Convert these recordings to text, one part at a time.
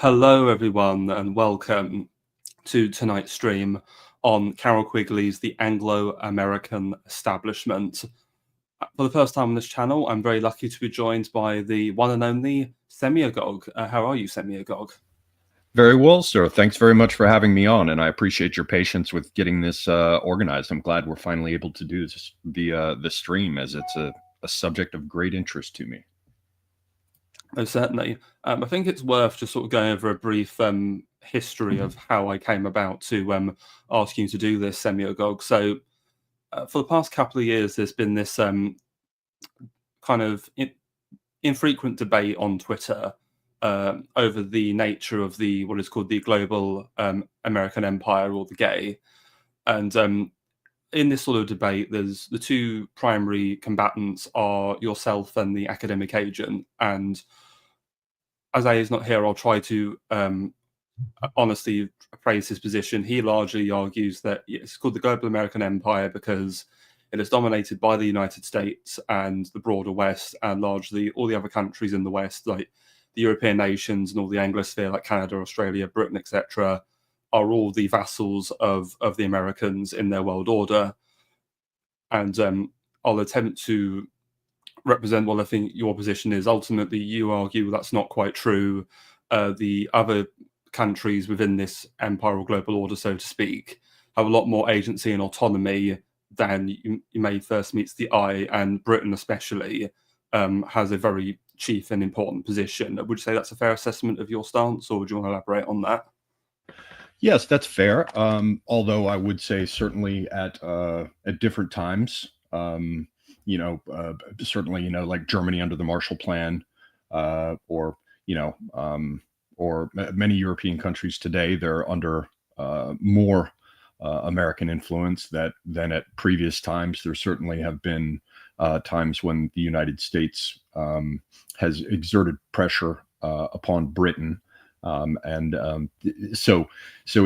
Hello, everyone, and welcome to tonight's stream on Carol Quigley's The Anglo-American Establishment. For the first time on this channel, I'm very lucky to be joined by the one and only Semiogogue. How are you, Semiogogue? Very well, sir. Thanks very much for having me on, and I appreciate your patience with getting this organized. I'm glad we're finally able to do this via the stream, as it's a subject of great interest to me. Oh, certainly. I think it's worth just sort of going over a brief history of how I came about to ask you to do this, Semiogogue. So, for the past couple of years, there's been this kind of infrequent debate on Twitter over the nature of what is called the global American empire, or the GAE. And in this sort of debate, there's the two primary combatants are yourself and the academic agent. And as A is not here, I'll try to honestly praise his position. He largely argues that it's called the global American empire because it is dominated by the United States and the broader West, and largely all the other countries in the West, like the European nations and all the Anglosphere, like Canada, Australia, Britain, etc., are all the vassals of the Americans in their world order. And I'll attempt to represent what I think your position is. Ultimately, you argue that's not quite true. The other countries within this empire or global order, so to speak, have a lot more agency and autonomy than you may first meet the eye, and Britain especially has a very chief and important position. Would you say that's a fair assessment of your stance, or would you want to elaborate on that? Yes, that's fair. Although I would say certainly at different times, certainly, like Germany under the Marshall Plan, or many European countries today, they're under more American influence than at previous times. There certainly have been times when the United States has exerted pressure upon Britain. So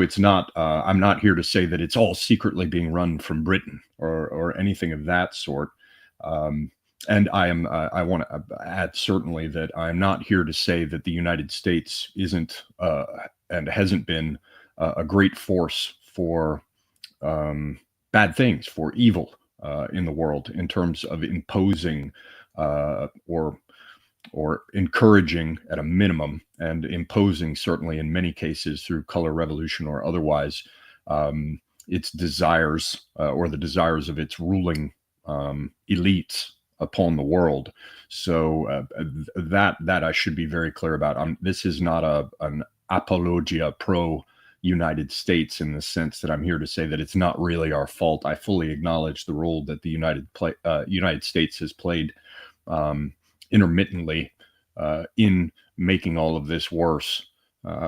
it's not, I'm not here to say that it's all secretly being run from Britain or anything of that sort. And I want to add certainly that I'm not here to say that the United States isn't and hasn't been a great force for bad things, for evil in the world, in terms of imposing or encouraging at a minimum, and imposing certainly in many cases through color revolution or otherwise, its desires or the desires of its ruling elites upon the world. So that I should be very clear about. This is not an apologia pro United States, in the sense that I'm here to say that it's not really our fault. I fully acknowledge the role that the United States has played intermittently in making all of this worse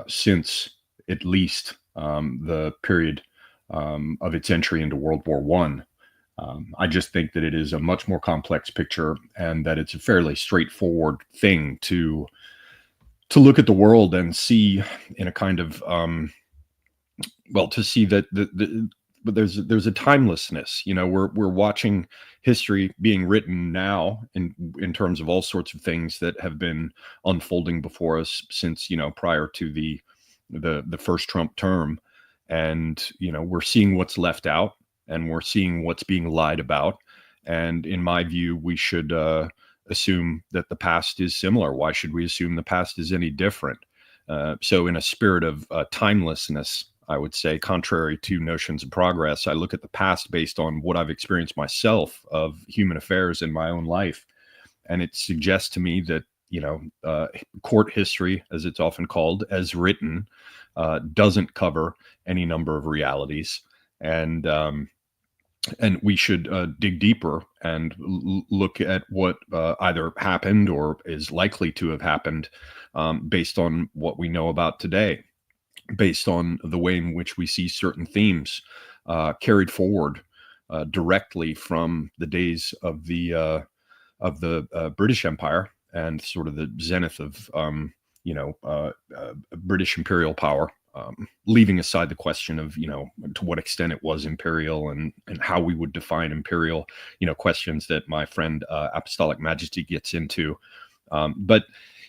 since at least the period of its entry into World War I. I just think that it is a much more complex picture, and that it's a fairly straightforward thing to look at the world and see in a kind of to see that but there's a timelessness. We're watching history being written now in terms of all sorts of things that have been unfolding before us since prior to the first Trump term, and we're seeing what's left out, and we're seeing what's being lied about. And in my view, we should assume that the past is similar. Why should we assume the past is any different? So in a spirit of timelessness, I would say, contrary to notions of progress, I look at the past based on what I've experienced myself of human affairs in my own life. And it suggests to me that, court history, as it's often called, as written, doesn't cover any number of realities. And we should dig deeper and look at what either happened or is likely to have happened based on what we know about today, based on the way in which we see certain themes carried forward directly from the days of the British Empire and sort of the zenith of British imperial power, leaving aside the question of to what extent it was imperial and how we would define imperial, questions that my friend Apostolic Majesty gets into. But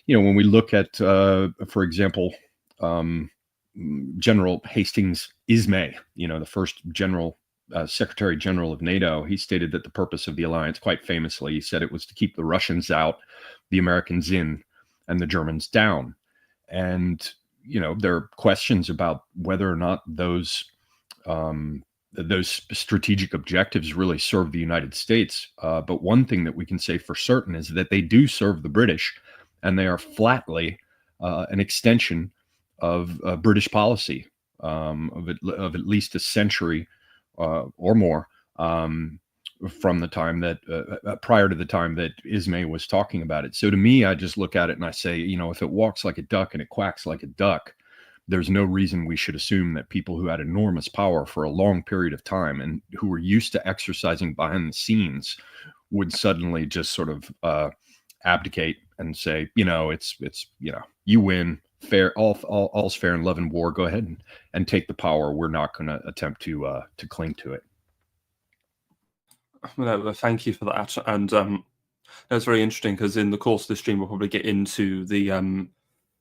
when we look at, for example, General Hastings Ismay, the first general Secretary General of NATO, he stated that the purpose of the alliance, quite famously, he said it was to keep the Russians out, the Americans in, and the Germans down. And, there are questions about whether or not those strategic objectives really serve the United States. But one thing that we can say for certain is that they do serve the British, and they are flatly an extension of British policy of at least a century or more from the time that prior to the time that Ismay was talking about it. So to me, I just look at it and I say, if it walks like a duck and it quacks like a duck, there's no reason we should assume that people who had enormous power for a long period of time and who were used to exercising behind the scenes would suddenly just sort of abdicate and say, it's you win, fair, all's fair in love and war. Go ahead and take the power. We're not going to attempt to cling to it. Well, thank you for that. And that's very interesting, because in the course of the stream, we'll probably get into the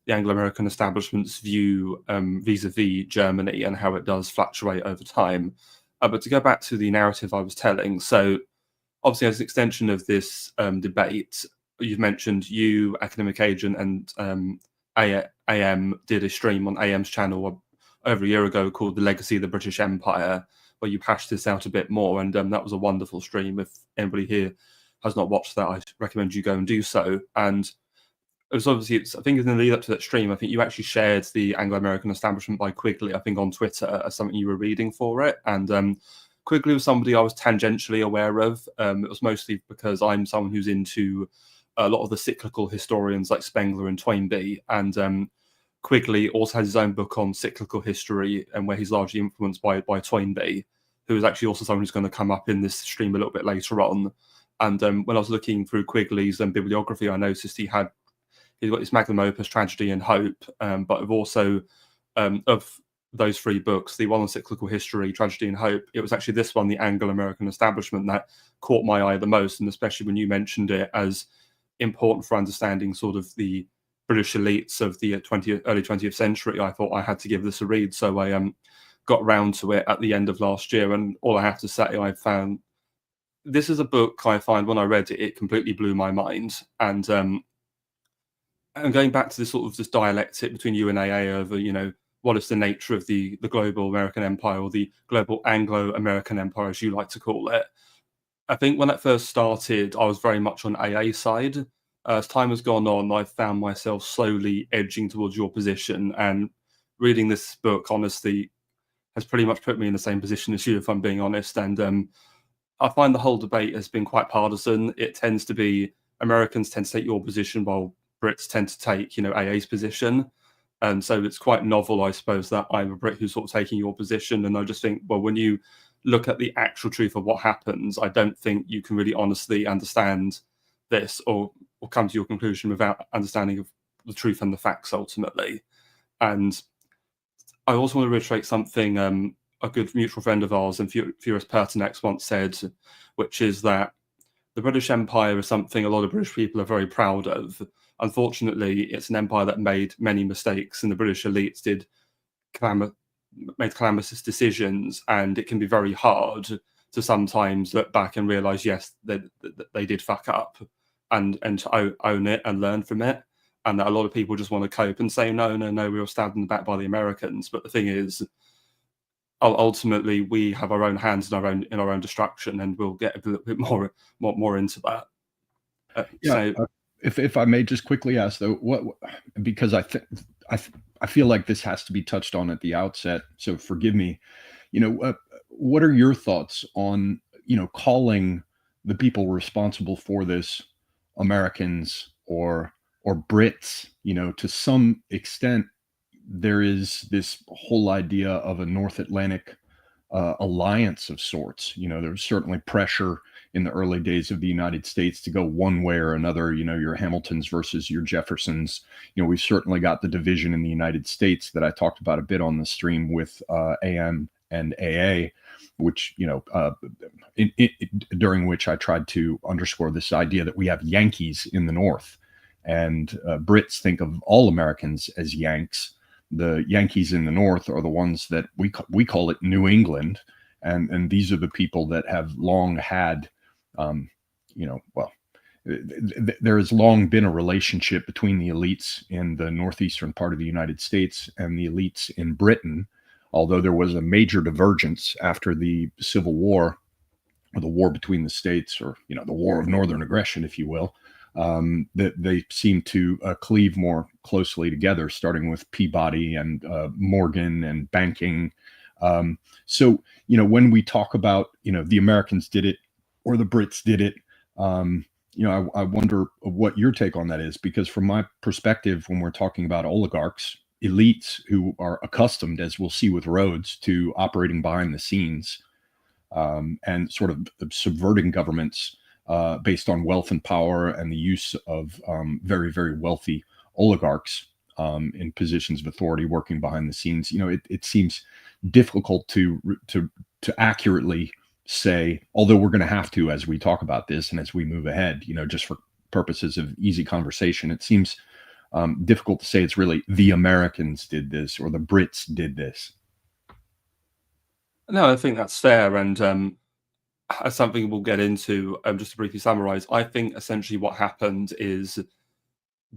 Anglo-American establishment's view vis-a-vis Germany and how it does fluctuate over time. But to go back to the narrative I was telling, so obviously as an extension of this debate, you've mentioned you, Academic Agent, and AM did a stream on AM's channel over a year ago called The Legacy of the British Empire, where you hashed this out a bit more, and that was a wonderful stream. If anybody here has not watched that, I recommend you go and do so. And it was obviously, I think in the lead up to that stream, I think you actually shared the Anglo-American Establishment by Quigley, I think on Twitter, as something you were reading for it. And Quigley was somebody I was tangentially aware of. It was mostly because I'm someone who's into a lot of the cyclical historians like Spengler and Toynbee. And Quigley also has his own book on cyclical history, and where he's largely influenced by Toynbee, who is actually also someone who's going to come up in this stream a little bit later on. And when I was looking through Quigley's bibliography, I noticed he's got this magnum opus, Tragedy and Hope, but I've also, of those three books, the one on cyclical history, Tragedy and Hope, it was actually this one, the Anglo-American Establishment, that caught my eye the most, and especially when you mentioned it as important for understanding sort of the British elites of the early 20th century, I thought I had to give this a read. So I got round to it at the end of last year, and all I have to say, I found this is a book I find when I read it, it completely blew my mind. And going back to this sort of this dialectic between you and AA over, what is the nature of the global American empire, or the global Anglo-American empire, as you like to call it. I think when that first started, I was very much on AA side. As time has gone on, I've found myself slowly edging towards your position, and reading this book, honestly, has pretty much put me in the same position as you, if I'm being honest. And I find the whole debate has been quite partisan. It tends to be Americans tend to take your position, while Brits tend to take, AA's position. And so it's quite novel, I suppose, that I'm a Brit who's sort of taking your position. And I just think, well, when you look at the actual truth of what happens, I don't think you can really honestly understand this or come to your conclusion without understanding of the truth and the facts ultimately. And I also want to reiterate something a good mutual friend of ours and Furious Patronage once said, which is that the British Empire is something a lot of British people are very proud of. Unfortunately, it's an empire that made many mistakes, and the British elites made calamitous decisions, and it can be very hard to sometimes look back and realize, yes, they did fuck up, and to own it and learn from it. And that a lot of people just want to cope and say, no, we were stabbed in the back by the Americans. But the thing is, ultimately, we have our own hands in our own destruction, and we'll get a little bit more into that. If I may just quickly ask though, what, because I feel like this has to be touched on at the outset, so forgive me. What are your thoughts on calling the people responsible for this Americans or Brits? To some extent, there is this whole idea of a North Atlantic alliance of sorts. There was certainly pressure in the early days of the United States to go one way or another, your Hamiltons versus your Jeffersons. We've certainly got the division in the United States that I talked about a bit on the stream with AM and AA, which, during which I tried to underscore this idea that we have Yankees in the North, and Brits think of all Americans as Yanks. The Yankees in the North are the ones that we call it New England, and these are the people that have long had, well, there has long been a relationship between the elites in the northeastern part of the United States and the elites in Britain, although there was a major divergence after the Civil War, or the war between the states, or the War of Northern Aggression, if you will. That they seem to cleave more closely together, starting with Peabody and Morgan and banking. So when we talk about the Americans did it or the Brits did it, I wonder what your take on that is, because from my perspective, when we're talking about oligarchs, elites who are accustomed, as we'll see with Rhodes, to operating behind the scenes, and sort of subverting governments based on wealth and power and the use of very, very wealthy oligarchs in positions of authority working behind the scenes. It seems difficult to accurately say, although we're going to have to as we talk about this and as we move ahead, just for purposes of easy conversation, it seems difficult to say it's really the Americans did this or the Brits did this. No, I think that's fair, and as something we'll get into, just to briefly summarize, I think essentially what happened is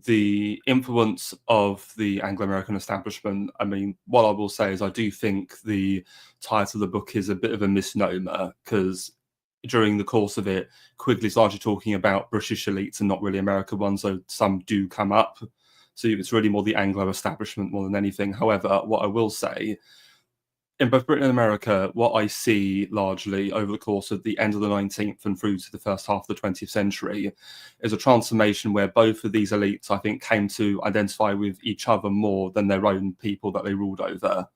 the influence of the Anglo-American establishment. I mean, what I will say is I do think the title of the book is a bit of a misnomer, because during the course of it, Quigley's largely talking about British elites and not really American ones, so some do come up. So it's really more the Anglo establishment more than anything. However, what I will say, in both Britain and America, what I see largely over the course of the end of the 19th and through to the first half of the 20th century is a transformation where both of these elites, I think, came to identify with each other more than their own people that they ruled over.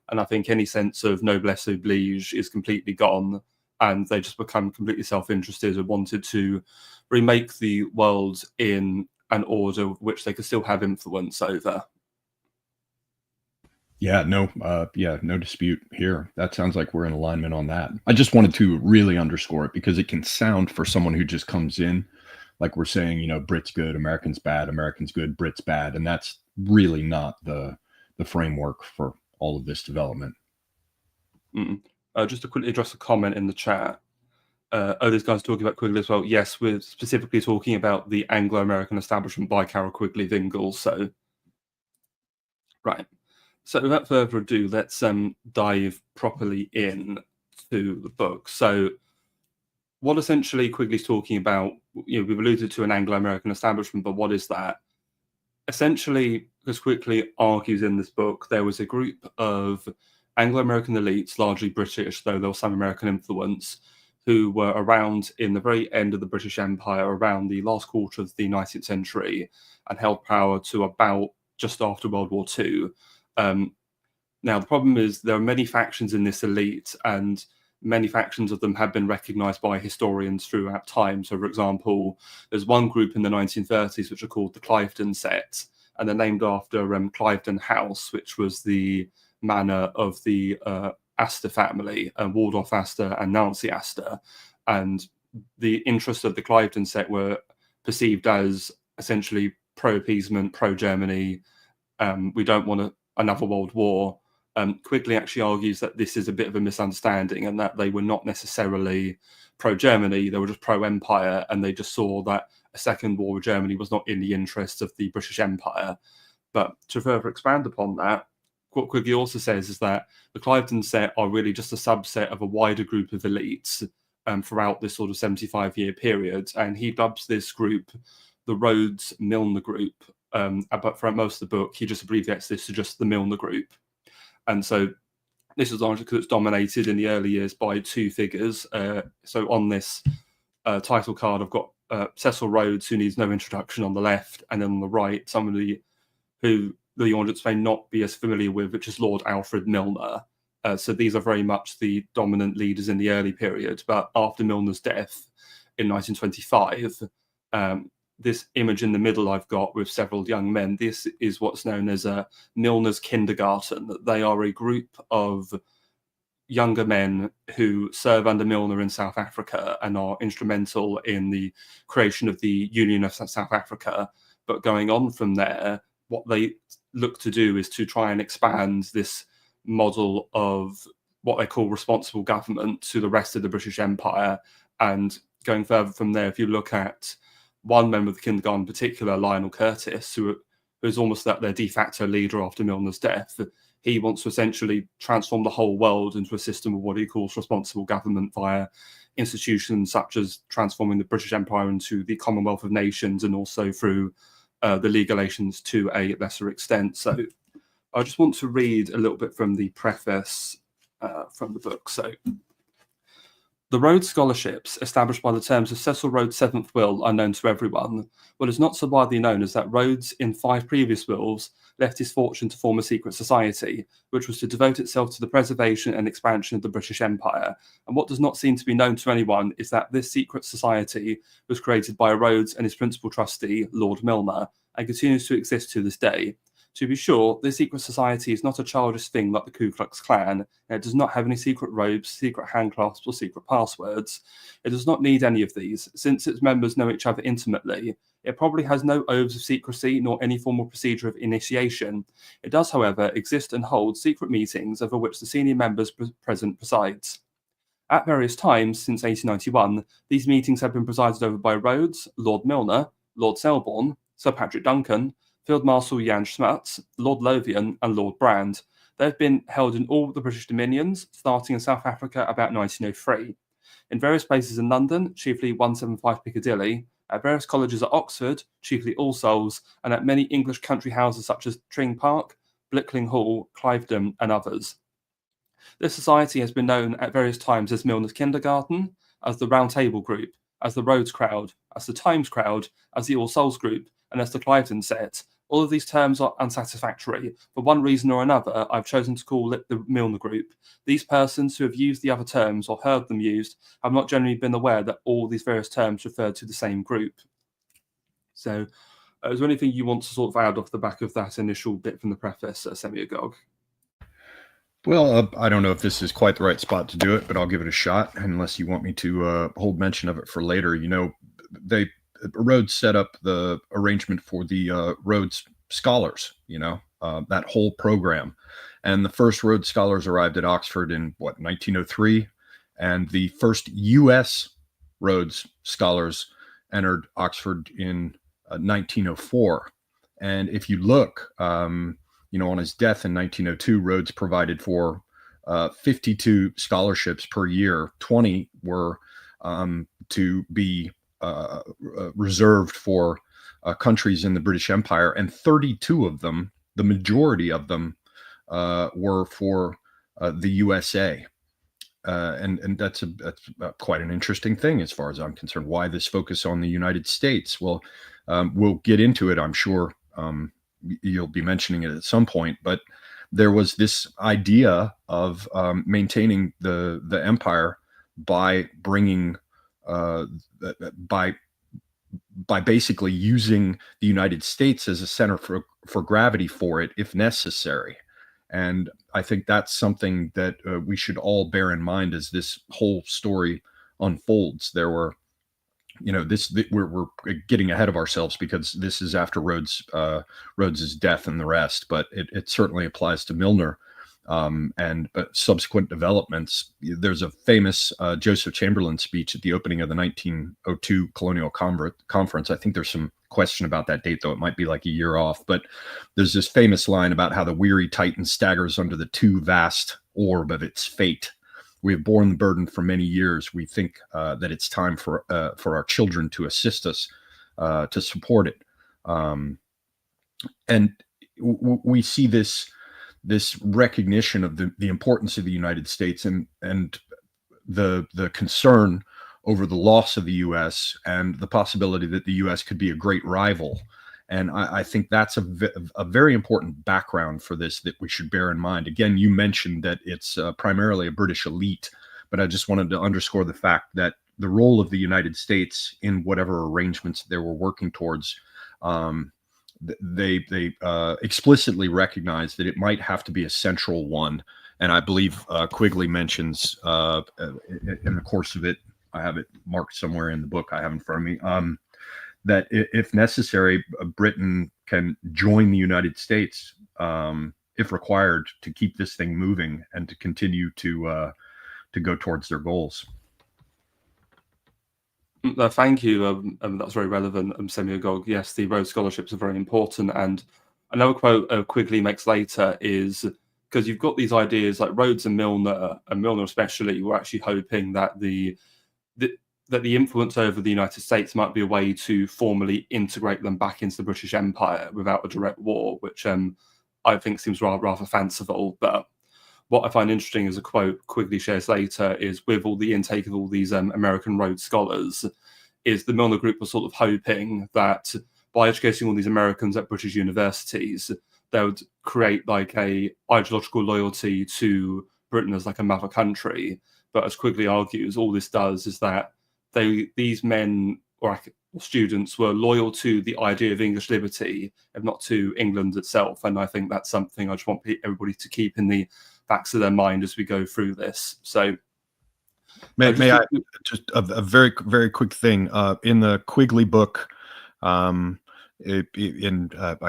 And I think any sense of noblesse oblige is completely gone, and they just become completely self-interested and wanted to remake the world in an order which they could still have influence over. Yeah, no dispute here. That sounds like we're in alignment on that. I just wanted to really underscore it because it can sound, for someone who just comes in, like we're saying, Brits good, Americans bad, Americans good, Brits bad, and that's really not the framework for all of this development. Just to quickly address a comment in the chat. These guys talking about Quigley as well. Yes, we're specifically talking about the Anglo-American Establishment by Carroll Quigley Dingle. So, right. So without further ado, let's dive properly in to the book. So what essentially Quigley's talking about, we've alluded to an Anglo-American establishment, but what is that? Essentially, as Quigley argues in this book, there was a group of Anglo-American elites, largely British, though there was some American influence, who were around in the very end of the British Empire, around the last quarter of the 19th century, and held power to about just after World War II. Now, the problem is there are many factions in this elite, and many factions of them have been recognized by historians throughout time. So, for example, there's one group in the 1930s which are called the Cliveden set, and they're named after Cliveden House, which was the manor of the Astor family, Waldorf Astor and Nancy Astor. And the interests of the Cliveden set were perceived as essentially pro-appeasement, pro-Germany. We don't want another world war. Quigley actually argues that this is a bit of a misunderstanding, and that they were not necessarily pro-Germany, they were just pro-empire, and they just saw that a second war with Germany was not in the interests of the British Empire. But to further expand upon that, what Quigley also says is that the Cliveden set are really just a subset of a wider group of elites throughout this sort of 75-year period, and he dubs this group the Rhodes Milner group. But throughout most of the book, he just abbreviates this to just the Milner group. And so this is largely because it's dominated in the early years by two figures. So on this title card, I've got Cecil Rhodes, who needs no introduction, on the left, and then on the right, somebody who the audience may not be as familiar with, which is Lord Alfred Milner. So these are very much the dominant leaders in the early period. But after Milner's death in 1925, this image in the middle I've got with several young men, this is what's known as a Milner's kindergarten. They are a group of younger men who serve under Milner in South Africa and are instrumental in the creation of the Union of South Africa. But going on from there, what they look to do is to try and expand this model of what they call responsible government to the rest of the British Empire. And going further from there, if you look at one member of the Kindergarten in particular, Lionel Curtis, who's almost their de facto leader after Milner's death, he wants to essentially transform the whole world into a system of what he calls responsible government via institutions such as transforming the British Empire into the Commonwealth of Nations, and also through the League of Nations to a lesser extent. So I just want to read a little bit from the preface from the book. So, the Rhodes scholarships, established by the terms of Cecil Rhodes' seventh will, are known to everyone. What is not so widely known is that Rhodes, in 5 previous wills, left his fortune to form a secret society, which was to devote itself to the preservation and expansion of the British Empire. And what does not seem to be known to anyone is that this secret society was created by Rhodes and his principal trustee, Lord Milner, and continues to exist to this day. To be sure, this secret society is not a childish thing like the Ku Klux Klan, and it does not have any secret robes, secret handclasps, or secret passwords. It does not need any of these, since its members know each other intimately. It probably has no oaths of secrecy nor any formal procedure of initiation. It does, however, exist and hold secret meetings over which the senior members present presides. At various times since 1891, these meetings have been presided over by Rhodes, Lord Milner, Lord Selborne, Sir Patrick Duncan, Field Marshal Jan Smuts, Lord Lothian, and Lord Brand. They have been held in all the British dominions, starting in South Africa about 1903. In various places in London, chiefly 175 Piccadilly, at various colleges at Oxford, chiefly All Souls, and at many English country houses such as Tring Park, Blickling Hall, Cliveden, and others. This society has been known at various times as Milner's Kindergarten, as the Round Table Group, as the Rhodes Crowd, as the Times Crowd, as the All Souls Group, and as the Cliveden Set. All of these terms are unsatisfactory. For one reason or another, I've chosen to call it the Milner Group. These persons who have used the other terms or heard them used have not generally been aware that all these various terms refer to the same group. So, is there anything you want to sort of add off the back of that initial bit from the preface, Semiogogue? Well, I don't know if this is quite the right spot to do it, but I'll give it a shot, unless you want me to hold mention of it for later. You know, Rhodes set up the arrangement for the Rhodes Scholars, that whole program. And the first Rhodes Scholars arrived at Oxford in, 1903? And the first U.S. Rhodes Scholars entered Oxford in 1904. And if you look, on his death in 1902, Rhodes provided for 52 scholarships per year. 20 were to be reserved for countries in the British Empire, and 32 of them, the majority of them, were for the USA. And that's quite an interesting thing as far as I'm concerned. Why this focus on the United States? Well, we'll get into it, I'm sure. You'll be mentioning it at some point, but there was this idea of maintaining the empire by bringing by basically using the United States as a center for gravity for it if necessary. And I think that's something that we should all bear in mind as this whole story unfolds. There were, we're getting ahead of ourselves because this is after Rhodes's death and the rest, but it certainly applies to Milner. But subsequent developments, there's a famous Joseph Chamberlain speech at the opening of the 1902 Colonial Conference. I think there's some question about that date, though. It might be like a year off, but there's this famous line about how the weary Titan staggers under the too vast orb of its fate. We have borne the burden for many years. We think that it's time for our children to assist us to support it. And we see this recognition of the importance of the United States and the concern over the loss of the U.S. and the possibility that the U.S. could be a great rival. And I think that's a very important background for this that we should bear in mind. Again, you mentioned that it's primarily a British elite, but I just wanted to underscore the fact that the role of the United States in whatever arrangements they were working towards, they explicitly recognized that it might have to be a central one. And I believe Quigley mentions in the course of it, I have it marked somewhere in the book I have in front of me, that if necessary, Britain can join the United States if required, to keep this thing moving and to continue to go towards their goals. Thank you. That's very relevant, Semiogogue. Yes, the Rhodes scholarships are very important. And another quote Quigley makes later is, because you've got these ideas like Rhodes and Milner especially, were actually hoping that the influence over the United States might be a way to formally integrate them back into the British Empire without a direct war, which I think seems rather fanciful. But what I find interesting is a quote Quigley shares later is, with all the intake of all these American Rhodes scholars, is the Milner group was sort of hoping that by educating all these Americans at British universities, they would create like a ideological loyalty to Britain as like a mother country. But as Quigley argues, all this does is that these men or students were loyal to the idea of English liberty and not to England itself. And I think that's something I just want everybody to keep in the backs of their mind as we go through this. So may I just a very, very quick thing in the Quigley book, I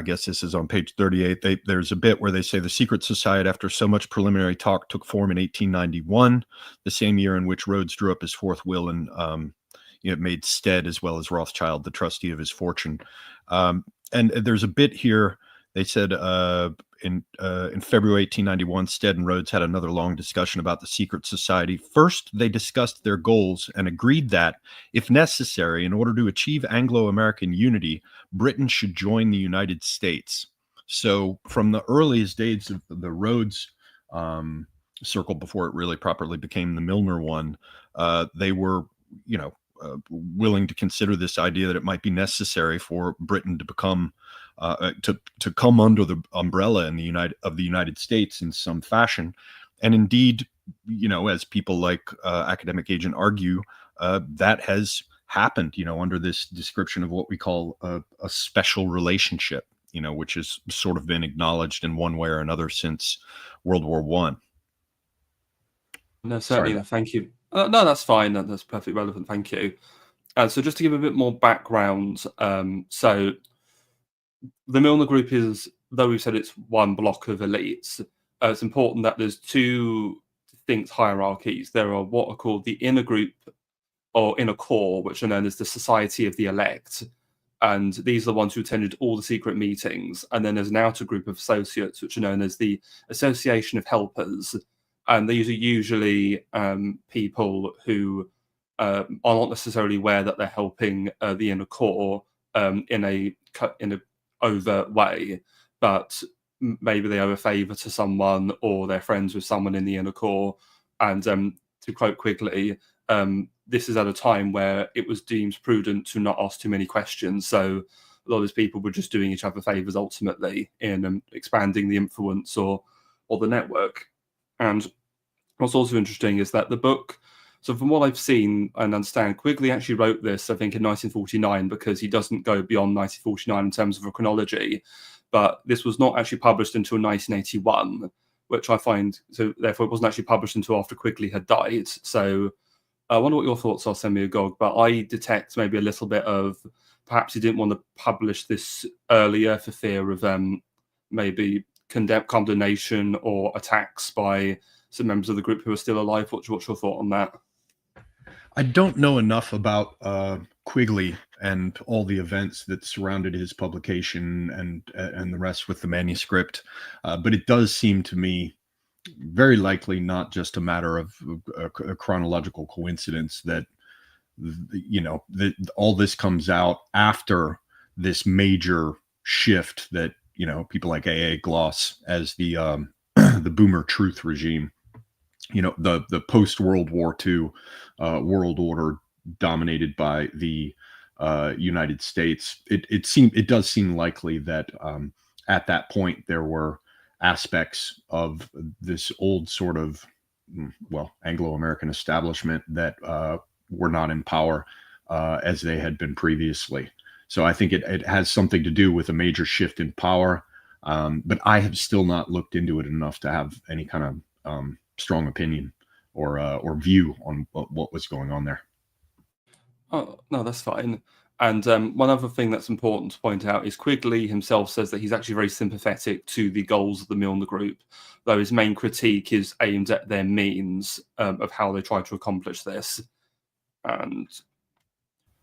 guess this is on page 38, there's a bit where they say the secret society, after so much preliminary talk, took form in 1891, the same year in which Rhodes drew up his fourth will and made Stead as well as Rothschild the trustee of his fortune. And there's a bit here. They said in February 1891, Stead and Rhodes had another long discussion about the secret society. First, they discussed their goals and agreed that, if necessary, in order to achieve Anglo-American unity, Britain should join the United States. So from the earliest days of the Rhodes circle, before it really properly became the Milner one, they were, willing to consider this idea that it might be necessary for Britain to become to come under the umbrella in the United States in some fashion. And indeed, as people like academic agent argue, that has happened, under this description of what we call a special relationship, which has sort of been acknowledged in one way or another since World War I. No, certainly. Thank you. No, that's fine. That's perfectly relevant. Thank you. So just to give a bit more background, so the Milner group is, though we've said it's one block of elites, it's important that there's two distinct hierarchies. There are what are called the inner group or inner core, which are known as the Society of the Elect. And these are the ones who attended all the secret meetings. And then there's an outer group of associates, which are known as the Association of Helpers. And these are usually people who are not necessarily aware that they're helping the inner core in a overt way, but maybe they owe a favor to someone or they're friends with someone in the inner core. And to quote Quigley, this is at a time where it was deemed prudent to not ask too many questions. So a lot of these people were just doing each other favors ultimately in expanding the influence or the network. And what's also interesting is that the book, so from what I've seen and understand, Quigley actually wrote this, I think, in 1949, because he doesn't go beyond 1949 in terms of a chronology. But this was not actually published until 1981, which I find, so therefore it wasn't actually published until after Quigley had died. So I wonder what your thoughts are, Semiogogue, but I detect maybe a little bit of perhaps he didn't want to publish this earlier for fear of maybe condemnation or attacks by some members of the group who are still alive. What's your thought on that? I don't know enough about Quigley and all the events that surrounded his publication and the rest with the manuscript, but it does seem to me very likely not just a matter of a chronological coincidence that all this comes out after this major shift that people like A.A. gloss as the the boomer truth regime. The post-World War II world order dominated by the United States. It does seem likely that at that point there were aspects of this old sort of Anglo-American establishment that were not in power as they had been previously. So I think it has something to do with a major shift in power, but I have still not looked into it enough to have any kind of strong opinion or view on what was going on there. Oh, no, that's fine. And one other thing that's important to point out is Quigley himself says that he's actually very sympathetic to the goals of the Milner Group, though his main critique is aimed at their means of how they try to accomplish this. And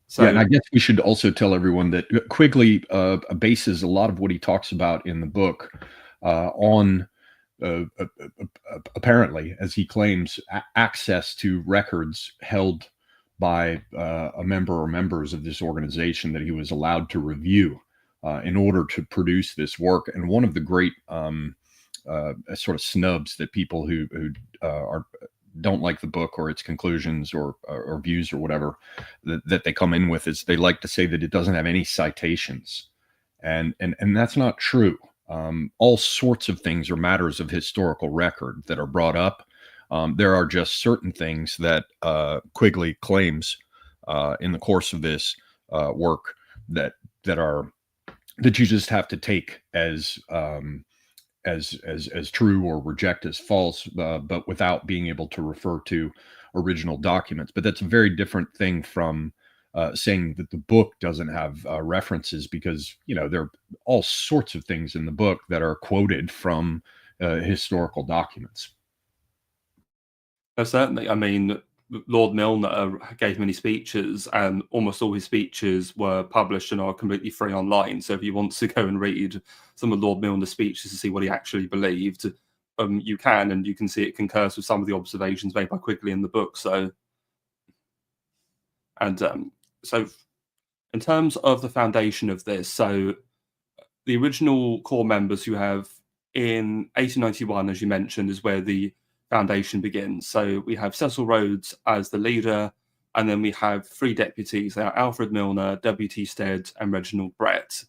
so, yeah, and I guess we should also tell everyone that Quigley bases a lot of what he talks about in the book on apparently, as he claims, access to records held by a member or members of this organization that he was allowed to review in order to produce this work. And one of the great sort of snubs that people who don't like the book or its conclusions or views or whatever that they come in with is they like to say that it doesn't have any citations, and that's not true. All sorts of things are matters of historical record that are brought up. There are just certain things that Quigley claims in the course of this work that you just have to take as true or reject as false, but without being able to refer to original documents. But that's a very different thing from saying that the book doesn't have references, because there are all sorts of things in the book that are quoted from historical documents. Certainly, I mean, Lord Milner gave many speeches, and almost all his speeches were published and are completely free online. So if you want to go and read some of Lord Milner's speeches to see what he actually believed, you can, and you can see it concurs with some of the observations made by Quigley in the book. So, so in terms of the foundation of this, so the original core members you have in 1891, as you mentioned, is where the foundation begins. So we have Cecil Rhodes as the leader, and then we have three deputies. They are Alfred Milner, W.T. Stead, and Reginald Brett.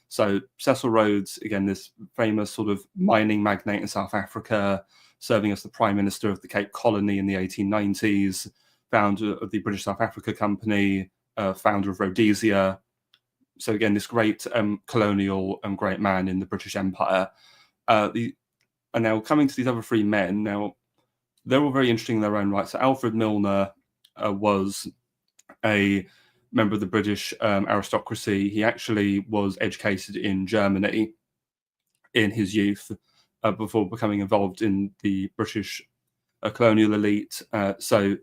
So Cecil Rhodes, again, this famous sort of mining magnate in South Africa, serving as the Prime Minister of the Cape Colony in the 1890s, founder of the British South Africa Company, founder of Rhodesia. So again, this great colonial and great man in the British Empire. And now coming to these other three men, now they're all very interesting in their own right. So Alfred Milner was a member of the British aristocracy. He actually was educated in Germany in his youth before becoming involved in the British colonial elite. So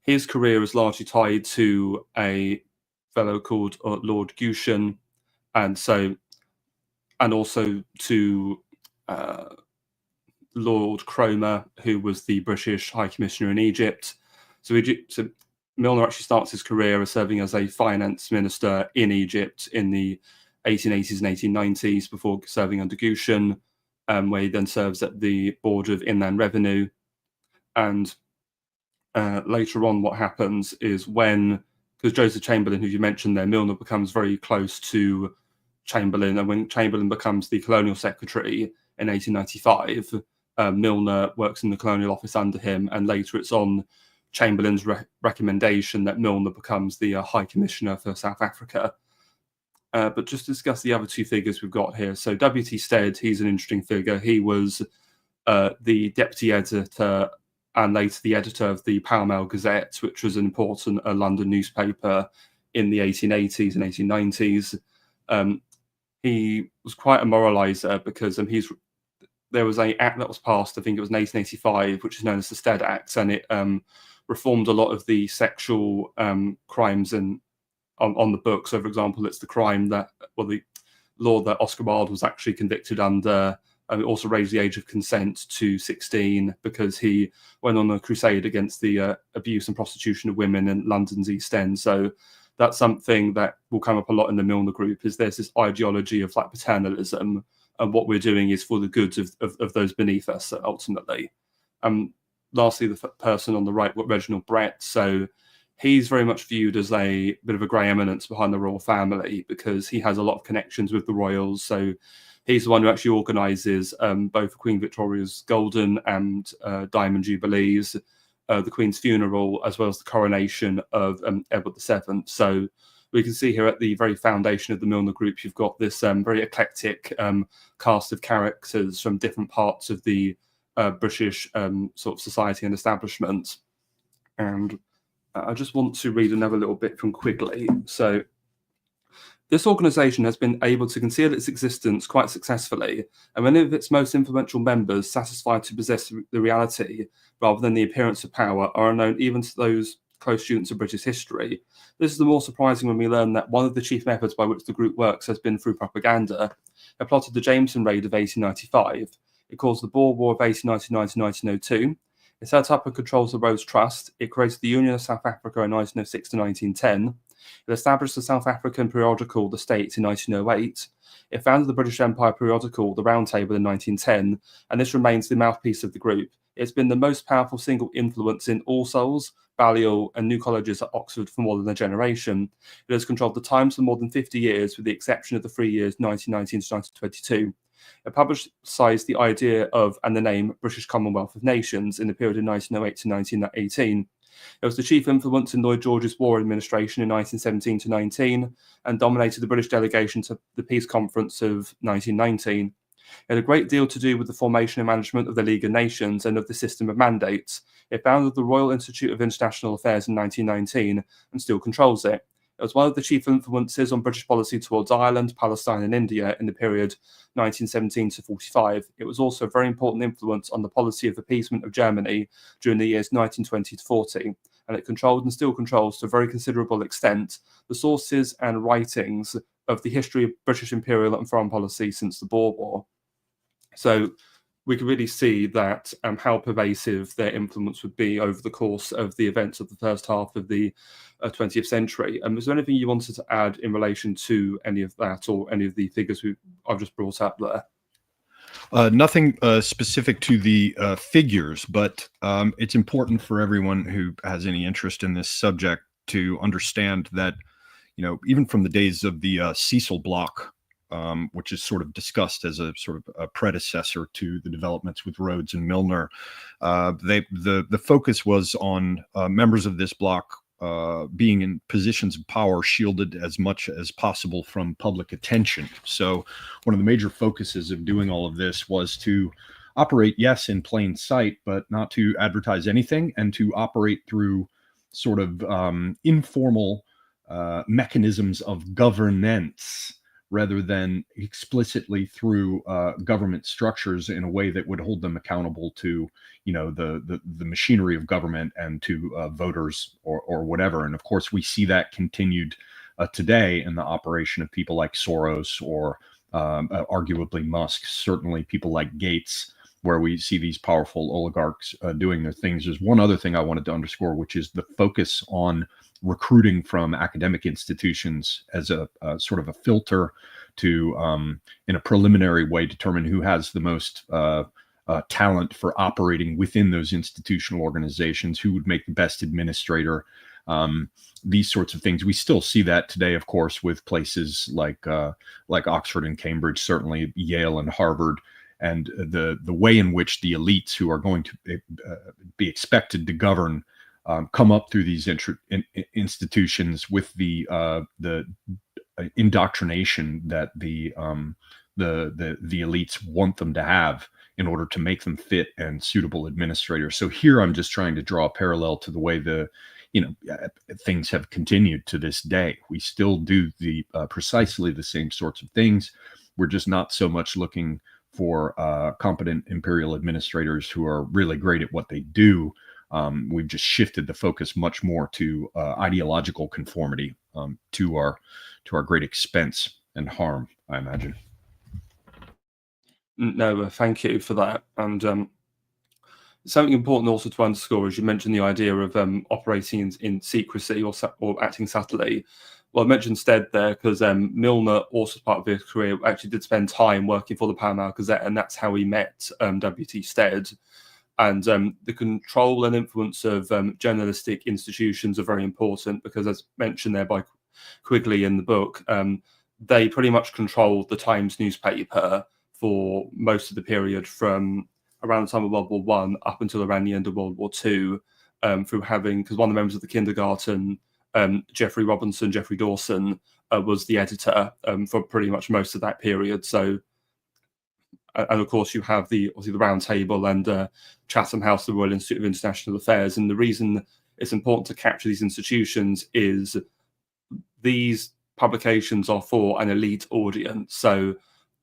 his career is largely tied to a fellow called Lord Gushon, and also to Lord Cromer, who was the British High Commissioner in Egypt. So Milner actually starts his career as serving as a finance minister in Egypt in the 1880s and 1890s before serving under Gushon, where he then serves at the Board of Inland Revenue. And later on, what happens is because Joseph Chamberlain, who you mentioned there, Milner becomes very close to Chamberlain, and when Chamberlain becomes the Colonial Secretary in 1895, Milner works in the Colonial Office under him, and later it's on Chamberlain's recommendation that Milner becomes the High Commissioner for South Africa. But just to discuss the other two figures we've got here. So W.T. Stead, he's an interesting figure. He was the deputy editor and later the editor of the Pall Mall Gazette, which was an important London newspaper in the 1880s and 1890s. He was quite a moralizer because there was an act that was passed, I think it was in 1885, which is known as the Stead Act, and it reformed a lot of the sexual crimes on the book. So, for example, it's the law that Oscar Wilde was actually convicted under. It also raised the age of consent to 16 because he went on a crusade against the abuse and prostitution of women in London's East End. So that's something that will come up a lot in the Milner Group, is there's this ideology of like paternalism, and what we're doing is for the good of those beneath us, ultimately. Lastly, the person on the right, Reginald Brett. So he's very much viewed as a bit of a grey eminence behind the royal family because he has a lot of connections with the royals. So he's the one who actually organises both Queen Victoria's Golden and Diamond Jubilees, the Queen's funeral, as well as the coronation of Edward VII. So we can see here at the very foundation of the Milner Group, you've got this very eclectic cast of characters from different parts of the British sort of society and establishment. And I just want to read another little bit from Quigley. So This organisation has been able to conceal its existence quite successfully, and many of its most influential members, satisfied to possess the reality rather than the appearance of power, are unknown even to those close students of British history. This is the more surprising when we learn that one of the chief methods by which the group works has been through propaganda. It plotted the Jameson Raid of 1895. It caused the Boer War of 1899 to 1902. It set up and controls the Rhodes Trust. It created the Union of South Africa in 1906 to 1910. It established the South African periodical The State in 1908. It founded the British Empire periodical The Round Table in 1910, and this remains the mouthpiece of the group. It's been the most powerful single influence in All Souls, Balliol, and New Colleges at Oxford for more than a generation. It has controlled the Times for more than 50 years, with the exception of the 3 years 1919 to 1922. It publicised the idea of and the name British Commonwealth of Nations in the period of 1908 to 1918. It was the chief influence in Lloyd George's war administration in 1917 to 19, and dominated the British delegation to the Peace Conference of 1919. It had a great deal to do with the formation and management of the League of Nations and of the system of mandates. It founded the Royal Institute of International Affairs in 1919 and still controls it. It was one of the chief influences on British policy towards Ireland, Palestine, and India in the period 1917 to 45. It was also a very important influence on the policy of appeasement of Germany during the years 1920 to 40, and it controlled and still controls to a very considerable extent the sources and writings of the history of British imperial and foreign policy since the Boer War. So we can really see that how pervasive their influence would be over the course of the events of the first half of the 20th century. Was there anything you wanted to add in relation to any of that or any of the figures I've just brought up there? Nothing specific to the figures, but it's important for everyone who has any interest in this subject to understand that, even from the days of the Cecil block, which is sort of discussed as a sort of a predecessor to the developments with Rhodes and Milner, the focus was on members of this block being in positions of power, shielded as much as possible from public attention. So one of the major focuses of doing all of this was to operate, yes, in plain sight, but not to advertise anything, and to operate through sort of informal mechanisms of governance, rather than explicitly through government structures in a way that would hold them accountable to, the machinery of government and to voters or whatever. And of course, we see that continued today in the operation of people like Soros or arguably Musk, certainly people like Gates, where we see these powerful oligarchs doing their things. There's one other thing I wanted to underscore, which is the focus on recruiting from academic institutions as a sort of a filter to, in a preliminary way, determine who has the most talent for operating within those institutional organizations, who would make the best administrator, these sorts of things. We still see that today, of course, with places like Oxford and Cambridge, certainly Yale and Harvard, and the way in which the elites who are going to be expected to govern come up through these institutions with the indoctrination that the elites want them to have in order to make them fit and suitable administrators. So here I'm just trying to draw a parallel to the way things have continued to this day. We still do the precisely the same sorts of things. We're just not so much looking for competent imperial administrators who are really great at what they do. We've just shifted the focus much more to ideological conformity, to our great expense and harm, I imagine. No, thank you for that. And something important also to underscore is you mentioned the idea of operating in secrecy or acting subtly. Well, I mentioned Stead there because Milner, also part of his career, actually did spend time working for the Pall Mall Gazette, and that's how he met W.T. Stead. And the control and influence of journalistic institutions are very important because, as mentioned there by Quigley in the book, they pretty much controlled the Times newspaper for most of the period from around the time of World War One up until around the end of World War Two, through having, because one of the members of the kindergarten, Geoffrey Dawson, was the editor for pretty much most of that period. So, and of course, you have the Round Table and Chatham House, the Royal Institute of International Affairs. And the reason it's important to capture these institutions is these publications are for an elite audience. So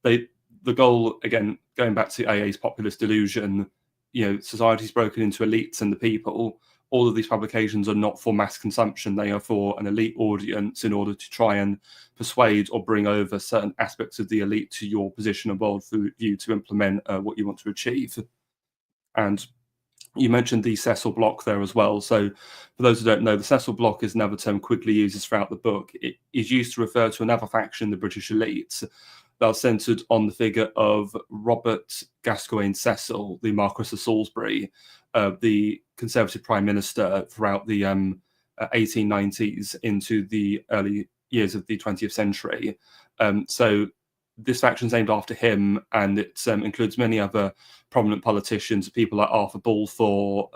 the goal, again, going back to AA's populist delusion, society's broken into elites and the people. All of these publications are not for mass consumption. They are for an elite audience in order to try and persuade or bring over certain aspects of the elite to your position and worldview to implement what you want to achieve. And you mentioned the Cecil block there as well. So for those who don't know, the Cecil block is another term Quigley uses throughout the book. It is used to refer to another faction, the British elites, that are centred on the figure of Robert Gascoigne Cecil, the Marquess of Salisbury, the Conservative Prime Minister throughout the 1890s into the early years of the 20th century. So this faction is named after him, and it includes many other prominent politicians, people like Arthur Balfour,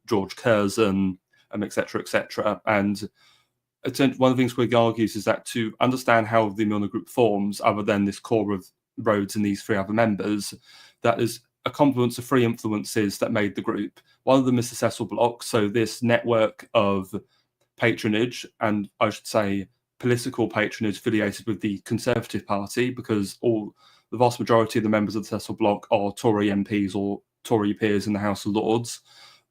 George Curzon, etc., etc. And one of the things Quigg argues is that to understand how the Milner group forms, other than this core of Rhodes and these three other members, that is a confluence of three influences that made the group. One of them is the Cecil block, so this network of patronage, and I should say political patronage affiliated with the Conservative Party, because the vast majority of the members of the Cecil block are Tory MPs or Tory peers in the House of Lords.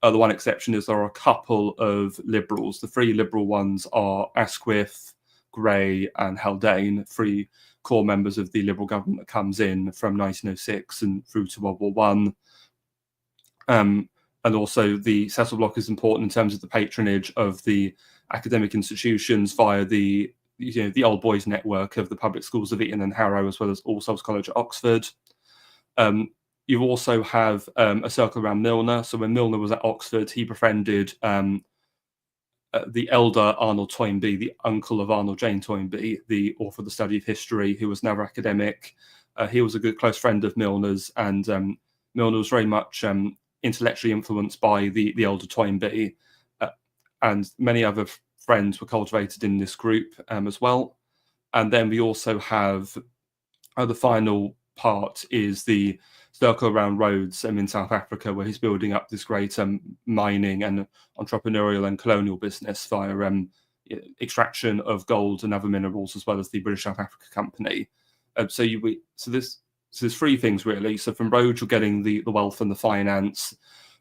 The one exception is there are a couple of Liberals. The three Liberal ones are Asquith, Grey and Haldane, three core members of the Liberal government that comes in from 1906 and through to World War One. And also the Cecil block is important in terms of the patronage of the academic institutions via the old boys network of the public schools of Eton and Harrow, as well as All Souls College at Oxford. You also have a circle around Milner. So when Milner was at Oxford, he befriended the elder Arnold Toynbee, the uncle of Arnold Jane Toynbee, the author of The Study of History, who was another academic. He was a good close friend of Milner's, and Milner was very much intellectually influenced by the elder Toynbee, and many other friends were cultivated in this group as well. And then we also have the final part is the circle around Rhodes in South Africa, where he's building up this great mining and entrepreneurial and colonial business via extraction of gold and other minerals, as well as the British South Africa Company. So there's three things really. So from Rhodes, you're getting the wealth and the finance.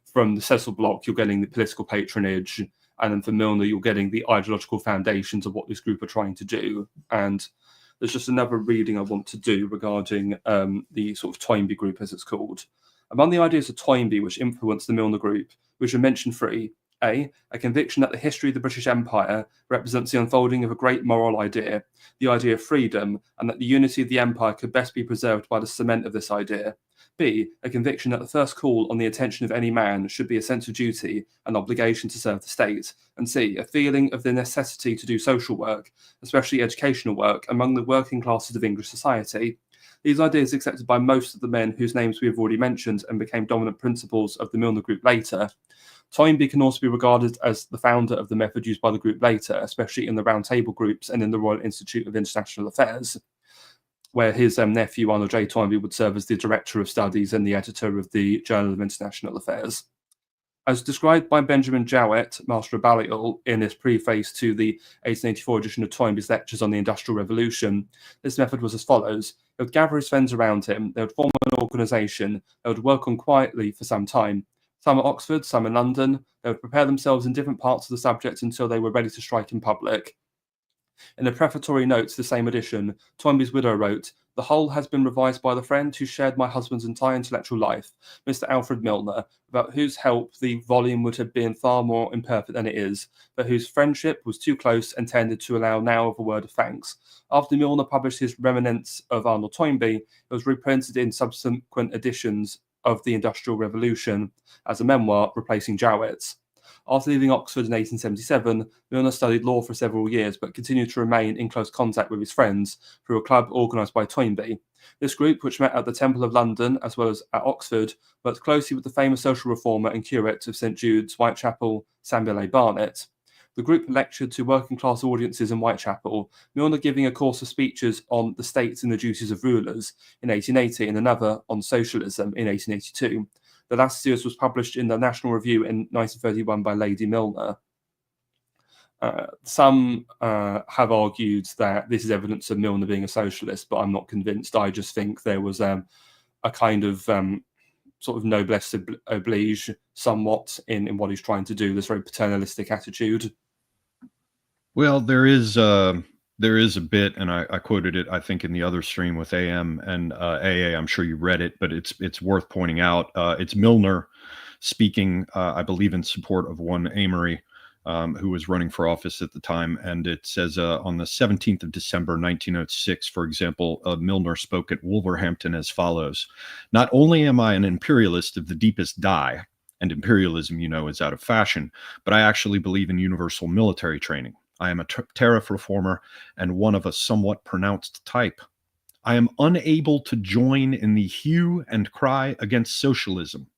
From the Cecil block, you're getting the political patronage. And then for Milner, you're getting the ideological foundations of what this group are trying to do. And there's just another reading I want to do regarding the sort of Toynbee group, as it's called. Among the ideas of Toynbee which influenced the Milner group, we should mention three. A conviction that the history of the British Empire represents the unfolding of a great moral idea, the idea of freedom, and that the unity of the empire could best be preserved by the cement of this idea. B, a conviction that the first call on the attention of any man should be a sense of duty and obligation to serve the state. And C, a feeling of the necessity to do social work, especially educational work, among the working classes of English society. These ideas accepted by most of the men whose names we have already mentioned and became dominant principles of the Milner group later. Toynbee can also be regarded as the founder of the method used by the group later, especially in the Round Table groups and in the Royal Institute of International Affairs, where his nephew Arnold J. Toynbee would serve as the director of studies and the editor of the Journal of International Affairs. As described by Benjamin Jowett, Master of Balliol, in his preface to the 1884 edition of Toynbee's Lectures on the Industrial Revolution, this method was as follows. He would gather his friends around him, they would form an organisation, they would work on quietly for some time, some at Oxford, some in London. They would prepare themselves in different parts of the subject until they were ready to strike in public. In a prefatory note to the same edition, Toynbee's widow wrote, "The whole has been revised by the friend who shared my husband's entire intellectual life, Mr. Alfred Milner, without whose help the volume would have been far more imperfect than it is, but whose friendship was too close and tended to allow now of a word of thanks. After Milner published his Reminiscence of Arnold Toynbee, it was reprinted in subsequent editions of the Industrial Revolution as a memoir, replacing Jowett's. After leaving Oxford in 1877, Milner studied law for several years, but continued to remain in close contact with his friends through a club organised by Toynbee. This group, which met at the Temple of London as well as at Oxford, worked closely with the famous social reformer and curate of St Jude's, Whitechapel, Samuel A. Barnett. The group lectured to working-class audiences in Whitechapel, Milner giving a course of speeches on the states and the duties of rulers in 1880 and another on socialism in 1882. The last series was published in the National Review in 1931 by Lady Milner. Some have argued that this is evidence of Milner being a socialist, but I'm not convinced. I just think there was a kind of sort of noblesse oblige somewhat in what he's trying to do, this very paternalistic attitude. Well, there is a bit, and I quoted it, I think, in the other stream with AM and AA. I'm sure you read it, but it's worth pointing out. It's Milner speaking, I believe, in support of one Amory, who was running for office at the time. And it says on the 17th of December, 1906, for example, Milner spoke at Wolverhampton as follows: "Not only am I an imperialist of the deepest dye, and imperialism, you know, is out of fashion, but I actually believe in universal military training. I am a tariff reformer and one of a somewhat pronounced type. I am unable to join in the hue and cry against socialism.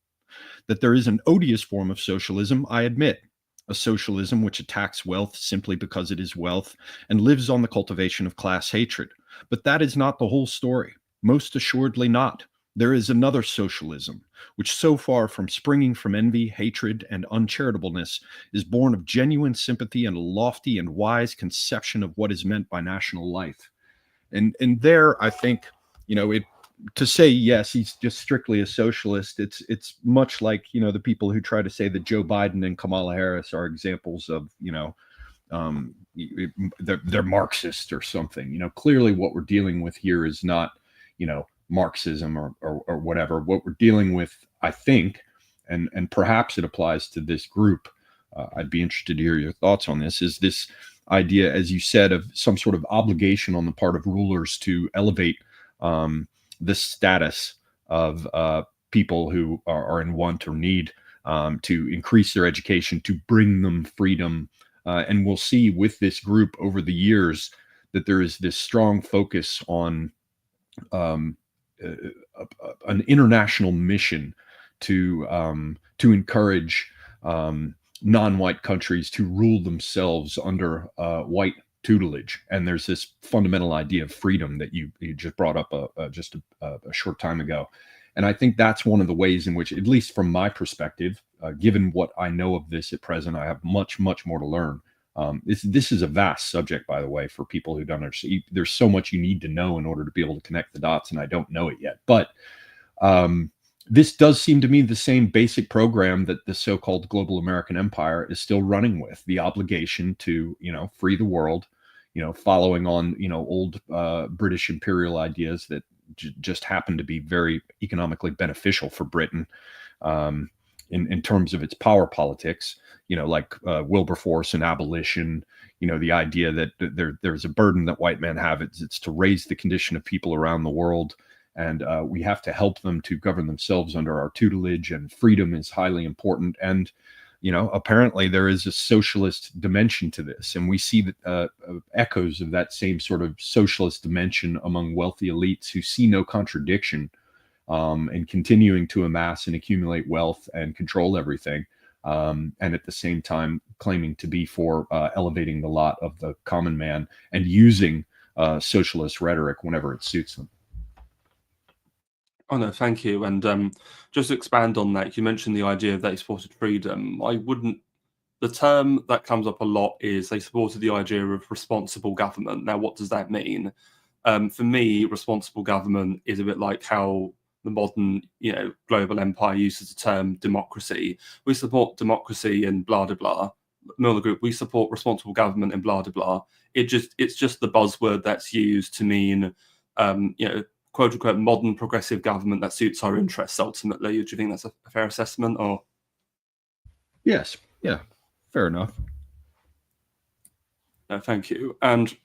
That there is an odious form of socialism, I admit, a socialism which attacks wealth simply because it is wealth and lives on the cultivation of class hatred. But that is not the whole story. Most assuredly not. There is another socialism, which so far from springing from envy, hatred, and uncharitableness, is born of genuine sympathy and a lofty and wise conception of what is meant by national life." And there, I think, you know, to say yes, he's just strictly a socialist. It's much like, you know, the people who try to say that Joe Biden and Kamala Harris are examples of, you know, they're Marxist or something. You know, clearly what we're dealing with here is not, you know, Marxism or whatever. What we're dealing with, I think, and perhaps it applies to this group, I'd be interested to hear your thoughts on this, is this idea, as you said, of some sort of obligation on the part of rulers to elevate the status of people who are in want or need, to increase their education, to bring them freedom. And we'll see with this group over the years that there is this strong focus on an international mission to encourage non-white countries to rule themselves under white tutelage. And there's this fundamental idea of freedom that you just brought up just a short time ago. And I think that's one of the ways in which, at least from my perspective, given what I know of this at present, I have much more to learn. This is a vast subject, by the way, for people who don't understand. There's so much you need to know in order to be able to connect the dots, and I don't know it yet. But this does seem to me the same basic program that the so-called global American empire is still running with: the obligation to, you know, free the world, you know, following on, you know, old British imperial ideas that just happen to be very economically beneficial for Britain. In terms of its power politics, you know, like Wilberforce and abolition, you know, the idea that there's a burden that white men have. It's to raise the condition of people around the world, and we have to help them to govern themselves under our tutelage, and freedom is highly important. And, you know, apparently there is a socialist dimension to this, and we see that echoes of that same sort of socialist dimension among wealthy elites who see no contradiction and continuing to amass and accumulate wealth and control everything, and at the same time claiming to be for elevating the lot of the common man and using socialist rhetoric whenever it suits them. Oh no, thank you. And just to expand on that, you mentioned the idea that they supported freedom. The term that comes up a lot is they supported the idea of responsible government. Now, what does that mean? For me, responsible government is a bit like how the modern, you know, global empire uses the term democracy. We support democracy and blah blah blah. Milner Group, we support responsible government and blah blah blah. It's just the buzzword that's used to mean, you know, quote unquote modern progressive government that suits our interests ultimately. Do you think that's a fair assessment? Or Yes, yeah, fair enough. No, thank you. And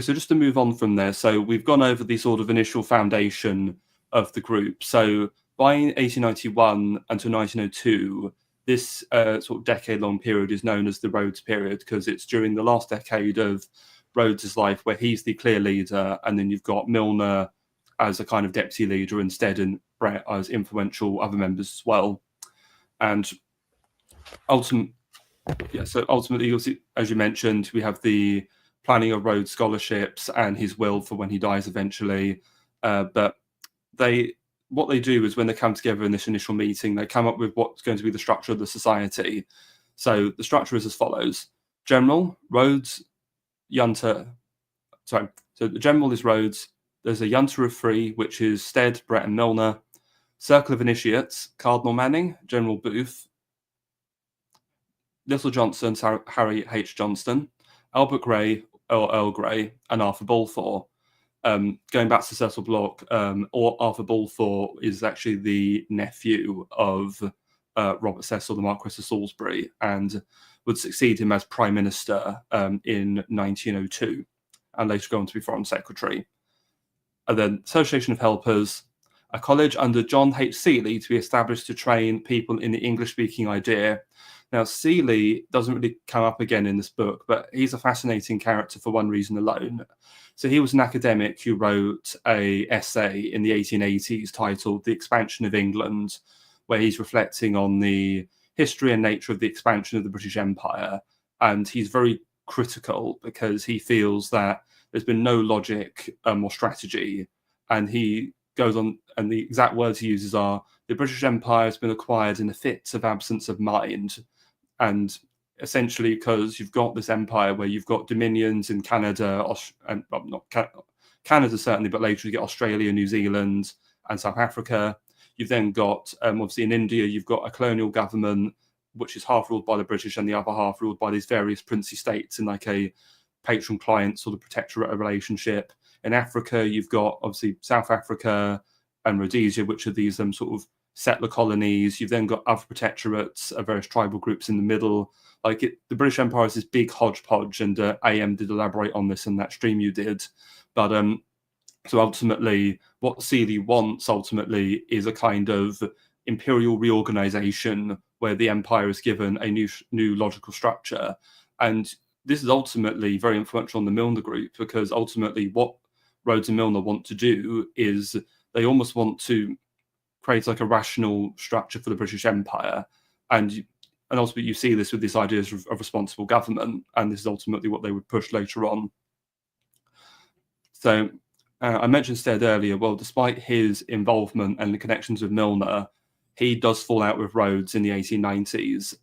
so just to move on from there, so we've gone over the sort of initial foundation of the group. So by 1891 until 1902, this sort of decade-long period is known as the Rhodes period, because it's during the last decade of Rhodes's life where he's the clear leader, and then you've got Milner as a kind of deputy leader instead, and Brett as influential other members as well. And ultimately, you'll see, as you mentioned, we have the planning of Rhodes scholarships and his will for when he dies eventually. But what they do is when they come together in this initial meeting, they come up with what's going to be the structure of the society. So the structure is as follows. General, Rhodes, Junta. Sorry, so the general is Rhodes. There's a Junta of 3, which is Stead, Brett, and Milner. Circle of Initiates, Cardinal Manning, General Booth, Little Johnson, Harry H. Johnston, Albert Grey, Earl Grey, and Arthur Balfour. Going back to Cecil Bloch, Arthur Balfour is actually the nephew of Robert Cecil, the Marquess of Salisbury, and would succeed him as Prime Minister in 1902, and later go on to be Foreign Secretary. And then Association of Helpers, a college under John H. Seeley to be established to train people in the English-speaking idea. Now, Seeley doesn't really come up again in this book, but he's a fascinating character for one reason alone. So he was an academic who wrote an essay in the 1880s titled The Expansion of England, where he's reflecting on the history and nature of the expansion of the British Empire. And he's very critical because he feels that there's been no logic or strategy. And he goes on, and the exact words he uses are, the British Empire has been acquired in a fit of absence of mind. And essentially because you've got this empire where you've got dominions in Canada, and well, not Canada certainly, but later you get Australia, New Zealand, and South Africa. You've then got, obviously in India, you've got a colonial government, which is half ruled by the British and the other half ruled by these various princely states in like a patron-client sort of protectorate relationship. In Africa, you've got obviously South Africa and Rhodesia, which are these sort of settler colonies. You've then got other protectorates, various tribal groups in the middle. The British Empire is this big hodgepodge, and AM did elaborate on this in that stream you did. But so ultimately, what Seeley wants ultimately is a kind of imperial reorganization where the empire is given a new logical structure. And this is ultimately very influential on the Milner group, because ultimately what Rhodes and Milner want to do is they almost want to create like a rational structure for the British Empire. And ultimately you see this with these ideas of responsible government, and this is ultimately what they would push later on. So I mentioned Stead earlier. Well, despite his involvement and the connections with Milner, he does fall out with Rhodes in the 1890s,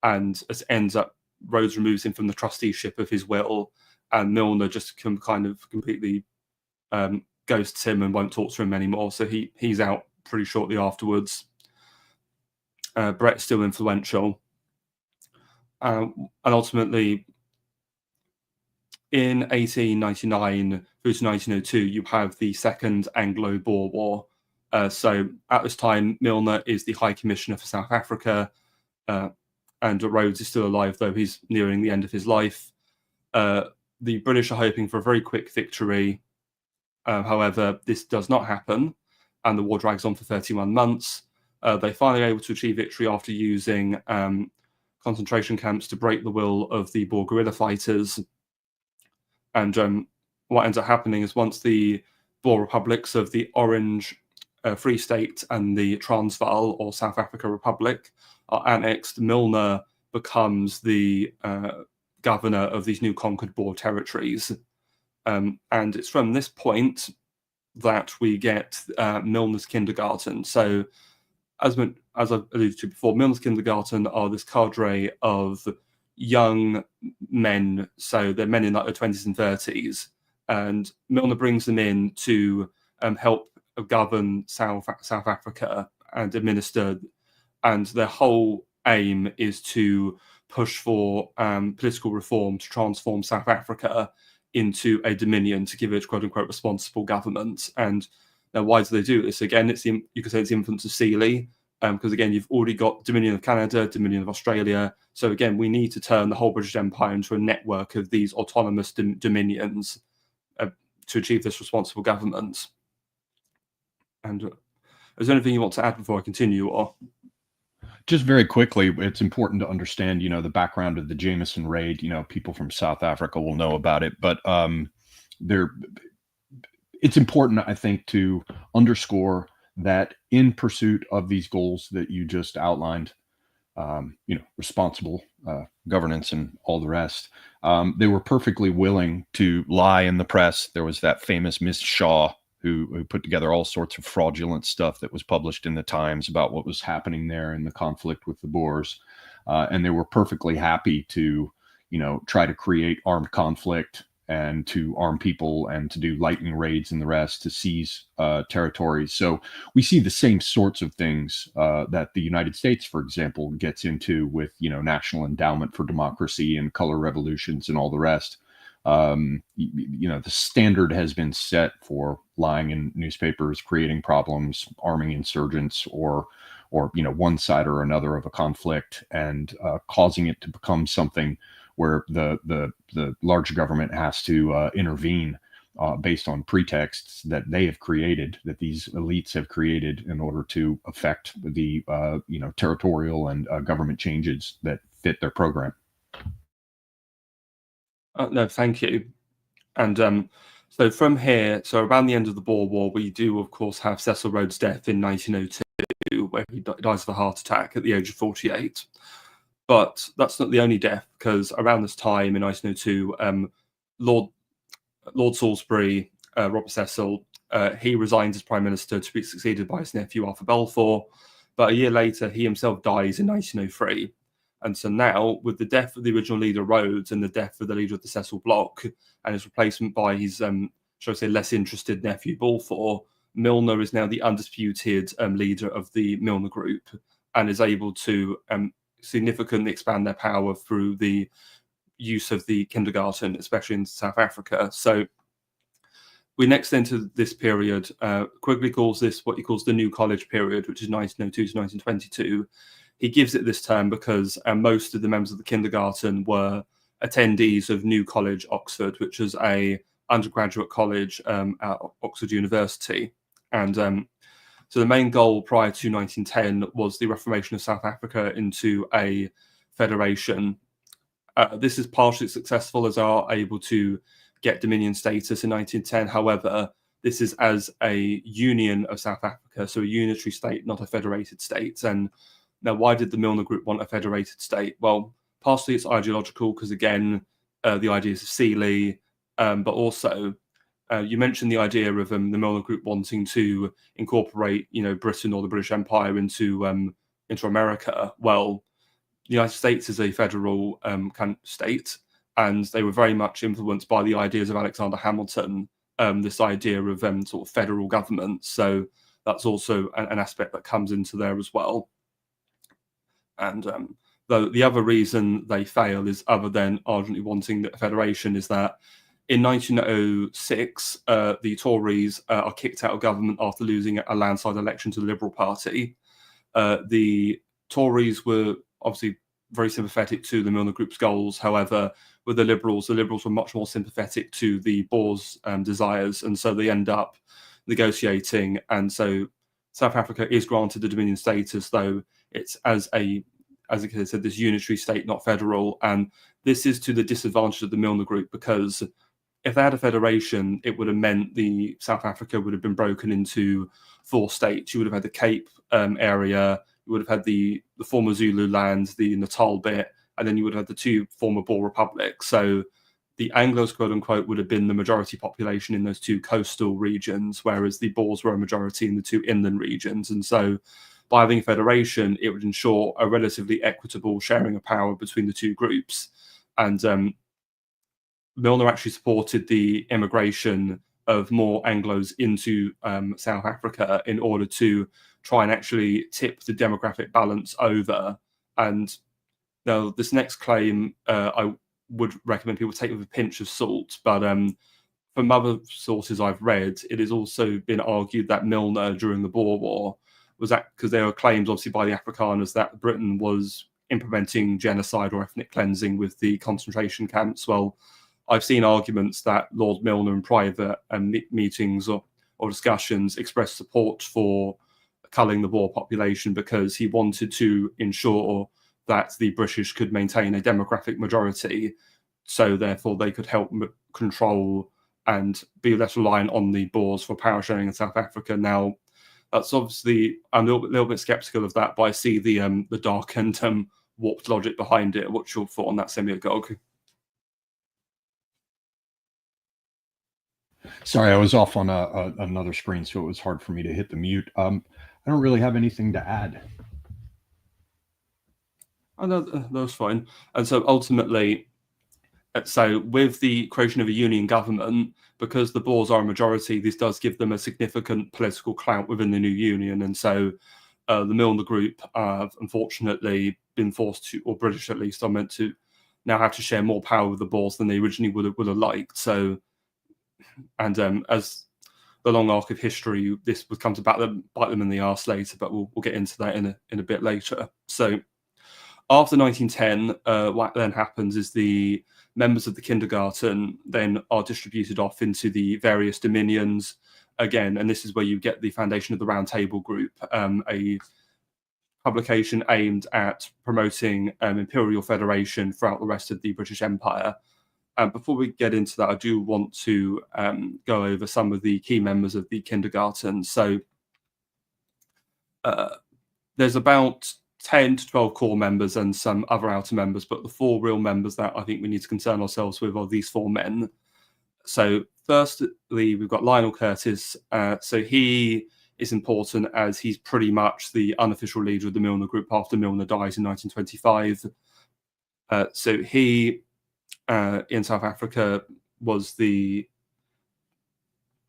and it ends up, Rhodes removes him from the trusteeship of his will, and Milner just kind of completely ghosts him and won't talk to him anymore. So he's out pretty shortly afterwards. Brett's still influential. And ultimately, in 1899 through to 1902, you have the Second Anglo-Boer War. So at this time, Milner is the High Commissioner for South Africa, and Rhodes is still alive, though he's nearing the end of his life. The British are hoping for a very quick victory. However, this does not happen, and the war drags on for 31 months. They finally are able to achieve victory after using concentration camps to break the will of the Boer guerrilla fighters. And what ends up happening is once the Boer republics of the Orange Free State and the Transvaal or South Africa Republic are annexed, Milner becomes the governor of these new conquered Boer territories. And it's from this point that we get Milner's kindergarten. So as I've alluded to before, Milner's kindergarten are this cadre of young men. So they're men in like their 20s and 30s. And Milner brings them in to help govern South Africa and administer. And their whole aim is to push for political reform to transform South Africa into a dominion, to give it quote unquote responsible government. And now, why do they do this? Again, you could say it's the influence of Seeley, because again, you've already got Dominion of Canada, Dominion of Australia. So again, we need to turn the whole British Empire into a network of these autonomous dominions to achieve this responsible government. And is there anything you want to add before I continue, or? Just very quickly, it's important to understand, the background of the Jameson raid. People from South Africa will know about it, but it's important, I think, to underscore that in pursuit of these goals that you just outlined, responsible governance and all the rest, they were perfectly willing to lie in the press. There was that famous Miss Shaw who put together all sorts of fraudulent stuff that was published in the Times about what was happening there in the conflict with the Boers. And they were perfectly happy to, try to create armed conflict and to arm people and to do lightning raids and the rest to seize territories. So we see the same sorts of things that the United States, for example, gets into with, National Endowment for Democracy and color revolutions and all the rest. The standard has been set for lying in newspapers, creating problems, arming insurgents, or one side or another of a conflict, and causing it to become something where the large government has to intervene based on pretexts that they have created, that these elites have created in order to affect the territorial and government changes that fit their program. No, thank you. And so from here, so around the end of the Boer War, we do, of course, have Cecil Rhodes' death in 1902, where he dies of a heart attack at the age of 48. But that's not the only death, because around this time in 1902, Lord Salisbury, Robert Cecil, he resigns as Prime Minister to be succeeded by his nephew Arthur Balfour. But a year later, he himself dies in 1903. And so now, with the death of the original leader Rhodes and the death of the leader of the Cecil bloc, and his replacement by his, shall I say, less interested nephew Balfour, Milner is now the undisputed leader of the Milner Group, and is able to significantly expand their power through the use of the kindergarten, especially in South Africa. So we next enter this period. Quigley calls this what he calls the New College period, which is 1902 to 1922. He gives it this term because most of the members of the kindergarten were attendees of New College, Oxford, which is a undergraduate college at Oxford University. And so the main goal prior to 1910 was the reformation of South Africa into a federation. This is partially successful, as they are able to get Dominion status in 1910. However, this is as a union of South Africa, so a unitary state, not a federated state. And now, why did the Milner Group want a federated state? Well, partially it's ideological, because again, the ideas of Seeley, but also you mentioned the idea of the Milner Group wanting to incorporate, Britain or the British Empire into America. Well, the United States is a federal state, and they were very much influenced by the ideas of Alexander Hamilton, this idea of sort of federal government. So that's also an aspect that comes into there as well. And though the other reason they fail is, other than ardently wanting a federation, is that in 1906, the Tories are kicked out of government after losing a landslide election to the Liberal Party. The Tories were obviously very sympathetic to the Milner Group's goals. However, with the Liberals were much more sympathetic to the Boers' desires, and so they end up negotiating. And so South Africa is granted the Dominion status, though it's as I said, this unitary state, not federal. And this is to the disadvantage of the Milner Group, because if they had a federation, it would have meant the South Africa would have been broken into 4 states. You would have had the Cape area, you would have had the former Zulu lands, the Natal bit, and then you would have the 2 former Boer republics. So the Anglos, quote unquote, would have been the majority population in those 2 coastal regions, whereas the Boers were a majority in the 2 inland regions. And so by having a federation, it would ensure a relatively equitable sharing of power between the 2 groups. And Milner actually supported the immigration of more Anglos into South Africa in order to try and actually tip the demographic balance over. And now this next claim, I would recommend people take with a pinch of salt, but from other sources I've read, it has also been argued that Milner, during the Boer War, was that because there were claims, obviously, by the Afrikaners that Britain was implementing genocide or ethnic cleansing with the concentration camps. Well, I've seen arguments that Lord Milner, in private meetings or discussions, expressed support for culling the Boer population because he wanted to ensure that the British could maintain a demographic majority, so therefore they could help control and be less reliant on the Boers for power sharing in South Africa. Now, that's obviously, I'm a little bit skeptical of that, but I see the dark and warped logic behind it. What's your thought on that, Semiogogue? Sorry, I was off on another screen, so it was hard for me to hit the mute. I don't really have anything to add. Oh, no, that's fine. And so ultimately, So with the creation of a union government, because the Boers are a majority, this does give them a significant political clout within the new union. And so the Milner Group have unfortunately been forced to, or British at least, are meant to now have to share more power with the Boers than they originally would have liked. So, and as the long arc of history, this would come to bite them in the arse later, but we'll get into that in a bit later. So after 1910, what then happens is the members of the kindergarten then are distributed off into the various dominions again, and this is where you get the foundation of the Round Table Group, a publication aimed at promoting imperial federation throughout the rest of the British Empire. Before we get into that, I do want to go over some of the key members of the kindergarten. So there's about 10 to 12 core members and some other outer members, but the 4 real members that I think we need to concern ourselves with are these 4 men. So firstly, we've got Lionel Curtis. So he is important as he's pretty much the unofficial leader of the Milner Group after Milner dies in 1925. So he, in South Africa,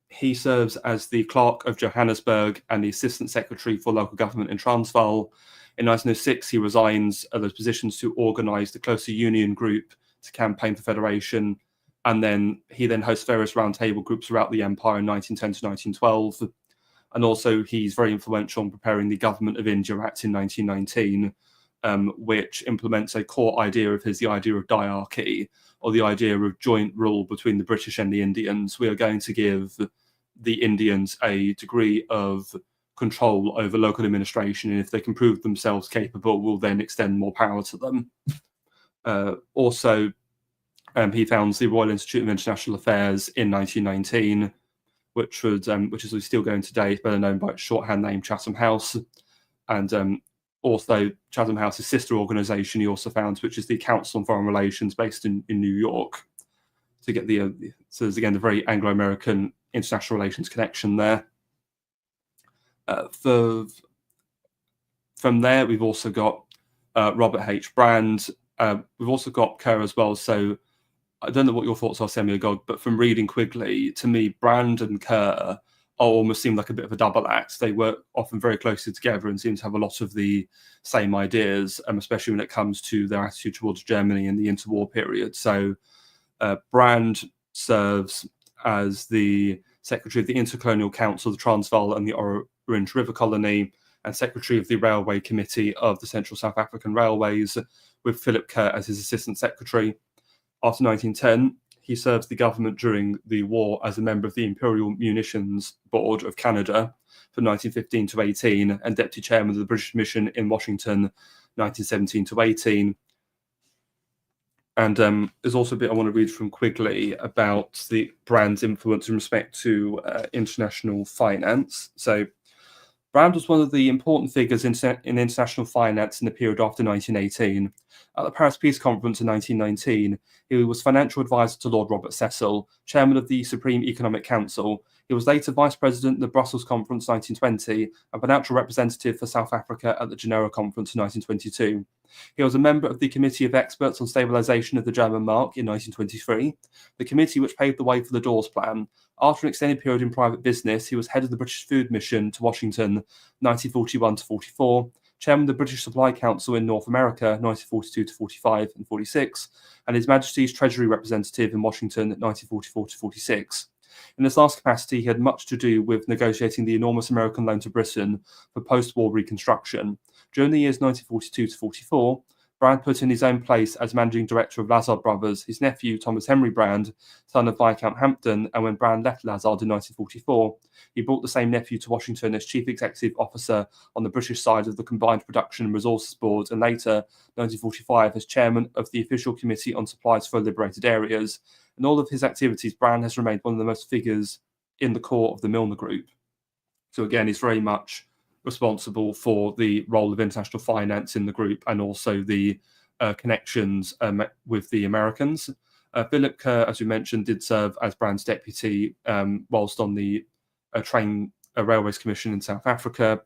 he serves as the Clerk of Johannesburg and the Assistant Secretary for Local Government in Transvaal. In 1906, he resigns those positions to organise the closer union group to campaign for federation, and then he hosts various roundtable groups throughout the empire in 1910 to 1912. And also, he's very influential in preparing the Government of India Act in 1919, which implements a core idea of his, the idea of diarchy, or the idea of joint rule between the British and the Indians. We are going to give the Indians a degree of control over local administration, and if they can prove themselves capable, we'll then extend more power to them. Also, he founds the Royal Institute of International Affairs in 1919, which is still going today, better known by its shorthand name Chatham House. And also Chatham House's sister organisation he also founds, which is the Council on Foreign Relations, based in New York. To get so there's again the very Anglo-American international relations connection there. From there, we've also got Robert H. Brand. We've also got Kerr as well. So I don't know what your thoughts are, Semiogogue, but from reading Quigley, to me, Brand and Kerr almost seem like a bit of a double act. They work often very closely together and seem to have a lot of the same ideas, especially when it comes to their attitude towards Germany in the interwar period. So Brand serves as the Secretary of the Intercolonial Council of the Transvaal and the Orange River Colony, and Secretary of the Railway Committee of the Central South African Railways, with Philip Kerr as his Assistant Secretary. After 1910, he serves the government during the war as a member of the Imperial Munitions Board of Canada from 1915 to 18, and Deputy Chairman of the British Mission in Washington, 1917 to 18. And there's also a bit I want to read from Quigley about the Brand's influence in respect to international finance. So Brand was one of the important figures in international finance in the period after 1918. At the Paris Peace Conference in 1919, he was financial advisor to Lord Robert Cecil, chairman of the Supreme Economic Council. He was later vice president at the Brussels Conference 1920 and financial representative for South Africa at the Genoa Conference in 1922. He was a member of the Committee of Experts on Stabilization of the German Mark in 1923, the committee which paved the way for the Dawes Plan. After an extended period in private business, he was head of the British Food Mission to Washington, 1941 to 44, chairman of the British Supply Council in North America, 1942 to 45 and 46, and His Majesty's Treasury representative in Washington, 1944 to 46. In this last capacity, he had much to do with negotiating the enormous American loan to Britain for post-war reconstruction. During the years 1942 to 44, Brand put in his own place as managing director of Lazard Brothers his nephew Thomas Henry Brand, son of Viscount Hampden, and when Brand left Lazard in 1944, he brought the same nephew to Washington as chief executive officer on the British side of the Combined Production and Resources Board, and later, 1945, as chairman of the Official Committee on Supplies for Liberated Areas. In all of his activities, Brand has remained one of the most figures in the core of the Milner Group. So again, he's very much responsible for the role of international finance in the group and also the connections with the Americans. Philip Kerr, as we mentioned, did serve as Brand's deputy whilst on the Railways Commission in South Africa.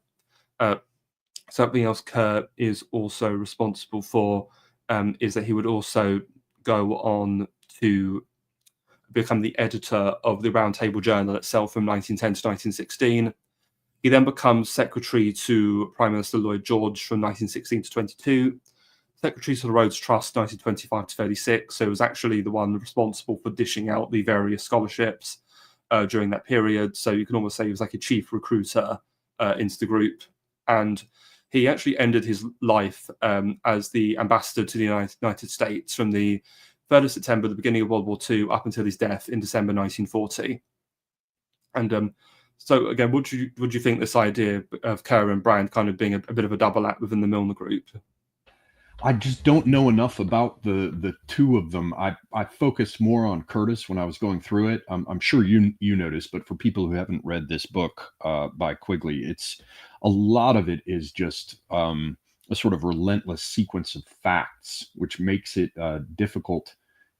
Something else Kerr is also responsible for is that he would also go on to become the editor of the Round Table Journal itself from 1910 to 1916. He then becomes secretary to Prime Minister Lloyd George from 1916 to 22, secretary to the Rhodes Trust 1925 to 36. So he was actually the one responsible for dishing out the various scholarships during that period. So you can almost say he was like a chief recruiter into the group. And he actually ended his life as the ambassador to the United States from the 3rd of September, the beginning of World War II, up until his death in December 1940. And so again, would you think this idea of Kerr and Brand kind of being a bit of a double act within the Milner group? I just don't know enough about the two of them. I focused more on Curtis when I was going through it. I'm sure you noticed, but for people who haven't read this book by Quigley, it's a lot of it is just a sort of relentless sequence of facts, which makes it difficult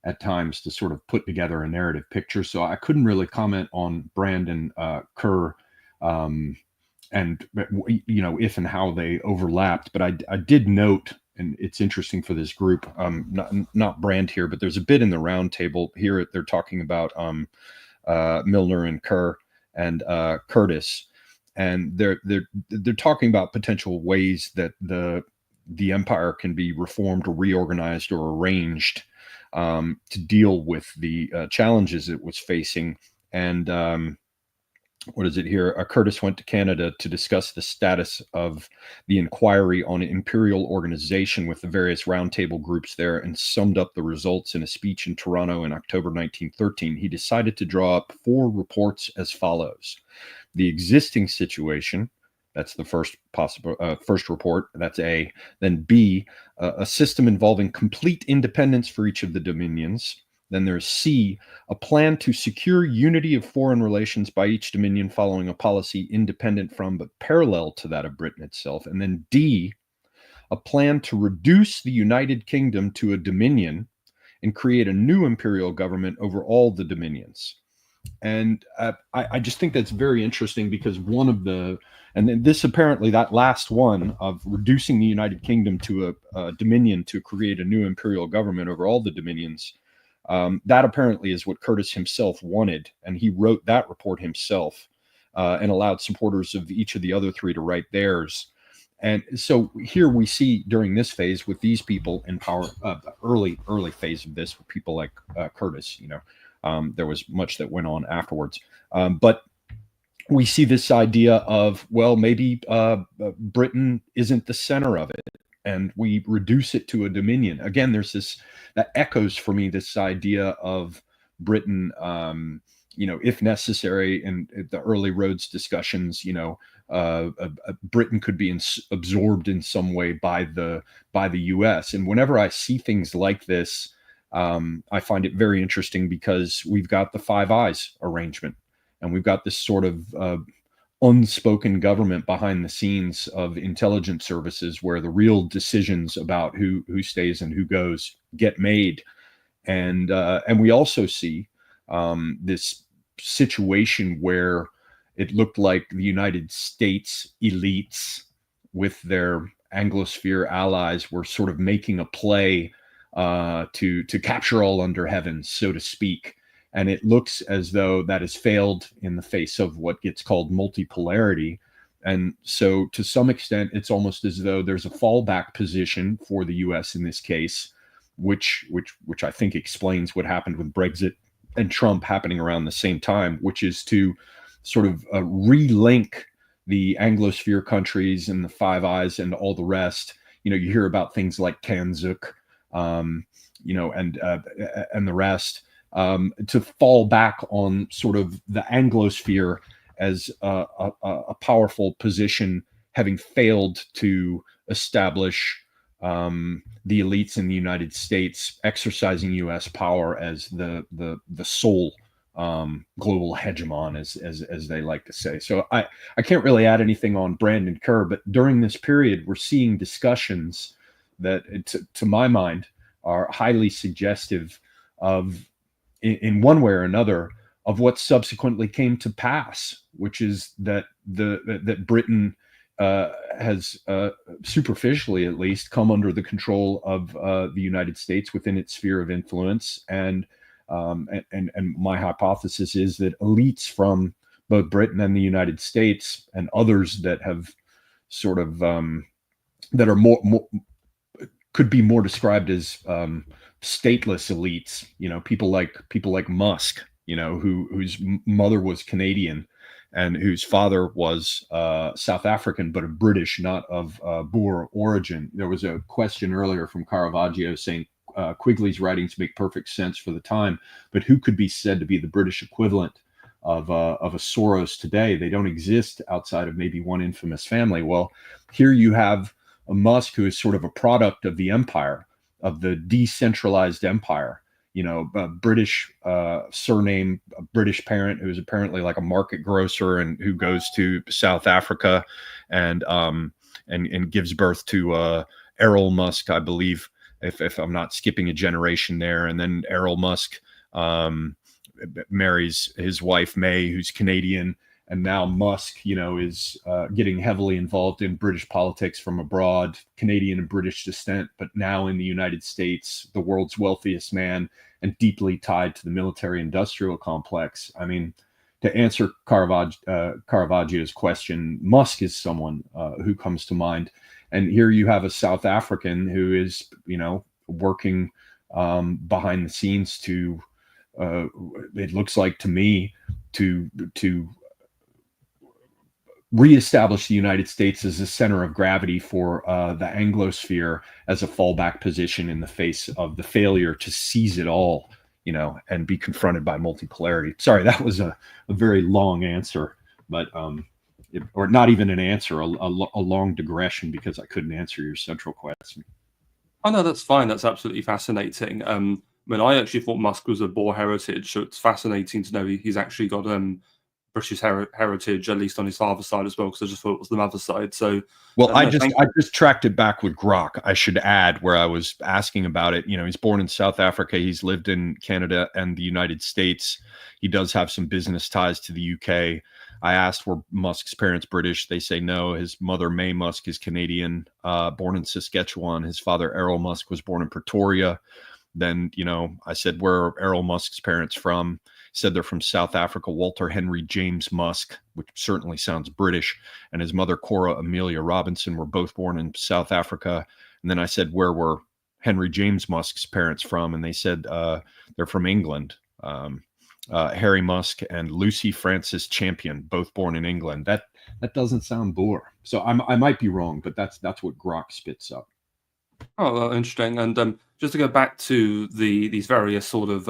at times to sort of put together a narrative picture. So I couldn't really comment on Brand and Kerr and if and how they overlapped, but I did note, and it's interesting for this group, not Brand here, but there's a bit in the round table here. They're talking about Milner and Kerr and Curtis, and they're talking about potential ways that the empire can be reformed or reorganized or arranged to deal with the challenges it was facing. And what is it here? Curtis went to Canada to discuss the status of the inquiry on imperial organization with the various roundtable groups there, and summed up the results in a speech in Toronto in October 1913. He decided to draw up 4 reports as follows: the existing situation, that's the first report, that's A. Then B, a system involving complete independence for each of the dominions. Then there's C, a plan to secure unity of foreign relations by each dominion following a policy independent from but parallel to that of Britain itself. And then D, a plan to reduce the United Kingdom to a dominion and create a new imperial government over all the dominions. And I just think that's very interesting, because and then this apparently, that last one of reducing the United Kingdom to a dominion to create a new imperial government over all the dominions, that apparently is what Curtis himself wanted, and he wrote that report himself and allowed supporters of each of the other 3 to write theirs. And so here we see during this phase with these people in power, early phase of this, with people like Curtis, there was much that went on afterwards. But we see this idea of, well, maybe Britain isn't the center of it, and we reduce it to a dominion. Again, there's this that echoes for me this idea of Britain, if necessary, in the early Rhodes discussions, Britain could be absorbed in some way by the U.S. And whenever I see things like this, I find it very interesting, because we've got the Five Eyes arrangement, and we've got this sort of unspoken government behind the scenes of intelligence services, where the real decisions about who stays and who goes get made. And we also see this situation where it looked like the United States elites with their Anglosphere allies were sort of making a play to capture all under heaven, so to speak. And it looks as though that has failed in the face of what gets called multipolarity. And so to some extent, it's almost as though there's a fallback position for the US in this case, which I think explains what happened with Brexit and Trump happening around the same time, which is to sort of relink the Anglosphere countries and the Five Eyes and all the rest. You hear about things like Tanzuk, and the rest, to fall back on sort of the Anglosphere as a powerful position, having failed to establish the elites in the United States exercising U.S. power as the sole global hegemon, as they like to say. So I can't really add anything on Brandon Kerr, but during this period, we're seeing discussions that, to my mind, are highly suggestive of, in one way or another, of what subsequently came to pass, which is that that Britain has superficially, at least, come under the control of the United States within its sphere of influence, and And my hypothesis is that elites from both Britain and the United States and others that have sort of that are more could be more described as stateless elites. People like Musk, whose mother was Canadian and whose father was South African, but of British, not of Boer origin. There was a question earlier from Caravaggio saying Quigley's writings make perfect sense for the time, but who could be said to be the British equivalent of a Soros today? They don't exist outside of maybe one infamous family. Well, here you have a Musk who is sort of a product of the empire, of the decentralized empire. A British surname, a British parent who's apparently like a market grocer and who goes to South Africa and gives birth to Errol Musk, I believe, if I'm not skipping a generation there. And then Errol Musk marries his wife May, who's Canadian, and now Musk, is getting heavily involved in British politics from abroad, Canadian and British descent, but now in the United States, the world's wealthiest man and deeply tied to the military-industrial complex. I mean, to answer Caravaggio's question, Musk is someone who comes to mind. And here you have a South African who is, working behind the scenes to, it looks like to me, to reestablish the United States as a center of gravity for the Anglosphere as a fallback position in the face of the failure to seize it all, and be confronted by multipolarity. Sorry, that was a very long answer, but or not even an answer, a long digression because I couldn't answer your central question. Oh no, that's fine. That's absolutely fascinating. I actually thought Musk was a Boer heritage, so it's fascinating to know he's actually got British heritage, at least on his father's side as well, because I just thought it was the mother's side. So, well, I just tracked it back with Grok. I should add, where I was asking about it. He's born in South Africa. He's lived in Canada and the United States. He does have some business ties to the UK. I asked, were Musk's parents British? They say no. His mother, May Musk, is Canadian, born in Saskatchewan. His father, Errol Musk, was born in Pretoria. Then, I said, where are Errol Musk's parents from? He said they're from South Africa. Walter Henry James Musk, which certainly sounds British, and his mother, Cora Amelia Robinson, were both born in South Africa. And then I said, where were Henry James Musk's parents from? And they said they're from England. Harry Musk and Lucy Frances Champion, both born in England. That doesn't sound Boer. So I might be wrong, but that's what Grok spits up. Oh, well, interesting. And just to go back to these various sort of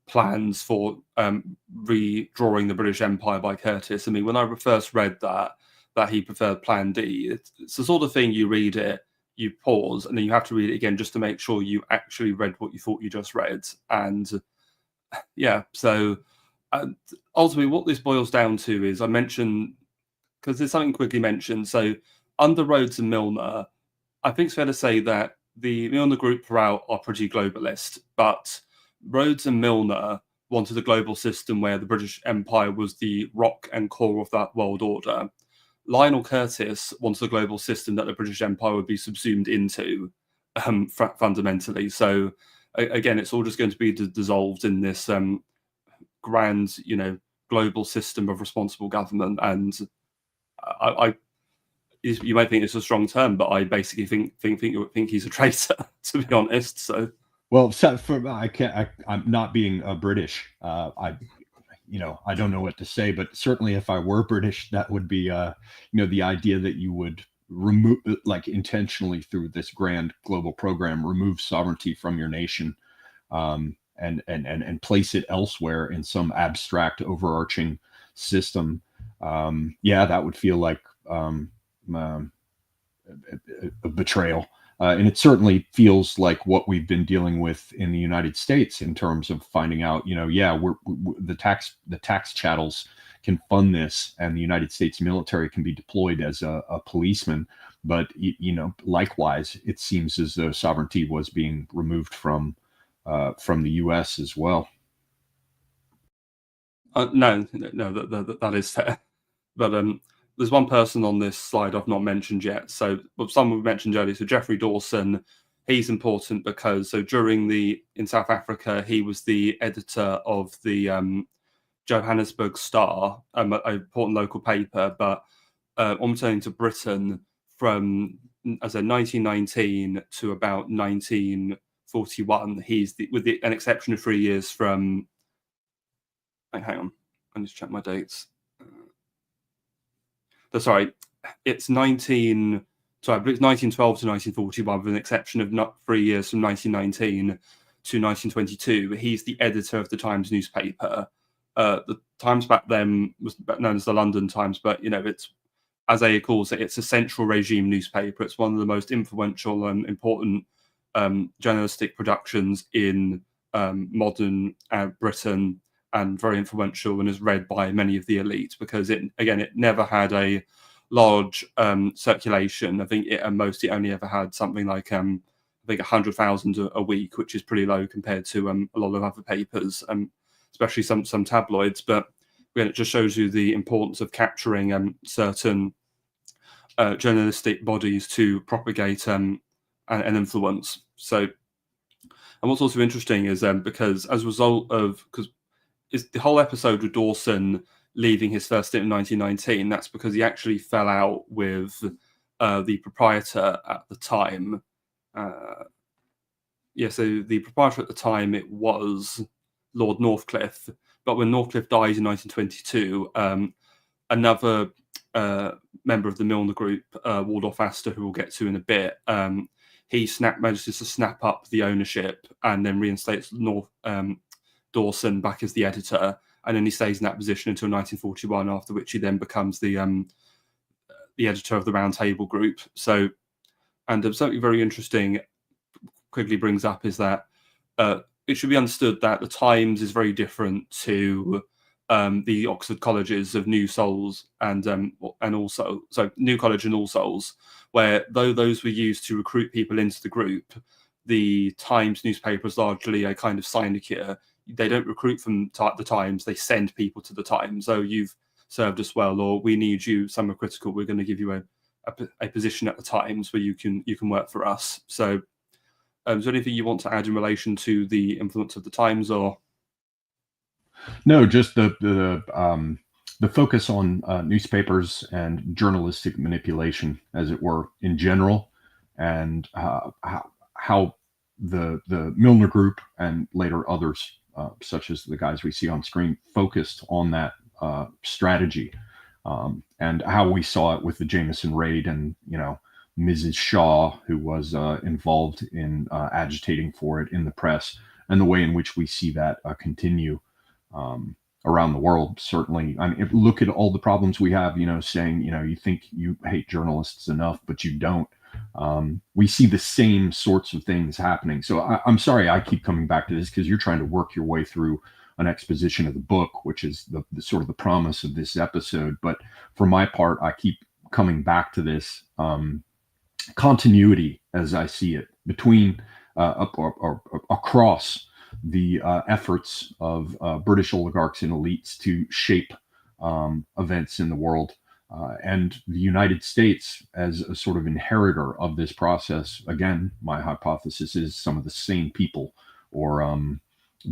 plans for redrawing the British Empire by Curtis. I mean, when I first read that he preferred Plan D, it's the sort of thing you read it, you pause, and then you have to read it again just to make sure you actually read what you thought you just read. And yeah, so ultimately what this boils down to is, I mentioned, because there's something quickly mentioned, so under Rhodes and Milner, I think it's fair to say that the Milner group throughout are pretty globalist, but Rhodes and Milner wanted a global system where the British Empire was the rock and core of that world order. Lionel Curtis wanted a global system that the British Empire would be subsumed into, fundamentally. So again, it's all just going to be dissolved in this grand, global system of responsible government. And you might think it's a strong term, but I basically think he's a traitor, to be honest. So. Well, I'm not being British. I don't know what to say, but certainly if I were British, that would be, the idea that you would remove, like intentionally through this grand global program, remove sovereignty from your nation, and place it elsewhere in some abstract overarching system. That would feel like a betrayal. And it certainly feels like what we've been dealing with in the United States in terms of finding out, the tax chattels can fund this, and the United States military can be deployed as a policeman. But likewise, it seems as though sovereignty was being removed from the U.S. as well. No, that is fair. But there's one person on this slide I've not mentioned yet. So, someone we mentioned earlier. So Jeffrey Dawson, he's important because in South Africa, he was the editor of the Johannesburg Star, an important local paper, but on returning to Britain from, as I 1919 to about 1941, he's an exception of 3 years from. Hang on, I need to check my dates. Sorry, it's 1912 to 1941, with an exception of not 3 years from 1919 to 1922. He's the editor of the Times newspaper. The Times back then was known as the London Times, but it's, as A calls it, it's a central regime newspaper. It's one of the most influential and important journalistic productions in modern Britain, and very influential, and is read by many of the elite because it never had a large circulation. I think at most it only ever had something like I think 100,000 a week, which is pretty low compared to a lot of other papers, especially some tabloids. But again, it just shows you the importance of capturing certain journalistic bodies to propagate and influence. So, and what's also interesting is because as a result of is the whole episode with Dawson leaving his first stint in 1919, that's because he actually fell out with the proprietor at the time. So the proprietor at the time, it was Lord Northcliffe. But when Northcliffe died in 1922, another member of the Milner group, Waldorf Astor, who we'll get to in a bit, he manages to snap up the ownership and then reinstates Dawson back as the editor, and then he stays in that position until 1941, after which he then becomes the editor of the Round Table Group. So, and something very interesting quickly brings up is that it should be understood that the Times is very different to the Oxford colleges of New Souls and also New College and All Souls, where though those were used to recruit people into the group, the Times newspaper is largely a kind of sinecure. They don't recruit from the Times; they send people to the Times. So you've served us well, or we need you somewhere critical. We're going to give you a position at the Times where you can work for us. So, is there anything you want to add in relation to the influence of the Times, or? No, just the focus on newspapers and journalistic manipulation, as it were, in general, and how the Milner Group and later others, such as the guys we see on screen, focused on that strategy, and how we saw it with the Jameson raid, and Mrs. Shaw, who was involved in agitating for it in the press, and the way in which we see that continue around the world. Certainly, I mean, look at all the problems we have. Saying you think you hate journalists enough, but you don't. We see the same sorts of things happening. So I'm sorry I keep coming back to this, because you're trying to work your way through an exposition of the book, which is the sort of the promise of this episode. But for my part, I keep coming back to this continuity, as I see it, between across the efforts of British oligarchs and elites to shape events in the world. And the United States as a sort of inheritor of this process. Again, my hypothesis is some of the same people, or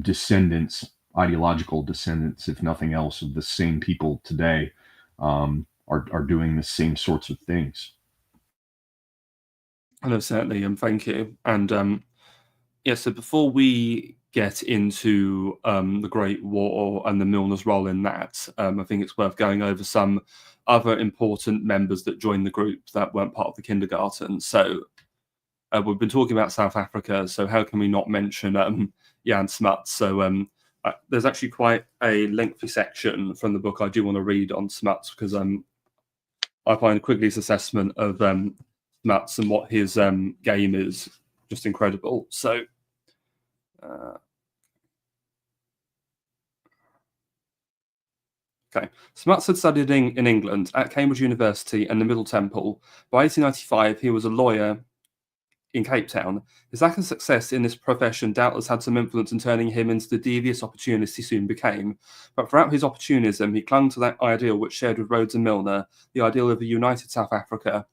descendants, ideological descendants, if nothing else, of the same people today, are doing the same sorts of things. No, certainly, and thank you. And so before we get into the Great War and the Milner's role in that, I think it's worth going over some other important members that joined the group that weren't part of the kindergarten. So we've been talking about South Africa, so how can we not mention Jan Smuts? So there's actually quite a lengthy section from the book I do want to read on Smuts, because I find Quigley's assessment of Smuts and what his game is just incredible. So okay. Smuts had studied in England at Cambridge University and the Middle Temple. By 1895, he was a lawyer in Cape Town. His lack of success in this profession doubtless had some influence in turning him into the devious opportunist he soon became. But throughout his opportunism, he clung to that ideal which shared with Rhodes and Milner, the ideal of a united South Africa.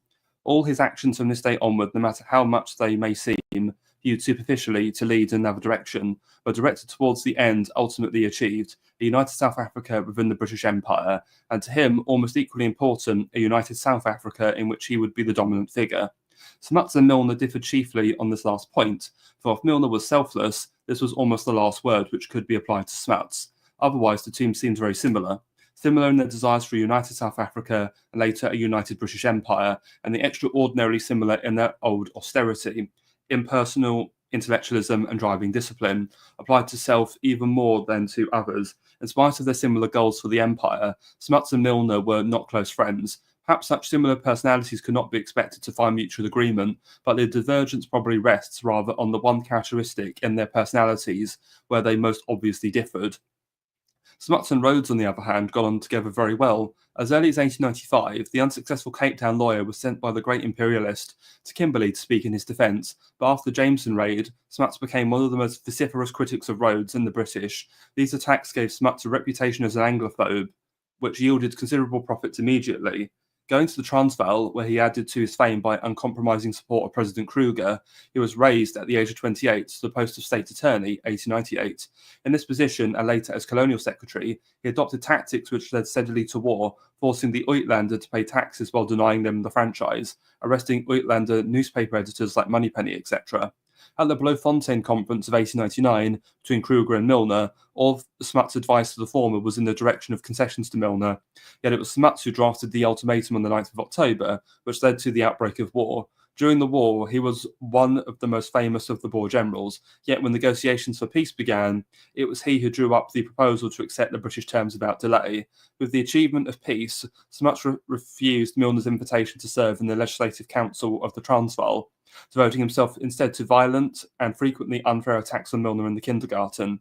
All his actions from this day onward, no matter how much they may seem viewed superficially to lead in another direction, were directed towards the end ultimately achieved, a united South Africa within the British Empire, and to him, almost equally important, a united South Africa in which he would be the dominant figure. Smuts and Milner differed chiefly on this last point, for if Milner was selfless, this was almost the last word which could be applied to Smuts. Otherwise, the two seemed very similar in their desires for a united South Africa and later a united British Empire, and the extraordinarily similar in their old austerity, impersonal intellectualism and driving discipline, applied to self even more than to others. In spite of their similar goals for the empire, Smuts and Milner were not close friends. Perhaps such similar personalities could not be expected to find mutual agreement, but the divergence probably rests rather on the one characteristic in their personalities where they most obviously differed. Smuts and Rhodes, on the other hand, got on together very well. As early as 1895, the unsuccessful Cape Town lawyer was sent by the great imperialist to Kimberley to speak in his defence, but after the Jameson raid, Smuts became one of the most vociferous critics of Rhodes and the British. These attacks gave Smuts a reputation as an Anglophobe, which yielded considerable profits immediately. Going to the Transvaal, where he added to his fame by uncompromising support of President Kruger, he was raised at the age of 28 to the post of State Attorney, 1898. In this position, and later as Colonial Secretary, he adopted tactics which led steadily to war, forcing the Uitlander to pay taxes while denying them the franchise, arresting Uitlander newspaper editors like Moneypenny, etc. At the Bloemfontein Conference of 1899, between Kruger and Milner, all of Smuts' advice to the former was in the direction of concessions to Milner, yet it was Smuts who drafted the ultimatum on the 9th of October, which led to the outbreak of war. During the war, he was one of the most famous of the Boer generals, yet when negotiations for peace began, it was he who drew up the proposal to accept the British terms without delay. With the achievement of peace, Smuts refused Milner's invitation to serve in the Legislative Council of the Transvaal, devoting himself instead to violent and frequently unfair attacks on Milner in the kindergarten.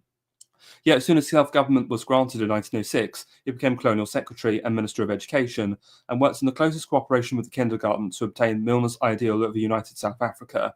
Yet as soon as self-government was granted in 1906, he became Colonial Secretary and Minister of Education, and worked in the closest cooperation with the kindergarten to obtain Milner's ideal of a united South Africa.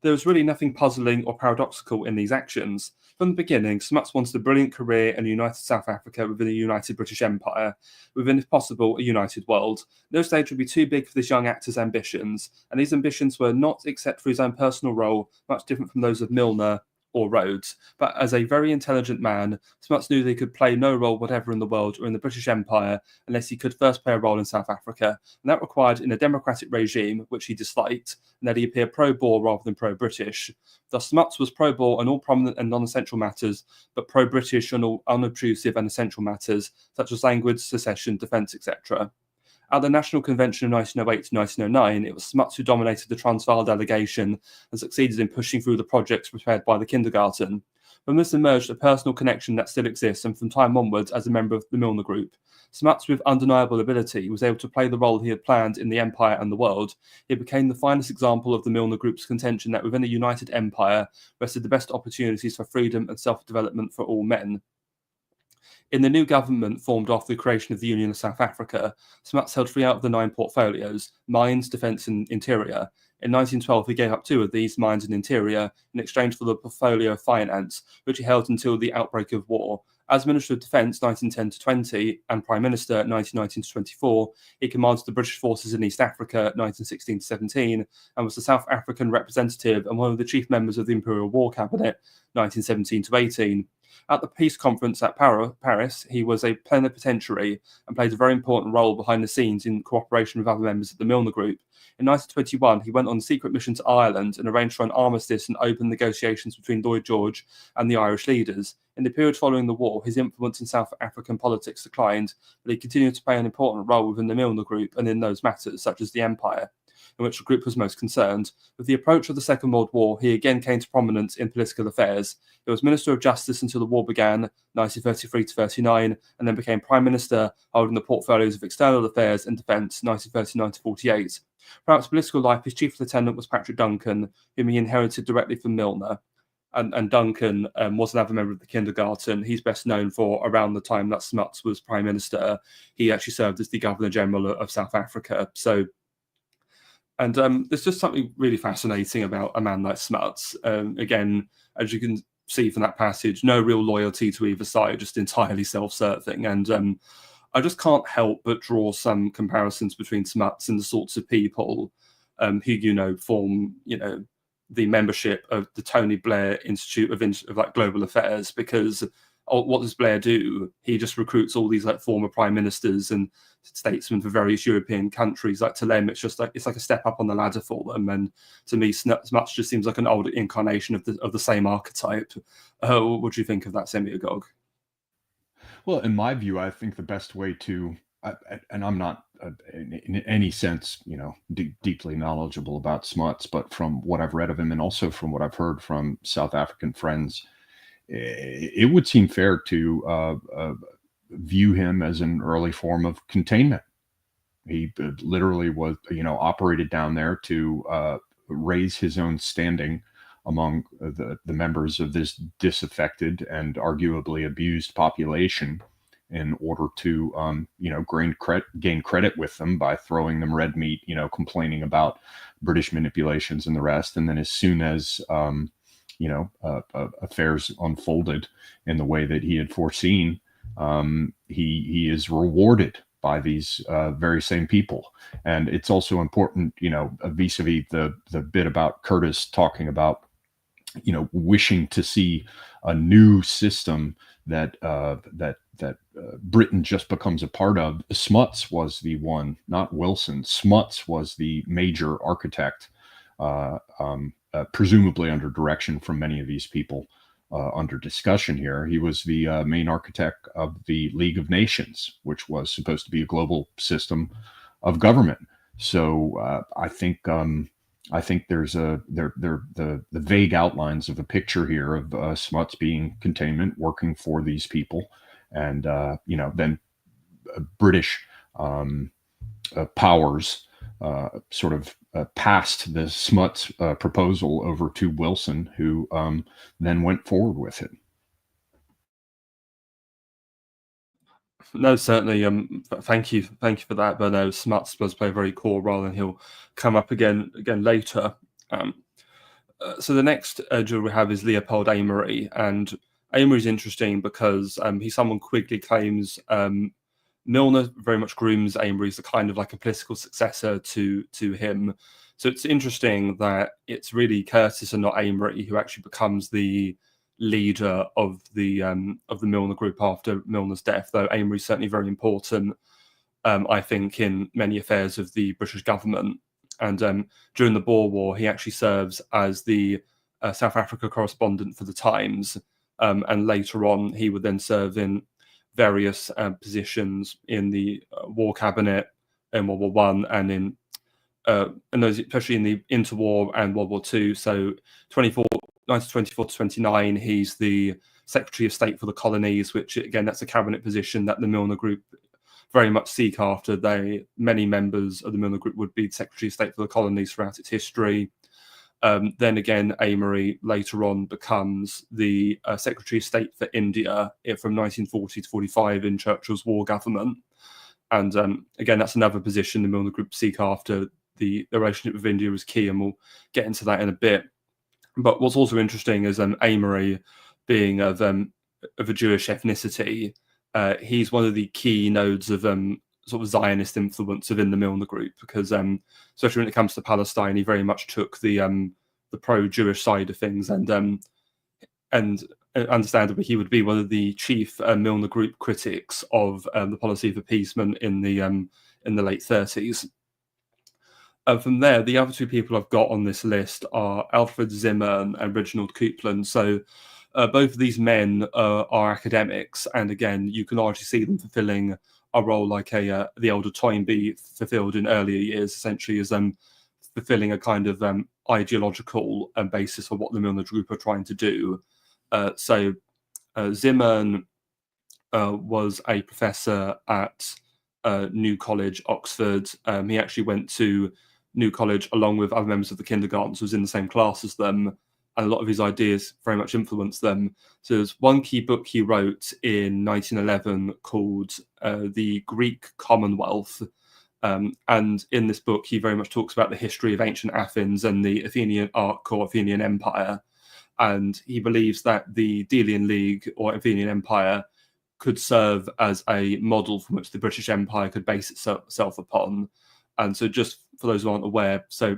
There was really nothing puzzling or paradoxical in these actions. From the beginning, Smuts wanted a brilliant career in a united South Africa within a united British Empire, within, if possible, a united world. No stage would be too big for this young actor's ambitions, and these ambitions were not, except for his own personal role, much different from those of Milner or Rhodes. But as a very intelligent man, Smuts knew that he could play no role whatever in the world or in the British Empire unless he could first play a role in South Africa, and that required in a democratic regime, which he disliked, and that he appear pro-Boer rather than pro-British. Thus, Smuts was pro-Boer on all prominent and non-essential matters, but pro-British on all unobtrusive and essential matters, such as language, secession, defence, etc. At the National Convention of 1908 to 1909, it was Smuts who dominated the Transvaal delegation and succeeded in pushing through the projects prepared by the kindergarten. From this emerged a personal connection that still exists, and from time onwards as a member of the Milner Group. Smuts, with undeniable ability, was able to play the role he had planned in the Empire and the world. He became the finest example of the Milner Group's contention that within a united empire rested the best opportunities for freedom and self-development for all men. In the new government formed after the creation of the Union of South Africa, Smuts held 3 out of the 9 portfolios: Mines, Defence and Interior. In 1912, he gave up 2 of these, Mines and Interior, in exchange for the portfolio of Finance, which he held until the outbreak of war. As Minister of Defence 1910 to 20 and Prime Minister 1919 to 24, he commanded the British forces in East Africa 1916 to 17 and was the South African representative and one of the chief members of the Imperial War Cabinet 1917 to 18. At the peace conference at Paris, he was a plenipotentiary and played a very important role behind the scenes in cooperation with other members of the Milner Group. In 1921, he went on a secret mission to Ireland and arranged for an armistice and open negotiations between Lloyd George and the Irish leaders. In the period following the war, his influence in South African politics declined, but he continued to play an important role within the Milner Group and in those matters, such as the Empire, in which the group was most concerned. With the approach of the Second World War, he again came to prominence in political affairs. He was Minister of Justice until the war began, 1933 to 39, and then became Prime Minister, holding the portfolios of External Affairs and Defence, 1939 to 48. Throughout his political life, his chief lieutenant was Patrick Duncan, whom he inherited directly from Milner. And Duncan was another member of the kindergarten. He's best known for, around the time that Smuts was Prime Minister, he actually served as the Governor General of South Africa. And there's just something really fascinating about a man like Smuts. Again, as you can see from that passage, no real loyalty to either side, just entirely self-serving. And I just can't help but draw some comparisons between Smuts and the sorts of people who, form, the membership of the Tony Blair Institute of like Global Affairs, because what does Blair do? He just recruits all these like former prime ministers and statesmen for various European countries. Like, to them, it's like a step up on the ladder for them. And to me, Smuts just seems like an older incarnation of the same archetype. What do you think of that, Semiogogue? Well, in my view, I think the best way to, and I'm not in any sense, deeply knowledgeable about Smuts, but from what I've read of him and also from what I've heard from South African friends, it would seem fair to view him as an early form of containment. He literally was, operated down there to raise his own standing among the members of this disaffected and arguably abused population, in order to, gain credit with them by throwing them red meat, complaining about British manipulations and the rest. And then as soon as, affairs unfolded in the way that he had foreseen, he is rewarded by these very same people. And it's also important, vis-a-vis the bit about Curtis talking about, wishing to see a new system that Britain just becomes a part of. Smuts was the one, not Wilson. Smuts was the major architect, presumably under direction from many of these people under discussion here. He was the main architect of the League of Nations, which was supposed to be a global system of government. So I think there's the vague outlines of a picture here of Smuts being containment, working for these people, and then British powers sort of passed the Smuts proposal over to Wilson, who then went forward with it. No, certainly. Thank you for that. But no, Smuts does play a very core role, and he'll come up again later. So the next juror we have is Leopold Amery, and Amery is interesting because he's someone Quigley claims Milner very much grooms Amery as a kind of like a political successor to him. So it's interesting that it's really Curtis and not Amery who actually becomes the leader of the Milner group after Milner's death, though Amery's certainly very important, I think, in many affairs of the British government. And during the Boer War, he actually serves as the South Africa correspondent for the Times, and later on he would then serve in various positions in the War Cabinet in World War One, and in those, especially in the interwar and World War Two. So 1924 to 29, he's the Secretary of State for the Colonies, which again, that's a cabinet position that the Milner Group very much seek after. Many members of the Milner Group would be Secretary of State for the Colonies throughout its history. Then again, Amery later on becomes the Secretary of State for India from 1940 to 45 in Churchill's war government. And again, that's another position the Milner Group seek after. The relationship with India was key, and we'll get into that in a bit. But what's also interesting is Amery, being of a Jewish ethnicity, he's one of the key nodes of sort of Zionist influence within the Milner Group, because especially when it comes to Palestine, he very much took the pro-Jewish side of things, and understandably, he would be one of the chief Milner Group critics of the policy of appeasement in the late 30s. From there, the other two people I've got on this list are Alfred Zimmern and Reginald Coupland. So both of these men are academics, and again, you can largely see them fulfilling a role like the elder Toynbee fulfilled in earlier years, essentially as fulfilling a kind of ideological basis for what the Milner Group are trying to do. So Zimmern was a professor at New College, Oxford. He actually went to New College along with other members of the kindergarten, so was in the same class as them, and a lot of his ideas very much influenced them. So there's one key book he wrote in 1911 called The Greek Commonwealth, and in this book he very much talks about the history of ancient Athens and the Athenian Ark or Athenian Empire, and he believes that the Delian League or Athenian Empire could serve as a model from which the British Empire could base itself upon. And so, just for those who aren't aware, so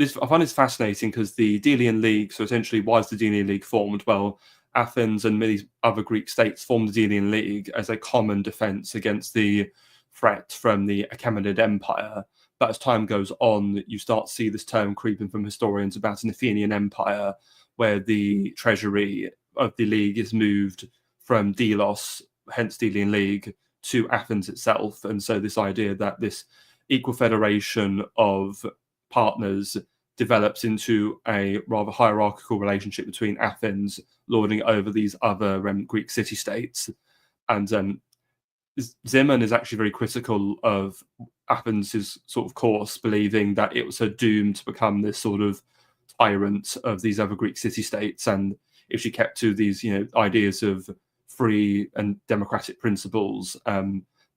I find this fascinating because the Delian League. So essentially, why is the Delian League formed? Well, Athens and many other Greek states formed the Delian League as a common defense against the threat from the Achaemenid Empire. But as time goes on, you start to see this term creeping from historians about an Athenian Empire, where the treasury of the League is moved from Delos, hence Delian League, to Athens itself. And so this idea that this equal federation of partners develops into a rather hierarchical relationship between Athens lording over these other Greek city-states. And Zimmern is actually very critical of Athens' sort of course, believing that it was doomed to become this sort of tyrant of these other Greek city-states. And if she kept to these, ideas of free and democratic principles,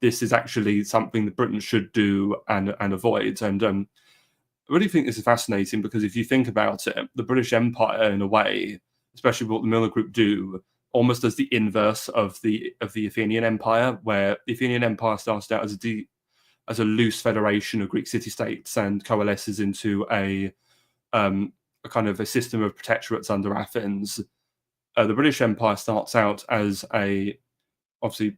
this is actually something that Britain should do and avoid. And I really think this is fascinating because if you think about it, the British Empire, in a way, especially what the Milner Group do, almost as the inverse of the Athenian Empire, where the Athenian Empire started out as a loose federation of Greek city-states and coalesces into a kind of a system of protectorates under Athens. The British Empire starts out as obviously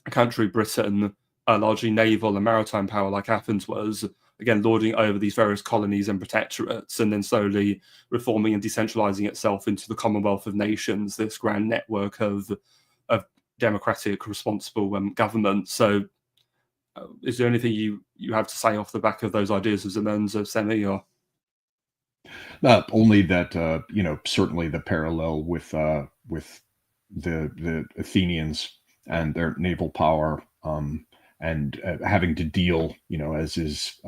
a country, Britain, a largely naval and maritime power like Athens was, again, lording over these various colonies and protectorates, and then slowly reforming and decentralizing itself into the Commonwealth of Nations, this grand network of democratic, responsible government. So is there anything you have to say off the back of those ideas of Zimmern's Semi? Or only that certainly the parallel with the Athenians and their naval power, and having to deal, as is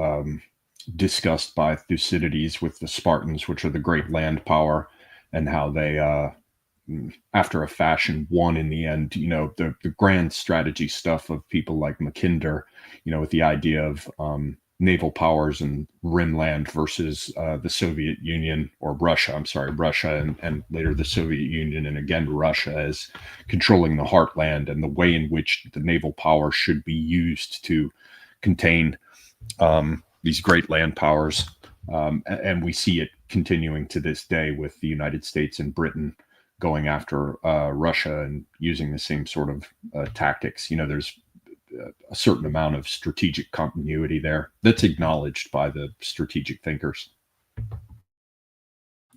discussed by Thucydides, with the Spartans, which are the great land power, and how they, after a fashion, won in the end. The grand strategy stuff of people like Mackinder, with the idea of naval powers and rimland versus the Soviet Union, or Russia, and later the Soviet Union, and again Russia, as controlling the heartland, and the way in which the naval power should be used to contain these great land powers. And we see it continuing to this day with the United States and Britain going after Russia and using the same sort of tactics. There's a certain amount of strategic continuity there that's acknowledged by the strategic thinkers.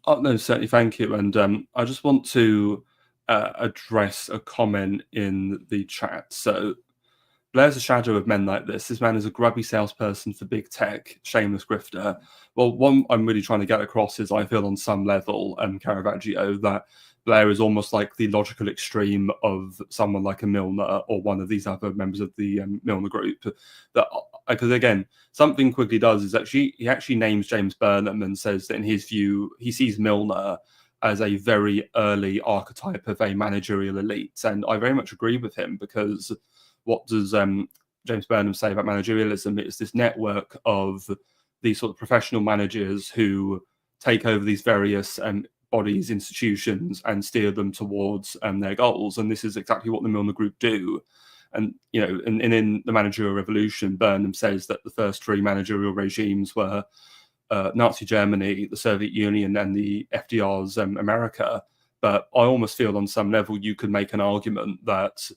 Oh, no, certainly, thank you. And I just want to address a comment in the chat. So, Blair's a shadow of men like this. This man is a grubby salesperson for big tech, shameless grifter. Well, one I'm really trying to get across is I feel on some level, Caravaggio, that Blair is almost like the logical extreme of someone like a Milner or one of these other members of the Milner group. That, because again, something Quigley does is he actually names James Burnham and says that in his view, he sees Milner as a very early archetype of a managerial elite. And I very much agree with him, because what does James Burnham say about managerialism? It's this network of these sort of professional managers who take over these various bodies, institutions, and steer them towards their goals. And this is exactly what the Milner Group do. And, in the managerial revolution, Burnham says that the first three managerial regimes were Nazi Germany, the Soviet Union, and the FDR's America. But I almost feel on some level you could make an argument that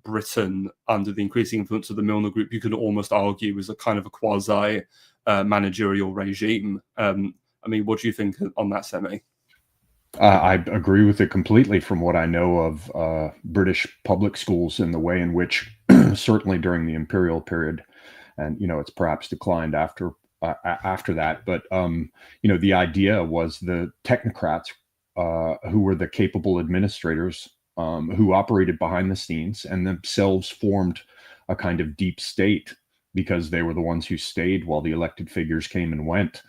Britain, under the increasing influence of the Milner Group, you could almost argue is a kind of a quasi managerial regime. What do you think on that, Semi? I agree with it completely from what I know of British public schools and the way in which, certainly during the imperial period, and it's perhaps declined after that, but the idea was the technocrats who were the capable administrators who operated behind the scenes and themselves formed a kind of deep state, because they were the ones who stayed while the elected figures came and went.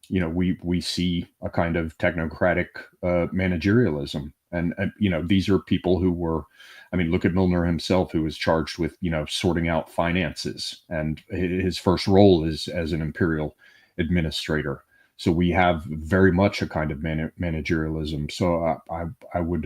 We see a kind of technocratic managerialism. And, these are people who were, look at Milner himself, who was charged with, sorting out finances. And his first role is as an imperial administrator. So we have very much a kind of managerialism. So I would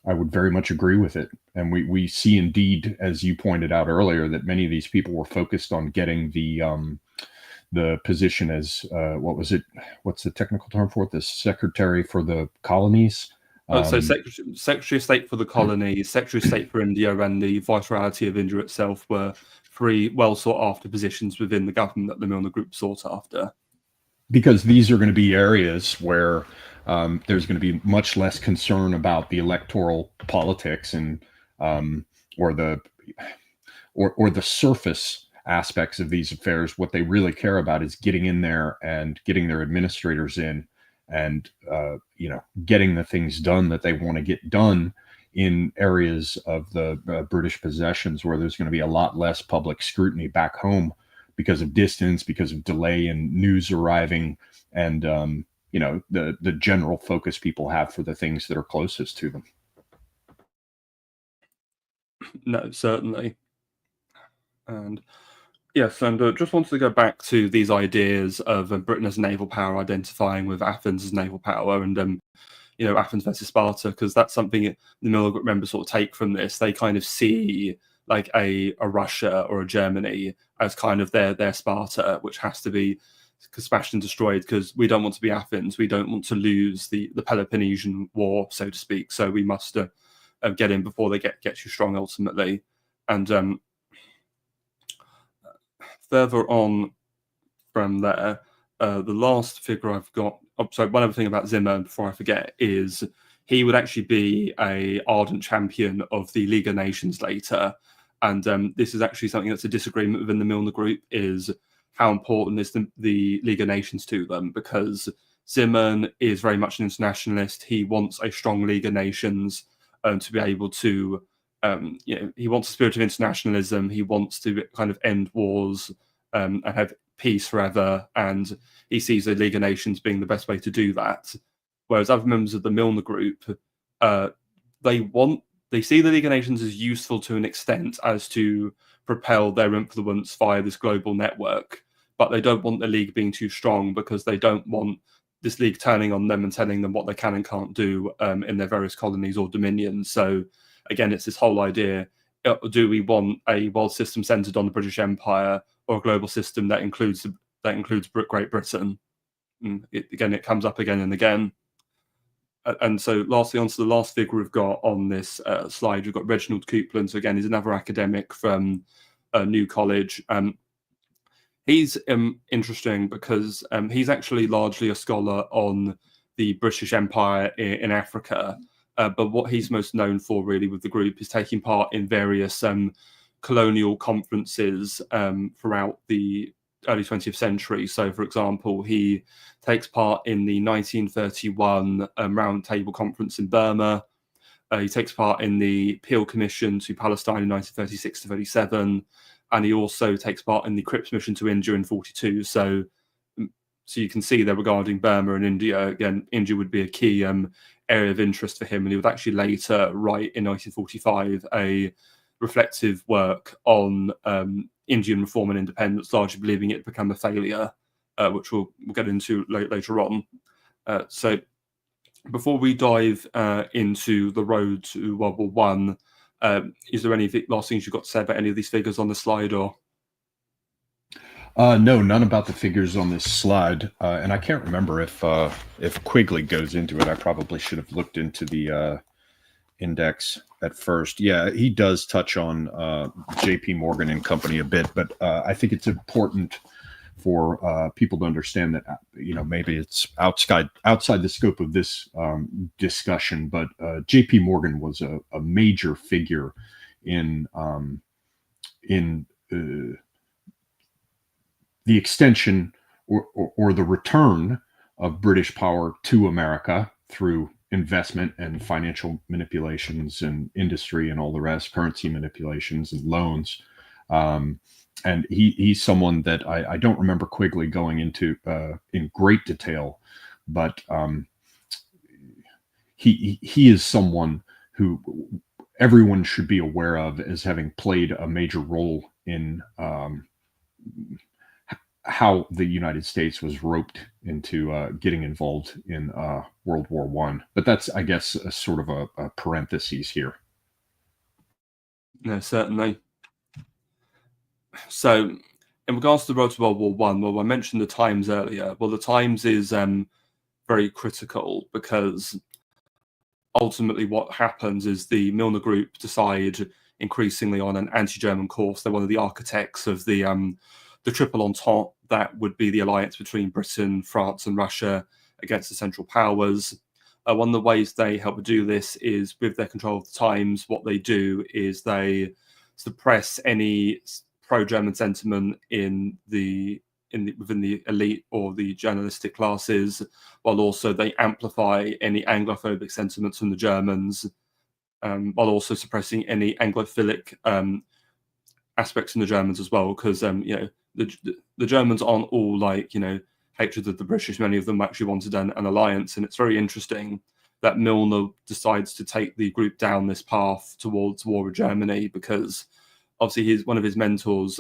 I would very much agree with it. And we see indeed, as you pointed out earlier, that many of these people were focused on getting the position as what was it? What's the technical term for it? The secretary for the colonies. So Secretary of State for the colonies, Secretary of State for India, and the Viceroyalty of India itself were three well sought after positions within the government that the Milner Group sought after. Because these are going to be areas where there's going to be much less concern about the electoral politics and or the surface aspects of these affairs. What they really care about is getting in there and getting their administrators in, and getting the things done that they want to get done in areas of the British possessions where there's going to be a lot less public scrutiny back home because of distance, because of delay in news arriving, and the general focus people have for the things that are closest to them. No, certainly. And yes, and just wanted to go back to these ideas of Britain as a naval power identifying with Athens as naval power, and Athens versus Sparta, because that's something the Milner Group members sort of take from this. They kind of see like a Russia or a Germany as kind of their Sparta, which has to be smashed and destroyed, because we don't want to be Athens. We don't want to lose the Peloponnesian War, so to speak. So we must get in before they get too strong ultimately. And further on from there, the last figure I've got. Oh, sorry, one other thing about Zimmer before I forget is he would actually be a ardent champion of the League of Nations later. And this is actually something that's a disagreement within the Milner Group, is how important is the League of Nations to them, because Zimmern is very much an internationalist. He wants a strong League of Nations to be able to, he wants a spirit of internationalism. He wants to kind of end wars and have peace forever. And he sees the League of Nations being the best way to do that. Whereas other members of the Milner Group, they see the League of Nations as useful to an extent as to propel their influence via this global network, but they don't want the League being too strong, because they don't want this League turning on them and telling them what they can and can't do in their various colonies or dominions. So again, it's this whole idea, do we want a world system centered on the British Empire, or a global system that includes Great Britain? It comes up again and again. And so lastly, on to the last figure we've got on this slide, we've got Reginald Coupland. So again, he's another academic from New College. He's interesting because he's actually largely a scholar on the British Empire in Africa. But what he's most known for really with the group is taking part in various colonial conferences throughout the early 20th century. So, for example, he takes part in the 1931 Round Table Conference in Burma. He takes part in the Peel Commission to Palestine in 1936 to 37, and he also takes part in the Cripps Mission to India in 42. So you can see there regarding Burma and India. Again, India would be a key area of interest for him, and he would actually later write in 1945 a reflective work on Indian reform and independence, largely believing it become a failure, which we'll get into later on. So before we dive into the road to World War One, is there any last things you've got to say about any of these figures on the slide? Or no, none about the figures on this slide, and I can't remember if Quigley goes into it. I probably should have looked into the index at first. Yeah, he does touch on J.P. Morgan and Company a bit, but I think it's important for people to understand that maybe it's outside the scope of this discussion, but J.P. Morgan was a major figure in the extension or the return of British power to America through investment and financial manipulations and industry and all the rest, currency manipulations and loans. And he's someone that I don't remember Quigley going into in great detail, but he is someone who everyone should be aware of as having played a major role in how the United States was roped into getting involved in World War One. But that's, I guess, a sort of a parenthesis here. No, certainly. So, in regards to the road to World War One, well, I mentioned the Times earlier. Well, the Times is very critical because ultimately what happens is the Milner Group decide increasingly on an anti-German course. They're one of the architects of the triple entente that would be the alliance between Britain, France, and Russia against the Central Powers. One of the ways they help do this is with their control of the Times. What they do is they suppress any pro-German sentiment within the elite or the journalistic classes, while also they amplify any Anglophobic sentiments from the Germans, while also suppressing any Anglophilic aspects in the Germans as well, because the Germans aren't all like hatred of the British. Many of them actually wanted an alliance, and it's very interesting that Milner decides to take the group down this path towards war with Germany, because obviously one of his mentors,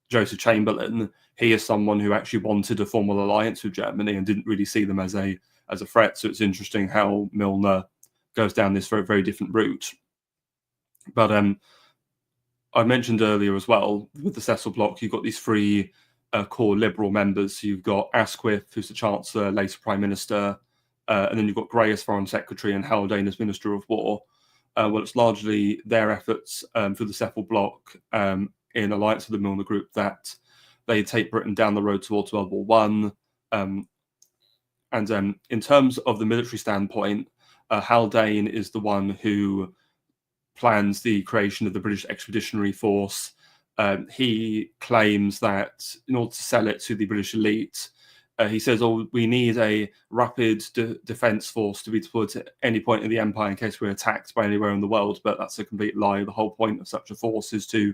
Joseph Chamberlain, he is someone who actually wanted a formal alliance with Germany and didn't really see them as a threat. So it's interesting how Milner goes down this very, very different route. But I mentioned earlier as well, with the Cecil bloc, you've got these three core liberal members. So you've got Asquith, who's the Chancellor, later Prime Minister, and then you've got Grey as Foreign Secretary and Haldane as Minister of War. Well, it's largely their efforts through the Cecil bloc in alliance with the Milner Group that they take Britain down the road towards World War One. And in terms of the military standpoint, Haldane is the one who plans the creation of the British Expeditionary Force. He claims that in order to sell it to the British elite, he says, we need a rapid defence force to be deployed at any point in the empire in case we're attacked by anywhere in the world. But that's a complete lie. The whole point of such a force is to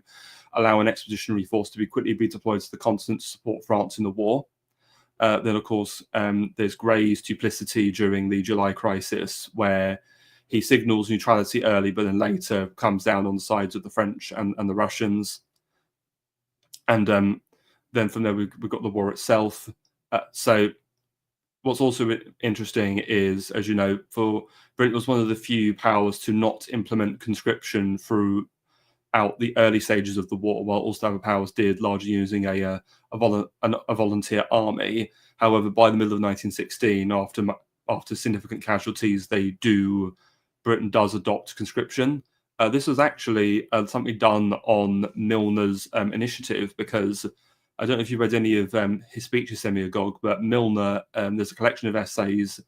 allow an expeditionary force to quickly be deployed to the continent to support France in the war. Then, of course, there's Grey's duplicity during the July crisis, where he signals neutrality early, but then later comes down on the sides of the French and the Russians. And then from there, we've got the war itself. So what's also interesting is, as you know, for Britain was one of the few powers to not implement conscription throughout the early stages of the war, while all other powers did, largely using a volunteer army. However, by the middle of 1916, after significant casualties, Britain does adopt conscription. This was actually something done on Milner's initiative, because I don't know if you read any of his speeches, Semiogogue, but Milner, there's a collection of essays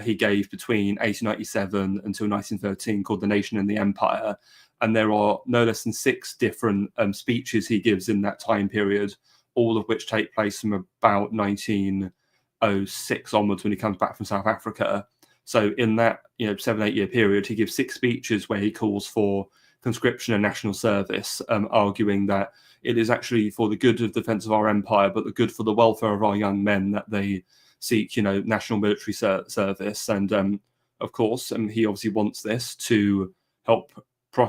he gave between 1897 until 1913 called The Nation and the Empire. And there are no less than 6 different speeches he gives in that time period, all of which take place from about 1906 onwards when he comes back from South Africa. So in that 7-8 year period, he gives 6 speeches where he calls for conscription and national service, arguing that it is actually for the good of the defence of our empire, but the good for the welfare of our young men that they seek, national military service. And of course, he obviously wants this to help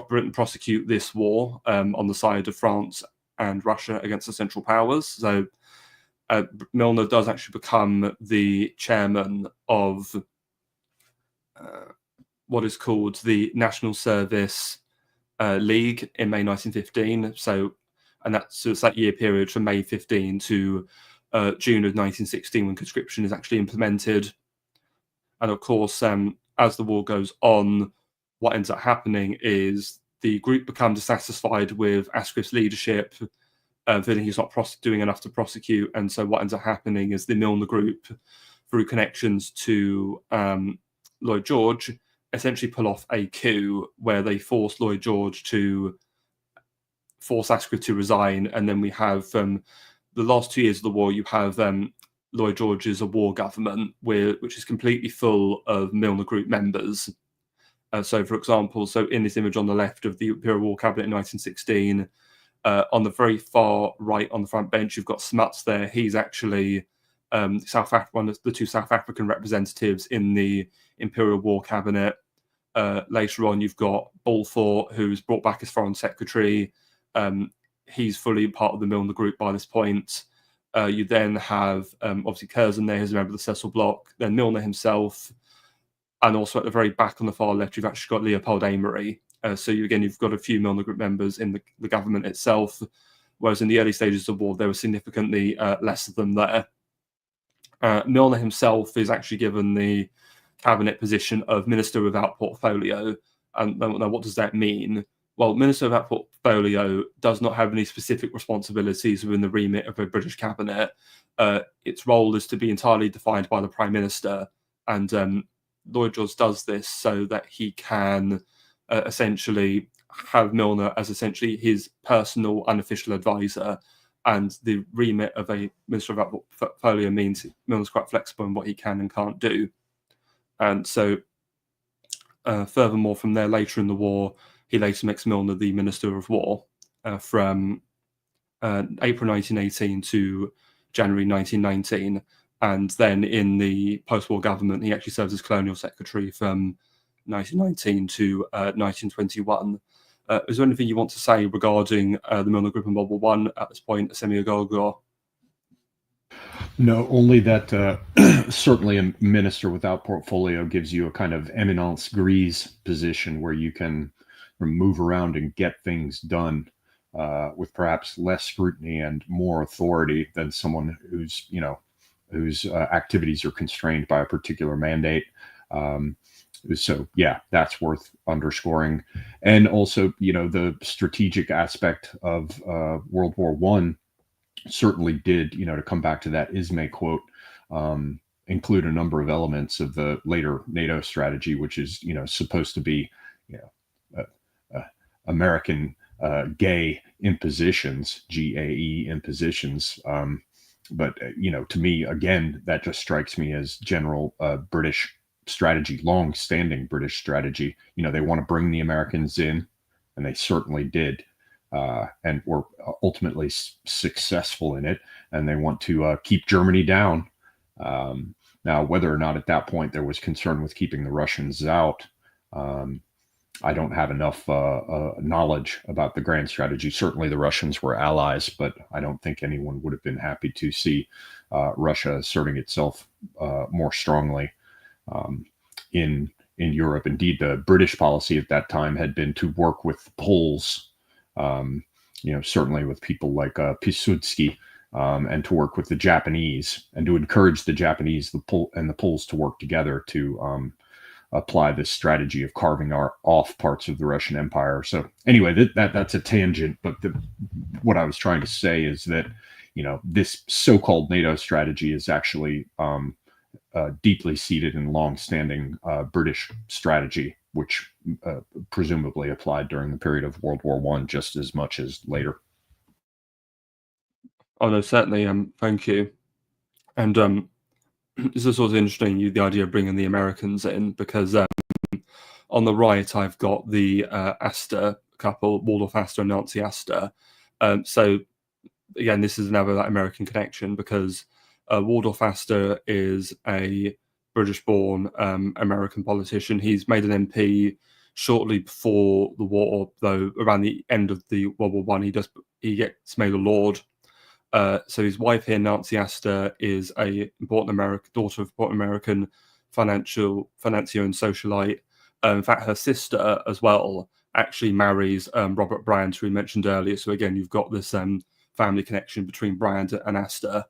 Britain prosecute this war on the side of France and Russia against the Central Powers. So Milner does actually become the chairman of what is called the National Service League in May 1915. And that's that year period from May 15 to June of 1916, when conscription is actually implemented. And of course, as the war goes on, what ends up happening is the group become dissatisfied with Asquith's leadership, feeling he's not doing enough to prosecute. And so what ends up happening is the Milner Group, through connections to Lloyd George, essentially pull off a coup where they force Lloyd George to force Asquith to resign. And then we have the last 2 years of the war, you have Lloyd George's a war government, which is completely full of Milner Group members. So, for example, in this image on the left of the Imperial War Cabinet in 1916, on the very far right on the front bench, you've got Smuts there. He's actually one of the 2 South African representatives in the Imperial War Cabinet. Later on, you've got Balfour, who's brought back as Foreign Secretary. he's fully part of the Milner group by this point. You then have obviously Curzon there, who's a member of the Cecil Bloc, then Milner himself, and also at the very back on the far left, you've actually got Leopold Amery. So you've got a few Milner group members in the government itself, whereas in the early stages of the war, there were significantly less of them there. Milner himself is actually given the cabinet position of Minister without Portfolio. And now what does that mean? Well, Minister without Portfolio does not have any specific responsibilities within the remit of a British cabinet. Its role is to be entirely defined by the Prime Minister, and Lloyd George does this so that he can essentially have Milner as essentially his personal unofficial advisor. And the remit of a Minister without Portfolio means Milner's quite flexible in what he can and can't do. And so furthermore, from there, later in the war, he later makes Milner the Minister of War from April 1918 to January 1919. And then in the post-war government, he actually serves as Colonial Secretary from 1919 to 1921. Is there anything you want to say regarding the Milner Group in World War One at this point, Semiogogue? Or? No, only that certainly a minister without portfolio gives you a kind of eminence grise position where you can move around and get things done with perhaps less scrutiny and more authority than someone whose activities are constrained by a particular mandate. So yeah, that's worth underscoring. And also, the strategic aspect of World War One certainly did, to come back to that Ismay quote, include a number of elements of the later NATO strategy, which is, supposed to be, American gay impositions, GAE impositions. But, to me, again, that just strikes me as general British strategy, long-standing British strategy. They want to bring the Americans in, and they certainly did, and were ultimately successful in it. And they want to keep Germany down. Now, whether or not at that point there was concern with keeping the Russians out, I don't have enough knowledge about the grand strategy. Certainly the Russians were allies, but I don't think anyone would have been happy to see Russia asserting itself more strongly in Europe. Indeed, the British policy at that time had been to work with the Poles, certainly with people like Piłsudski, and to work with the Japanese and to encourage the Japanese and the Poles to work together to apply this strategy of carving off parts of the Russian Empire. So anyway, that's a tangent, but what I was trying to say is that, this so-called NATO strategy is actually deeply seated in long-standing British strategy, which presumably applied during the period of World War One just as much as later. Oh no, certainly. Thank you. And this is also interesting, the idea of bringing the Americans in, because on the right I've got the Astor couple, Waldorf Astor and Nancy Astor. So again, this is another American connection, because Waldorf Astor is a British-born American politician. He's made an MP shortly before the war, though around the end of the World War One, he gets made a lord. So his wife here, Nancy Astor, is a daughter of important American financier and socialite. In fact, her sister as well actually marries Robert Brand, who we mentioned earlier. So again, you've got this family connection between Brand and Astor.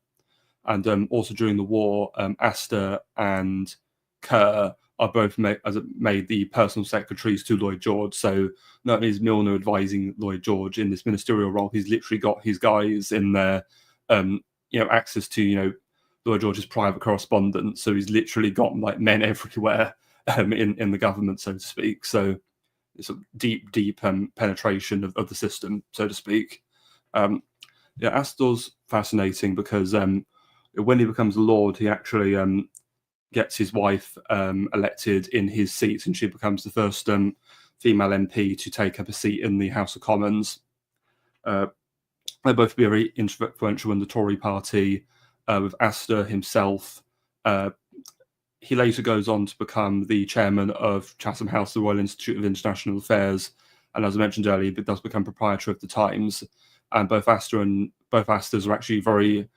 And also during the war, Astor and Kerr are both made the personal secretaries to Lloyd George. So not only is Milner advising Lloyd George in this ministerial role, he's literally got his guys in there, access to, Lloyd George's private correspondence. So he's literally got men everywhere in the government, so to speak. So it's a deep penetration of the system, so to speak. Astor's fascinating because when he becomes a lord, he actually gets his wife elected in his seat, and she becomes the first female MP to take up a seat in the House of Commons. They both be very influential in the Tory party, with Astor himself. He later goes on to become the chairman of Chatham House, the Royal Institute of International Affairs, and as I mentioned earlier, it does become proprietor of the Times. and both Astors are actually very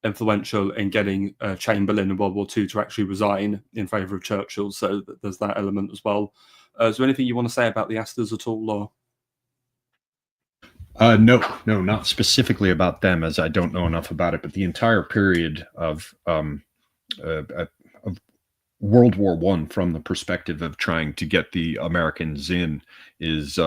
influential in getting Chamberlain in World War II to actually resign in favour of Churchill. So there's that element as well. Is there anything you want to say about the Astors at all, or? No, not specifically about them, as I don't know enough about it. But the entire period of World War I, from the perspective of trying to get the Americans in, is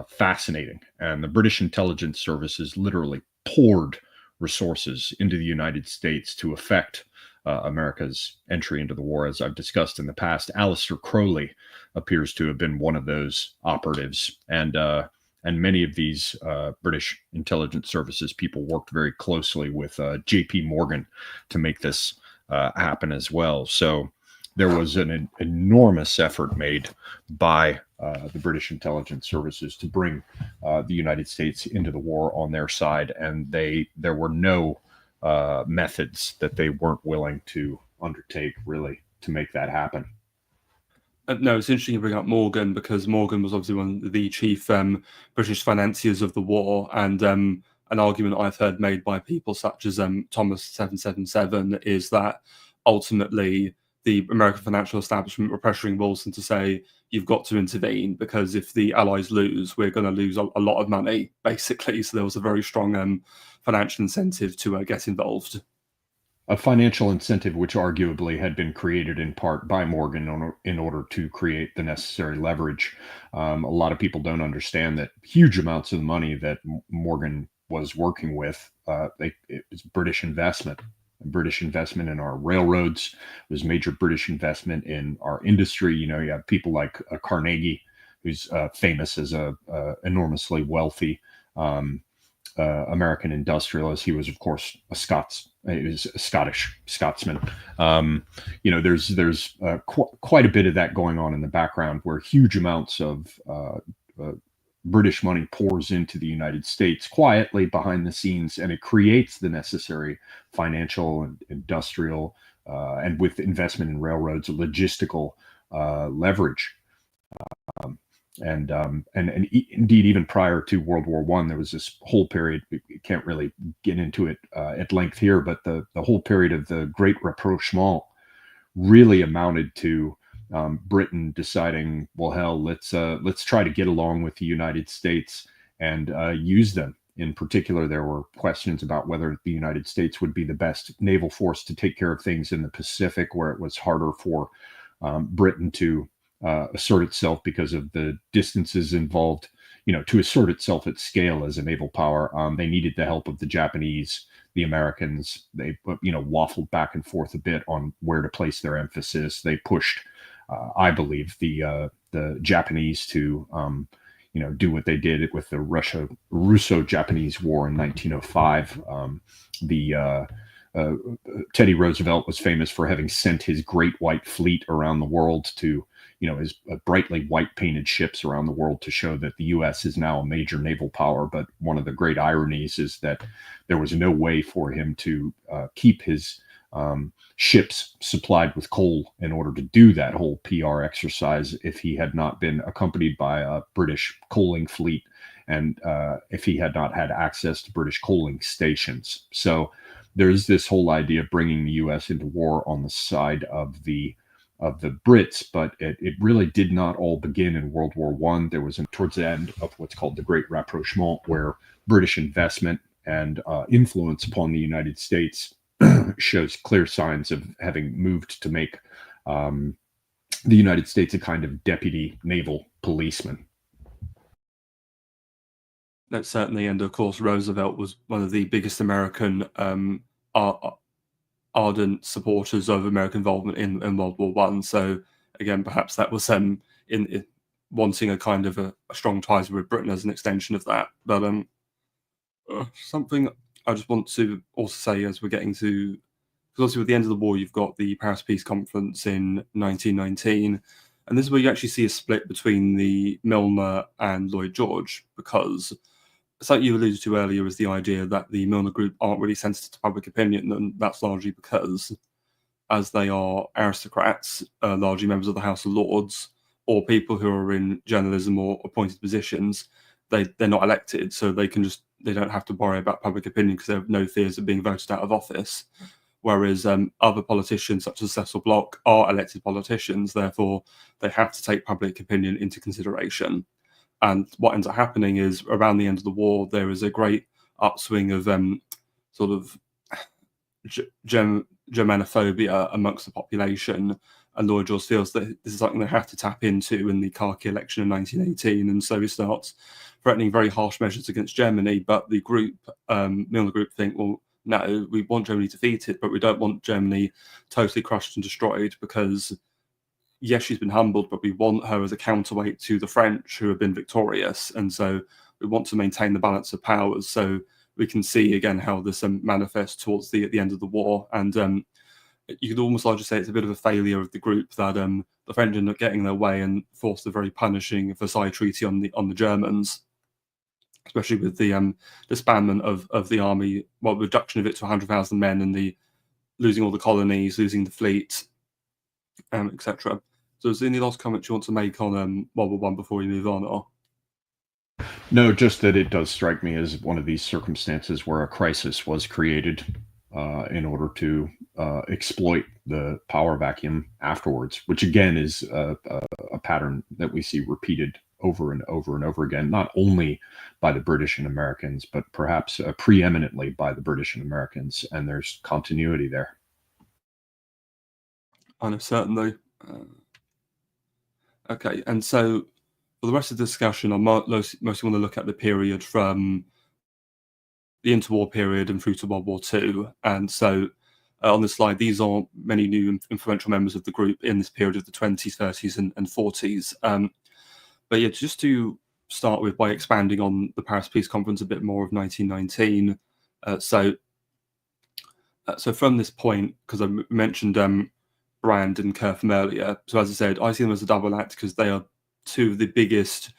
fascinating. And the British intelligence services literally poured resources into the United States to affect America's entry into the war. As I've discussed in the past, Aleister Crowley appears to have been one of those operatives. And many of these British intelligence services people worked very closely with J.P. Morgan to make this happen as well. So there was an enormous effort made by the British intelligence services to bring the United States into the war on their side, and there were no methods that they weren't willing to undertake, really, to make that happen. No, it's interesting you bring up Morgan, because Morgan was obviously one of the chief British financiers of the war, and an argument I've heard made by people such as Thomas 777 is that ultimately the American financial establishment were pressuring Wilson to say, you've got to intervene, because if the Allies lose, we're going to lose a lot of money, basically. So there was a very strong financial incentive to get involved. A financial incentive which arguably had been created in part by Morgan in order to create the necessary leverage. A lot of people don't understand that huge amounts of the money that Morgan was working with, it was British investment in our railroads. It was major British investment in our industry. You have people like Carnegie, who's famous as a enormously wealthy American industrialist. He was, of course, a Scottish Scotsman. There's quite a bit of that going on in the background, where huge amounts of British money pours into the United States quietly behind the scenes, and it creates the necessary financial and industrial, and with investment in railroads, logistical leverage. And indeed, even prior to World War I, there was this whole period. We can't really get into it at length here, but the whole period of the Great Rapprochement really amounted to Britain deciding, well, hell, let's try to get along with the United States and use them. In particular, there were questions about whether the United States would be the best naval force to take care of things in the Pacific, where it was harder for Britain to assert itself because of the distances involved. To assert itself at scale as a naval power, they needed the help of the Japanese, the Americans. They waffled back and forth a bit on where to place their emphasis. They pushed, I believe, the Japanese to do what they did with the Russo-Japanese War in 1905. Teddy Roosevelt was famous for having sent his Great White Fleet around the world to, his brightly white painted ships around the world to show that the U.S. is now a major naval power. But one of the great ironies is that there was no way for him to keep his ships supplied with coal in order to do that whole PR exercise if he had not been accompanied by a British coaling fleet, and if he had not had access to British coaling stations. So there's this whole idea of bringing the U.S. into war on the side of the Brits, but it really did not all begin in World War I. There was towards the end of what's called the Great Rapprochement, where British investment and influence upon the United States shows clear signs of having moved to make the United States a kind of deputy naval policeman. That's certainly, and of course, Roosevelt was one of the biggest American ardent supporters of American involvement in World War I. So again, perhaps that was in wanting a kind of a strong ties with Britain as an extension of that. But something I just want to also say as we're getting to, because obviously with the end of the war, you've got the Paris Peace Conference in 1919, and this is where you actually see a split between the Milner and Lloyd George, because something you alluded to earlier is the idea that the Milner group aren't really sensitive to public opinion, and that's largely because, as they are aristocrats, largely members of the House of Lords, or people who are in journalism or appointed positions, they're not elected, so they can just they don't have to worry about public opinion because they have no fears of being voted out of office. Whereas other politicians, such as Cecil Bloch, are elected politicians, therefore they have to take public opinion into consideration. And what ends up happening is, around the end of the war, there is a great upswing of sort of Germanophobia amongst the population. And Lloyd George feels that this is something they have to tap into in the Khaki election in 1918. And so he starts threatening very harsh measures against Germany. But the group, Milner group, think, well, no, we want Germany defeated, but we don't want Germany totally crushed and destroyed, because yes, she's been humbled, but we want her as a counterweight to the French, who have been victorious. And so we want to maintain the balance of powers. So we can see again how this manifests towards the end of the war. And you could almost largely say it's a bit of a failure of the group that the French end up getting their way and forced a very punishing Versailles Treaty on the Germans, especially with the disbandment of the army, well, reduction of it to 100,000 men, and the losing all the colonies, losing the fleet, etc. So is there any last comments you want to make on World War I before we move on? Or? No, just that it does strike me as one of these circumstances where a crisis was created in order to exploit the power vacuum afterwards, which again is a pattern that we see repeated over and over and over again, not only by the British and Americans, but perhaps preeminently by the British and Americans, and there's continuity there. I know, certainly. Okay, and so for the rest of the discussion, I mostly want to look at the period from the interwar period and through to World War II. And so on this slide, these are many new influential members of the group in this period of the 20s, 30s, and 40s. But yeah, just to start with, by expanding on the Paris Peace Conference a bit more of 1919. So from this point, because I mentioned Brand and Kerr from earlier, so as I said, I see them as a double act because they are two of the biggest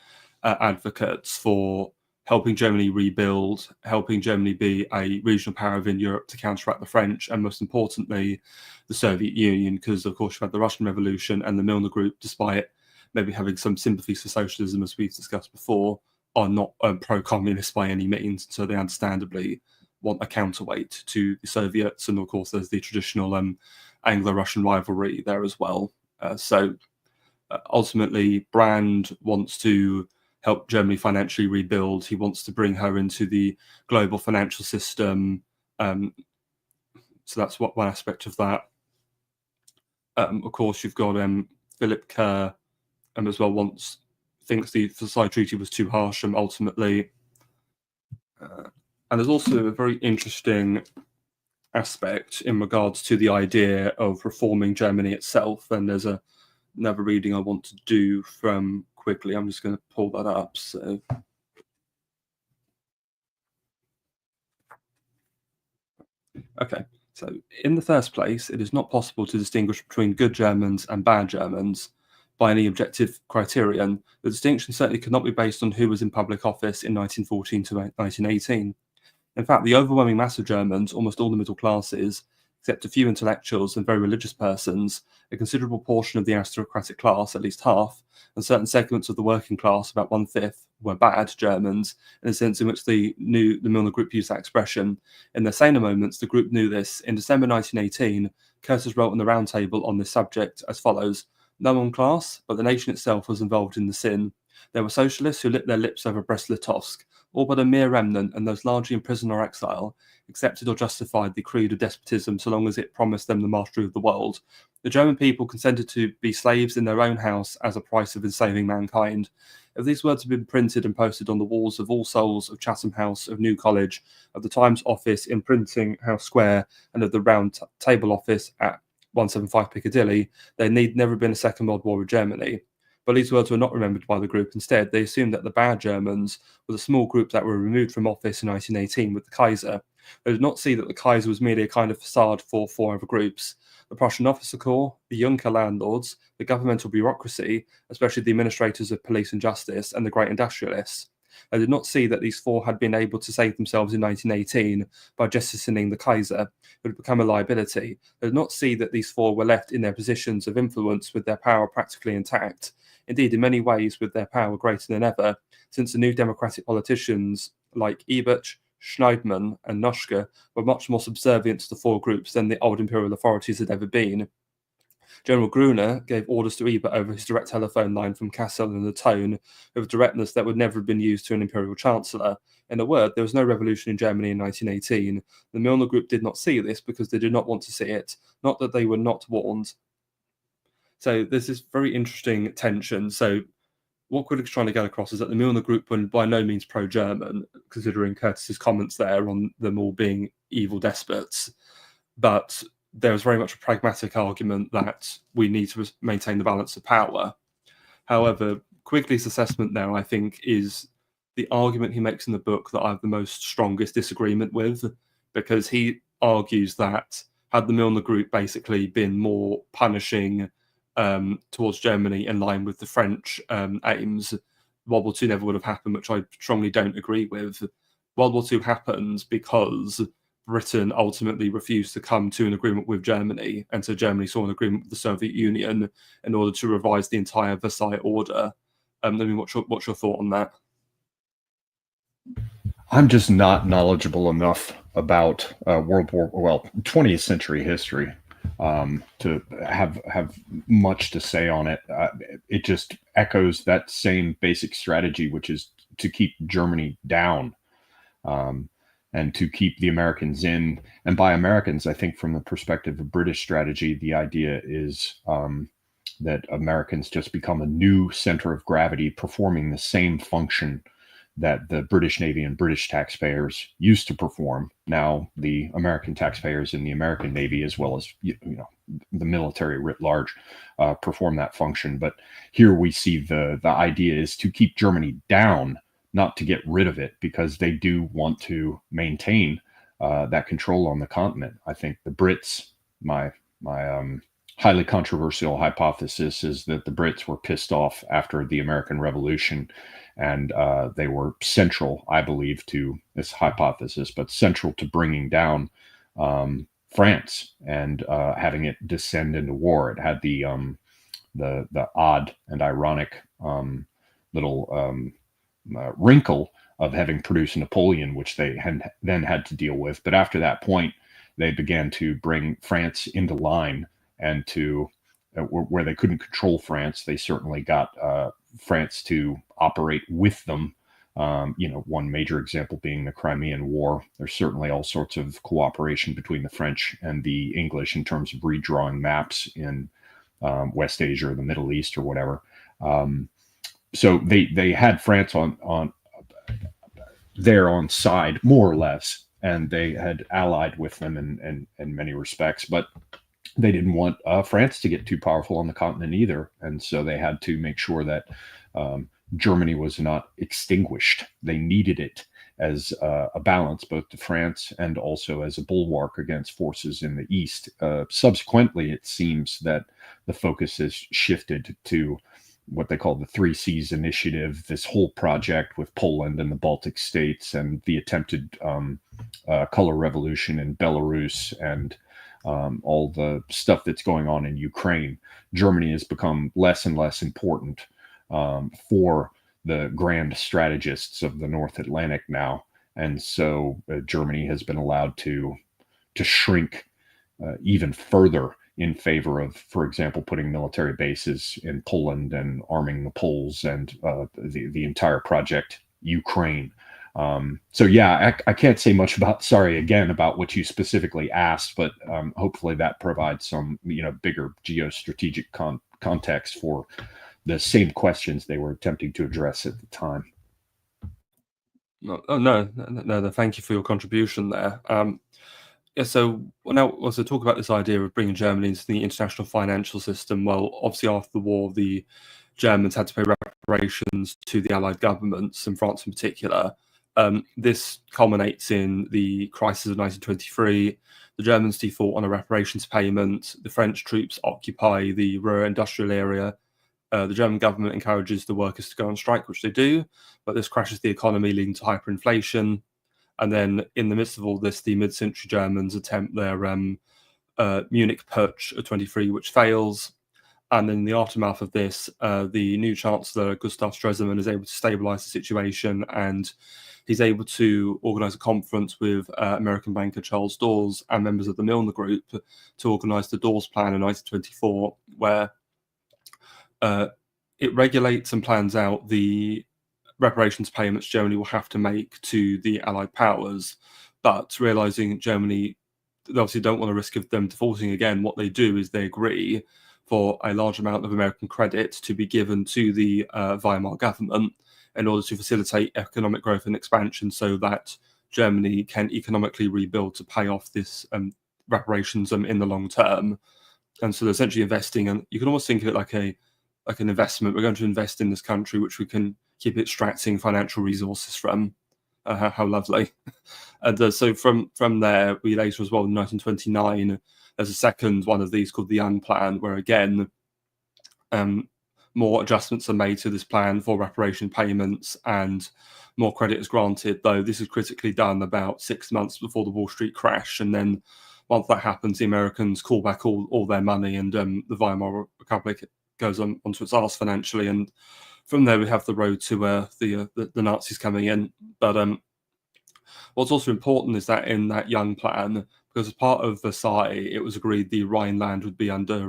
advocates for helping Germany rebuild, helping Germany be a regional power within Europe to counteract the French, and most importantly, the Soviet Union, because of course you had the Russian Revolution, and the Milner Group, despite maybe having some sympathies for socialism, as we've discussed before, are not pro-communist by any means. So they understandably want a counterweight to the Soviets, and of course there's the traditional Anglo-Russian rivalry there as well. Ultimately, Brand wants to help Germany financially rebuild. He wants to bring her into the global financial system. So that's one aspect of that. Of course, you've got Philip Kerr as well, thinks the Versailles Treaty was too harsh ultimately. And there's also a very interesting aspect in regards to the idea of reforming Germany itself. And there's another reading I want to do from quickly. I'm just going to pull that up. So okay, so in the first place, it is not possible to distinguish between good Germans and bad Germans by any objective criterion. The distinction certainly could not be based on who was in public office in 1914 to 1918. In fact, the overwhelming mass of Germans, almost all the middle classes, except a few intellectuals and very religious persons, a considerable portion of the aristocratic class, at least half, and certain segments of the working class, about 1/5, were bad Germans, in the sense in which the Milner Group used that expression. In their saner moments, the group knew this. In December 1918, Curtis wrote on the Round Table on this subject as follows: "No one class, but the nation itself was involved in the sin. There were socialists who lit their lips over Brest-Litovsk, all but a mere remnant, and those largely in prison or exile, accepted or justified the creed of despotism so long as it promised them the mastery of the world. The German people consented to be slaves in their own house as a price of enslaving mankind. If these words had been printed and posted on the walls of All Souls, of Chatham House, of New College, of the Times office in Printing House Square, and of the Round Table office at 175 Piccadilly, there need never have been a second World War with Germany. But these words were not remembered by the group. Instead, they assumed that the bad Germans were the small group that were removed from office in 1918 with the Kaiser. They did not see that the Kaiser was merely a kind of facade for four other groups: the Prussian officer corps, the Junker landlords, the governmental bureaucracy, especially the administrators of police and justice, and the great industrialists. They did not see that these four had been able to save themselves in 1918 by jettisoning the Kaiser, who had become a liability. They did not see that these four were left in their positions of influence with their power practically intact. indeed, in many ways, with their power greater than ever, since the new democratic politicians like Ebert, Schneidmann, and Noschke were much more subservient to the four groups than the old imperial authorities had ever been. General Gruner gave orders to Ebert over his direct telephone line from Kassel in a tone of directness that would never have been used to an imperial chancellor. In a word, there was no revolution in Germany in 1918. The Milner group did not see this because they did not want to see it, not that they were not warned. So there's this very interesting tension. So what Quiddick's trying to get across is that the Milner group were by no means pro-German, considering Curtis's comments there on them all being evil despots. But there was very much a pragmatic argument that we need to maintain the balance of power. However, Quigley's assessment there, I think, is the argument he makes in the book that I have the most strongest disagreement with, because he argues that had the Milner group basically been more punishing towards Germany in line with the French aims, World War II never would have happened, which I strongly don't agree with. World War II happened because Britain ultimately refused to come to an agreement with Germany, and so Germany saw an agreement with the Soviet Union in order to revise the entire Versailles Order. What's your thought on that? I'm just not knowledgeable enough about 20th century history to have much to say on it. It just echoes that same basic strategy, which is to keep Germany down and to keep the Americans in. And by Americans, I think from the perspective of British strategy, the idea is that Americans just become a new center of gravity, performing the same function that the British Navy and British taxpayers used to perform. Now, the American taxpayers in the American Navy, as well as the military writ large, perform that function. But here we see the idea is to keep Germany down, not to get rid of it, because they do want to maintain that control on the continent. I think the Brits, my highly controversial hypothesis is that the Brits were pissed off after the American Revolution, and they were central, I believe, to this hypothesis, but central to bringing down France and having it descend into war. It had the odd and ironic little wrinkle of having produced Napoleon, which they then had to deal with. But after that point, they began to bring France into line, and to where they couldn't control France, they certainly got France to operate with them. One major example being the Crimean War. There's certainly all sorts of cooperation between the French and the English in terms of redrawing maps in West Asia or the Middle East or whatever. So they had France on side, more or less, and they had allied with them in many respects, but they didn't want France to get too powerful on the continent either. And so they had to make sure that Germany was not extinguished. They needed it as a balance, both to France and also as a bulwark against forces in the East. Subsequently, it seems that the focus has shifted to what they call the Three Seas Initiative, this whole project with Poland and the Baltic states and the attempted color revolution in Belarus and all the stuff that's going on in Ukraine. Germany has become less and less important for the grand strategists of the North Atlantic now. And so Germany has been allowed to shrink even further in favor of, for example, putting military bases in Poland and arming the Poles and the entire project Ukraine. I can't say much about what you specifically asked, but hopefully that provides some bigger geostrategic context for the same questions they were attempting to address at the time. No, thank you for your contribution there. So now also talk about this idea of bringing Germany into the international financial system. Well, obviously after the war, the Germans had to pay reparations to the Allied governments, and France in particular. This culminates in the crisis of 1923. The Germans default on a reparations payment. The French troops occupy the Ruhr industrial area. The German government encourages the workers to go on strike, which they do, but this crashes the economy, leading to hyperinflation. And then in the midst of all this, the mid-century Germans attempt their Munich Putsch of 23, which fails. And then in the aftermath of this, the new Chancellor, Gustav Stresemann, is able to stabilize the situation, and he's able to organize a conference with American banker Charles Dawes and members of the Milner Group to organize the Dawes Plan in 1924, where it regulates and plans out the reparations payments Germany will have to make to the Allied powers. But realizing Germany, they obviously don't want to risk of them defaulting again, what they do is they agree for a large amount of American credit to be given to the Weimar government in order to facilitate economic growth and expansion, so that Germany can economically rebuild to pay off this reparations in the long term. And so they're essentially investing, and you can almost think of it like an investment. We're going to invest in this country, which we can keep extracting financial resources from. How lovely. And so from there, we later as well, in 1929, there's a second one of these called the Young Plan, where again, more adjustments are made to this plan for reparation payments and more credit is granted, though this is critically done about 6 months before the Wall Street crash. And then once that happens, the Americans call back all their money, and the Weimar Republic goes onto its arse financially. And from there, we have the road to the Nazis coming in. But what's also important is that in that Young Plan, because as part of Versailles, it was agreed the Rhineland would be under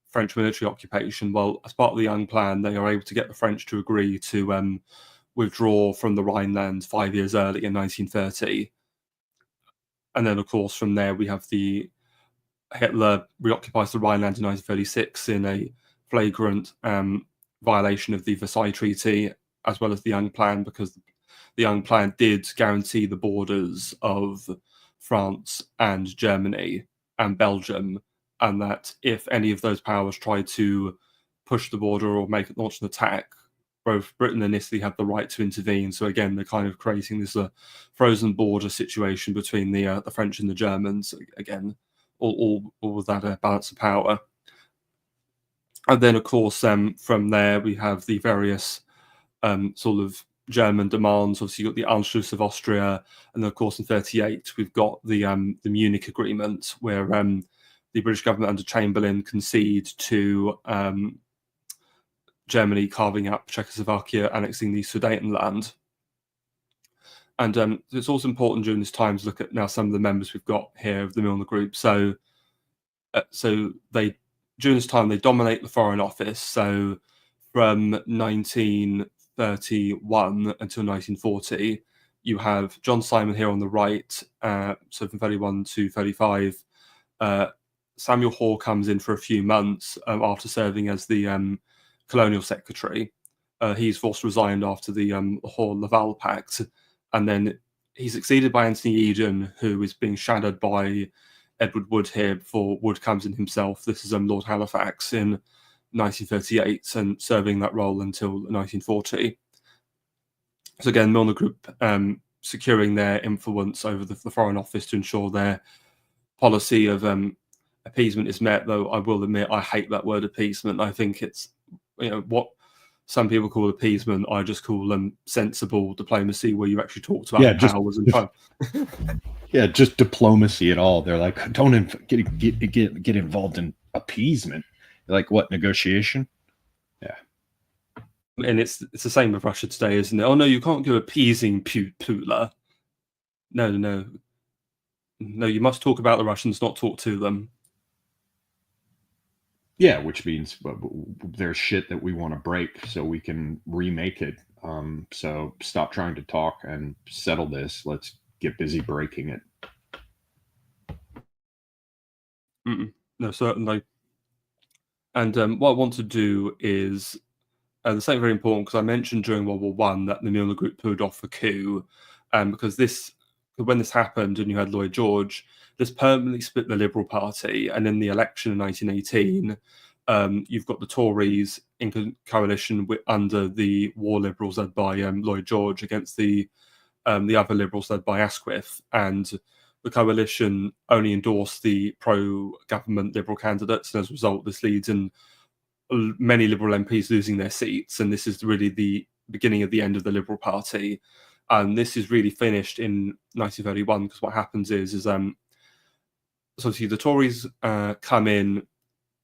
French military occupation. Well, as part of the Young Plan, they are able to get the French to agree to withdraw from the Rhineland 5 years early in 1930. And then, of course, from there, we have Hitler reoccupies the Rhineland in 1936 in a flagrant violation of the Versailles Treaty, as well as the Young Plan, because the Young Plan did guarantee the borders of France and Germany and Belgium, and that if any of those powers tried to push the border or launch an attack, both Britain and Italy had the right to intervene. So again, they're kind of creating this frozen border situation between the French and the Germans. Again, all with that balance of power. And then, of course, from there we have the various sort of German demands. Obviously, you've got the Anschluss of Austria, and then, of course, in 1938 we've got the Munich Agreement, where the British government under Chamberlain concede to Germany carving up Czechoslovakia, annexing the Sudetenland. And it's also important during this time to look at now some of the members we've got here of the Milner Group. So they during this time they dominate the Foreign Office. So from 1931 until 1940, you have John Simon here on the right. So from 31 to 35, Samuel Hoare comes in for a few months after serving as the colonial secretary. He's forced to resign after the Hoare-Laval Pact, and then he's succeeded by Anthony Eden, who is being shadowed by Edward Wood here before Wood comes in himself. This is Lord Halifax in 1938 and serving that role until 1940. So again, Milner Group securing their influence over the Foreign Office to ensure their policy of appeasement is met, though I will admit I hate that word appeasement. I think it's what some people call appeasement, I just call them sensible diplomacy, where you actually talk about powers and try. Yeah, just diplomacy at all. They're like, don't get involved in appeasement. Like what, negotiation? Yeah. And it's the same with Russia today, isn't it? Oh no, you can't go appeasing Putla. No, you must talk about the Russians, not talk to them. Yeah, which means there's shit that we want to break so we can remake it. So stop trying to talk and settle this. Let's get busy breaking it. No, certainly. And what I want to do is, the same very important, because I mentioned during World War I that the Milner Group pulled off a coup, because when this happened and you had Lloyd George, this permanently split the Liberal Party. And in the election in 1918, you've got the Tories in coalition under the War Liberals led by Lloyd George against the other Liberals led by Asquith. And the coalition only endorsed the pro-government Liberal candidates. And as a result, this leads in many Liberal MPs losing their seats. And this is really the beginning of the end of the Liberal Party. And this is really finished in 1931, because what happens is so obviously the Tories come in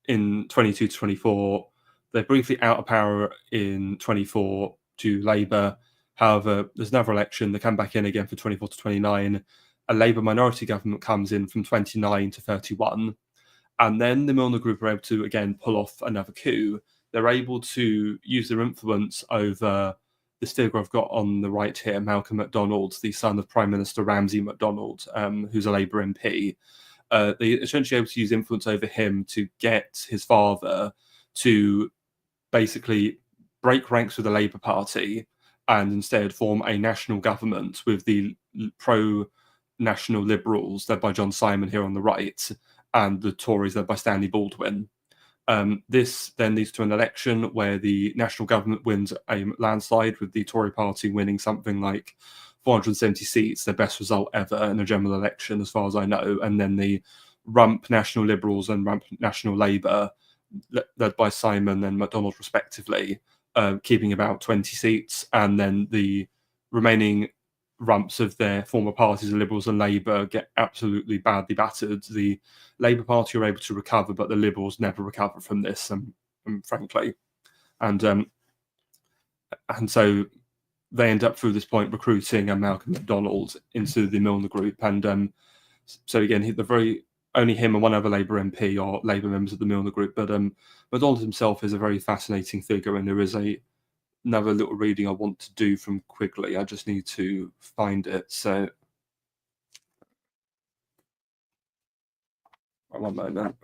in 22 to 24. They're briefly out of power in 24 to Labour. However, there's another election. They come back in again for 24 to 29. A Labour minority government comes in from 29 to 31. And then the Milner Group are able to, again, pull off another coup. They're able to use their influence over this figure I've got on the right here, Malcolm MacDonald, the son of Prime Minister Ramsay MacDonald, who's a Labour MP. They essentially able to use influence over him to get his father to basically break ranks with the Labour Party and instead form a national government with the pro-national Liberals, led by John Simon here on the right, and the Tories led by Stanley Baldwin. This then leads to an election where the national government wins a landslide, with the Tory party winning something like 470 seats, their best result ever in a general election, as far as I know. And then the Rump National Liberals and Rump National Labour, led by Simon and MacDonald respectively, keeping about 20 seats. And then the remaining rumps of their former parties, the Liberals and Labour, get absolutely badly battered. The Labour Party are able to recover, but the Liberals never recover from this, frankly. And so they end up, through this point, recruiting Malcolm MacDonald into the Milner Group. And so again, only him and one other Labour MP are Labour members of the Milner Group. But MacDonald himself is a very fascinating figure, and there is another little reading I want to do from Quigley. I just need to find it. So, one moment.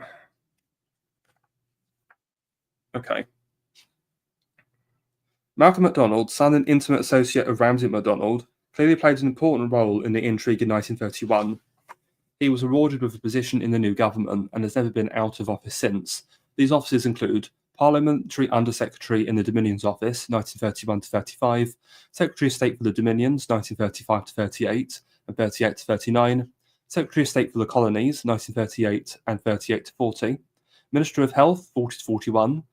Okay. Malcolm MacDonald, son and intimate associate of Ramsay MacDonald, clearly played an important role in the intrigue in 1931. He was awarded with a position in the new government and has never been out of office since. These offices include Parliamentary Under-Secretary in the Dominions Office, 1931 to 35, Secretary of State for the Dominions, 1935 to 38 and 38 to 39, Secretary of State for the Colonies, 1938 and 38 to 40, Minister of Health, 40 to 41,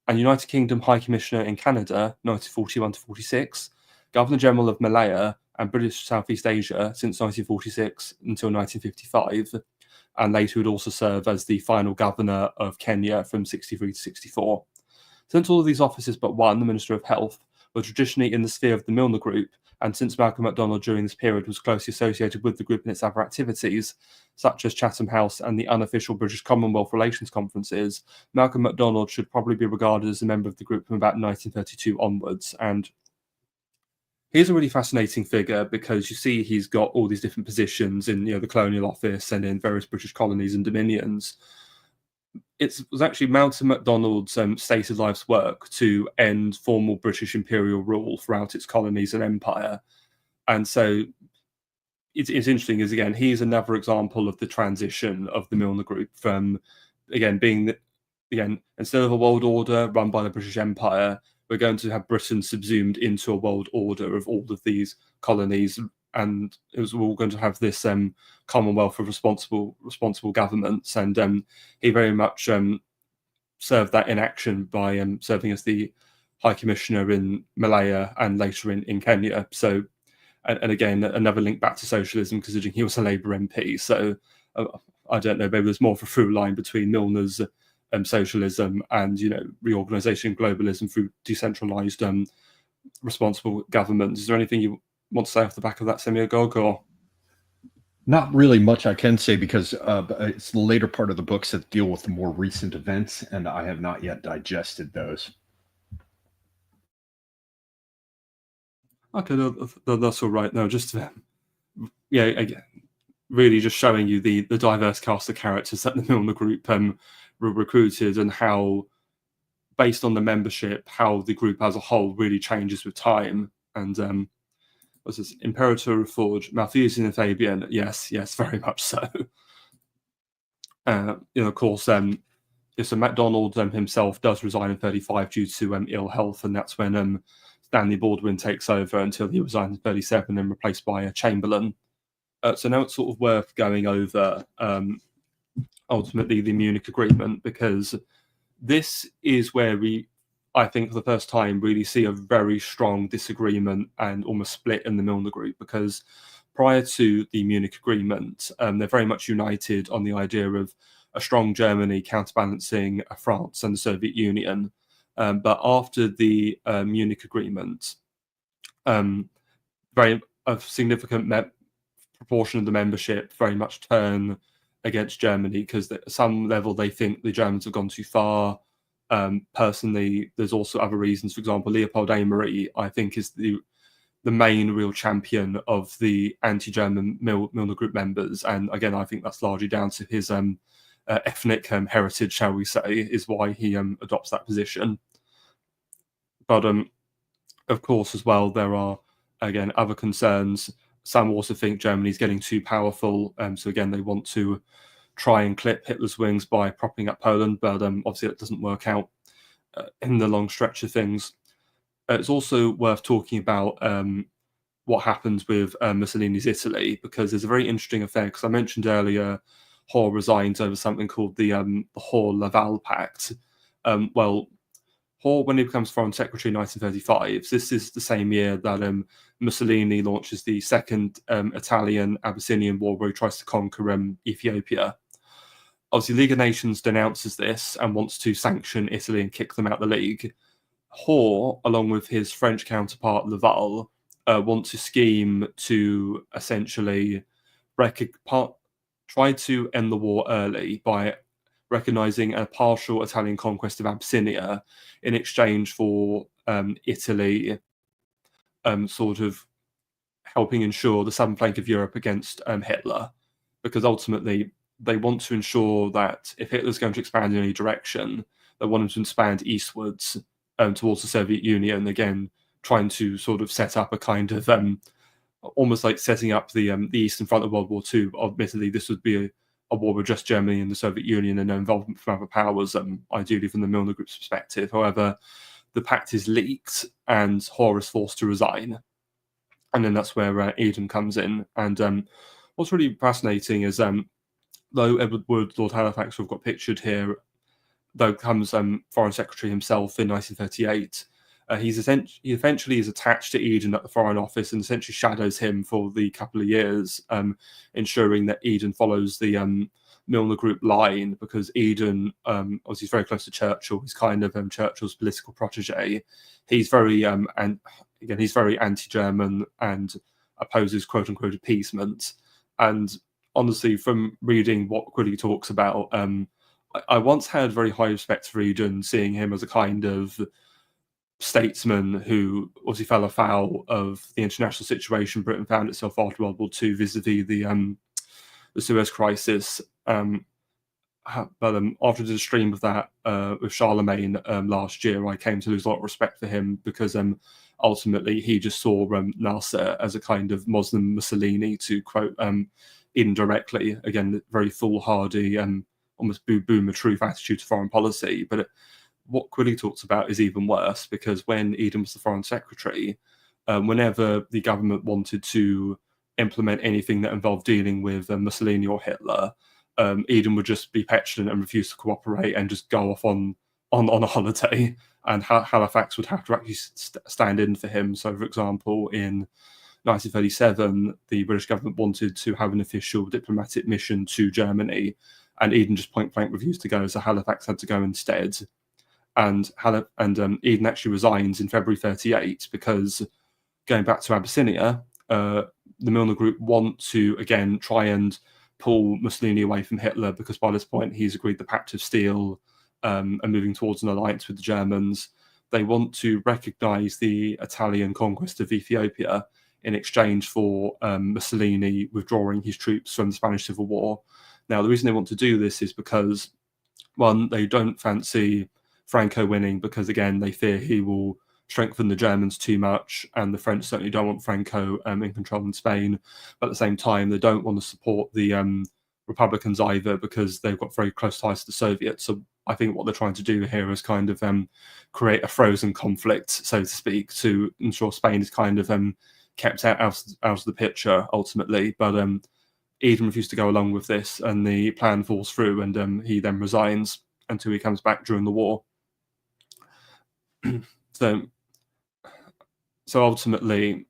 and United Kingdom High Commissioner in Canada, 1941 to 46, Governor General of Malaya and British Southeast Asia since 1946 until 1955, and later would also serve as the final governor of Kenya from 63 to 64. Since all of these offices but one, the Minister of Health, were traditionally in the sphere of the Milner Group, and since Malcolm MacDonald during this period was closely associated with the group and its other activities, such as Chatham House and the unofficial British Commonwealth Relations Conferences, Malcolm MacDonald should probably be regarded as a member of the group from about 1932 onwards. And he's a really fascinating figure because you see he's got all these different positions in the Colonial Office and in various British colonies and dominions. It was actually Malcolm MacDonald's stated life's work to end formal British imperial rule throughout its colonies and empire. And so it's interesting, is again, he's another example of the transition of the Milner Group from, again, being, instead of a world order run by the British Empire, we're going to have Britain subsumed into a world order of all of these colonies, and we're all going to have this Commonwealth of responsible governments. And he very much served that in action by serving as the High Commissioner in Malaya and later in Kenya. So, and again, another link back to socialism, considering he was a Labour MP. So I don't know, maybe there's more of a through line between Milner's socialism and reorganisation, globalism through decentralised responsible government. Is there anything you want to say off the back of that, Semiogogue, or? Not really much I can say, because it's the later part of the books that deal with the more recent events, and I have not yet digested those. Okay, that's all right. No, just again, really just showing you the diverse cast of characters that the Milner Group were recruited, and how, based on the membership, how the group as a whole really changes with time. And what's this? Imperator Forge, Malthusian and Fabian. Yes, very much so. Of course, so MacDonald himself does resign in 35 due to ill health, and that's when Stanley Baldwin takes over until he resigns in 37 and replaced by Chamberlain. So now it's sort of worth going over ultimately the Munich Agreement, because this is where we, I think, for the first time, really see a very strong disagreement and almost split in the Milner Group, because prior to the Munich Agreement, they're very much united on the idea of a strong Germany counterbalancing France and the Soviet Union. But after the Munich Agreement, very a significant proportion of the membership very much turn against Germany because at some level they think the Germans have gone too far. Personally, there's also other reasons. For example, Leopold Amery, I think, is the main real champion of the anti-German Milner Group members, and again, I think that's largely down to his ethnic heritage, shall we say, is why he adopts that position. But of course, as well, there are again other concerns. Some also think Germany's getting too powerful, so again, they want to try and clip Hitler's wings by propping up Poland, but obviously that doesn't work out in the long stretch of things. It's also worth talking about what happens with Mussolini's Italy, because there's a very interesting affair, because I mentioned earlier Hoare resigns over something called the Hoare-Laval Pact. Well, Hoare, when he becomes Foreign Secretary in 1935, this is the same year that Mussolini launches the Second Italian-Abyssinian War, where he tries to conquer Ethiopia. Obviously, League of Nations denounces this and wants to sanction Italy and kick them out the League. Hoare, along with his French counterpart Laval, want to scheme to essentially try to end the war early by recognizing a partial Italian conquest of Abyssinia in exchange for Italy sort of helping ensure the southern flank of Europe against Hitler, because ultimately they want to ensure that if Hitler's going to expand in any direction, they want him to expand eastwards towards the Soviet Union, again, trying to sort of set up a kind of almost like setting up the Eastern Front of World War II. Admittedly, this would be a war with just Germany and the Soviet Union and no involvement from other powers, ideally from the Milner Group's perspective. However, the pact is leaked and Hoare is forced to resign. And then that's where Eden comes in. And what's really fascinating is though Edward Wood, Lord Halifax, who have got pictured here, though becomes Foreign Secretary himself in 1938, he eventually is attached to Eden at the Foreign Office and essentially shadows him for the couple of years, ensuring that Eden follows the Milner Group line, because Eden, obviously, is very close to Churchill. He's kind of Churchill's political protege. He's very, and again, he's very anti-German and opposes quote-unquote appeasement. And honestly, from reading what Quilly talks about, I once had very high respect for Eden, seeing him as a kind of statesman who obviously fell afoul of the international situation Britain found itself after World War II vis-a-vis the Suez Crisis. But after the stream of that with Charlemagne last year, I came to lose a lot of respect for him, because ultimately he just saw Nasser as a kind of Muslim Mussolini, to quote indirectly. Again, very foolhardy, almost boomer truth attitude to foreign policy. But what Quilly talks about is even worse, because when Eden was the Foreign Secretary, whenever the government wanted to implement anything that involved dealing with Mussolini or Hitler, Eden would just be petulant and refuse to cooperate and just go off on a holiday, and Halifax would have to actually stand in for him. So, for example, in 1937, the British government wanted to have an official diplomatic mission to Germany, and Eden just point blank refused to go, so Halifax had to go instead. And Eden actually resigns in February 1938 because, going back to Abyssinia, the Milner Group want to again try and pull Mussolini away from Hitler, because by this point he's agreed the Pact of Steel and moving towards an alliance with the Germans. They want to recognise the Italian conquest of Ethiopia in exchange for Mussolini withdrawing his troops from the Spanish Civil War. Now, the reason they want to do this is because, one, they don't fancy Franco winning, because again they fear he will strengthen the Germans too much, and the French certainly don't want Franco in control in Spain. But at the same time, they don't want to support the Republicans either, because they've got very close ties to the Soviets. So I think what they're trying to do here is kind of create a frozen conflict, so to speak, to ensure Spain is kind of kept out of the picture ultimately. But Eden refused to go along with this, and the plan falls through, and he then resigns until he comes back during the war. So ultimately,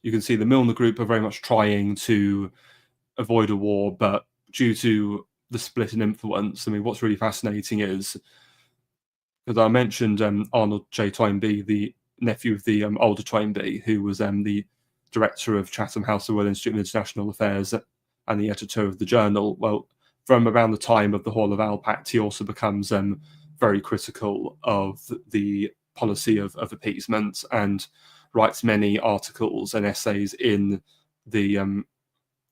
you can see the Milner Group are very much trying to avoid a war, but due to the split in influence. I mean, what's really fascinating is, because I mentioned Arnold J. Toynbee, the nephew of the older Toynbee, who was the director of Chatham House of Royal Institute of International Affairs and the editor of the journal. Well, from around the time of the Hall of Alpact, he also becomes very critical of the policy of appeasement and writes many articles and essays in the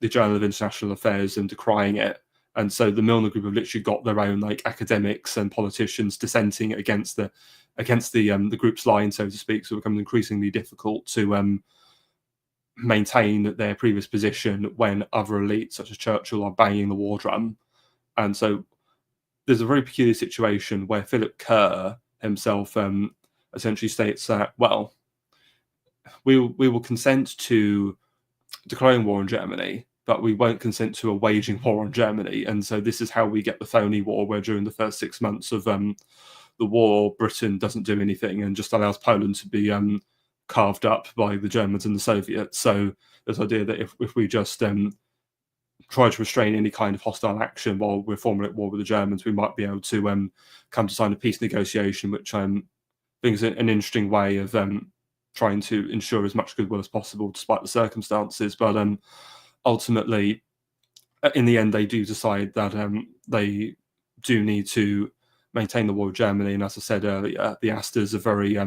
Journal of International Affairs and decrying it. And so the Milner Group have literally got their own like academics and politicians dissenting against the group's line, so to speak. So it becomes increasingly difficult to maintain their previous position when other elites such as Churchill are banging the war drum. And so there's a very peculiar situation where Philip Kerr himself essentially states that, well, we will consent to declaring war on Germany, but we won't consent to a waging war on Germany. And so this is how we get the phony war, where during the first 6 months of the war, Britain doesn't do anything and just allows Poland to be carved up by the Germans and the Soviets. So this idea that if we just try to restrain any kind of hostile action while we're formally at war with the Germans, we might be able to come to sign a peace negotiation, which I think is an interesting way of trying to ensure as much goodwill as possible despite the circumstances. But ultimately, in the end, they do decide that they do need to maintain the war with Germany. And as I said earlier, the Astors are very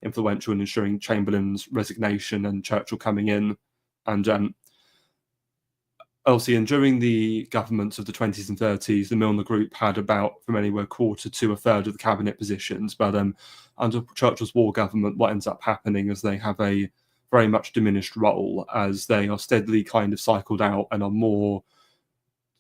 influential in ensuring Chamberlain's resignation and Churchill coming in. And obviously, and during the governments of the 20s and 30s, the Milner Group had about from anywhere quarter to a third of the cabinet positions. But under Churchill's war government, what ends up happening is they have a very much diminished role, as they are steadily kind of cycled out and are more,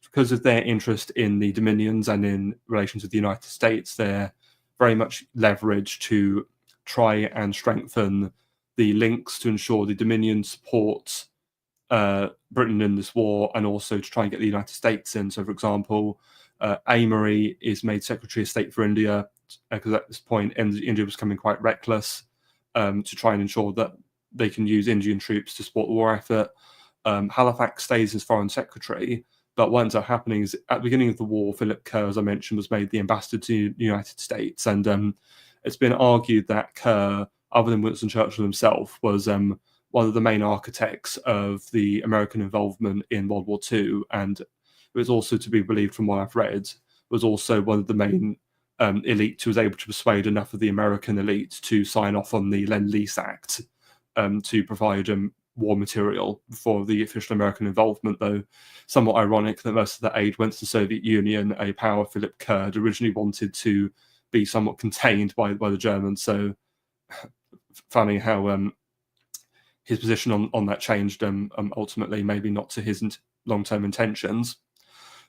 because of their interest in the Dominions and in relations with the United States, they're very much leveraged to try and strengthen the links to ensure the Dominion supports Britain in this war, and also to try and get the United States in. So, for example, Amory is made Secretary of State for India, because at this point India was becoming quite reckless, to try and ensure that they can use Indian troops to support the war effort. Halifax stays as Foreign Secretary, but what ends up happening is at the beginning of the war, Philip Kerr, as I mentioned, was made the ambassador to the United States. And it's been argued that Kerr, other than Winston Churchill himself, was one of the main architects of the American involvement in World War II. And it was also, to be believed from what I've read, was also one of the main elite who was able to persuade enough of the American elite to sign off on the Lend-Lease Act to provide war material for the official American involvement, though somewhat ironic that most of that aid went to the Soviet Union, a power Philip Kerr had originally wanted to be somewhat contained by the Germans. So funny how his position on that changed ultimately, maybe not to his long-term intentions.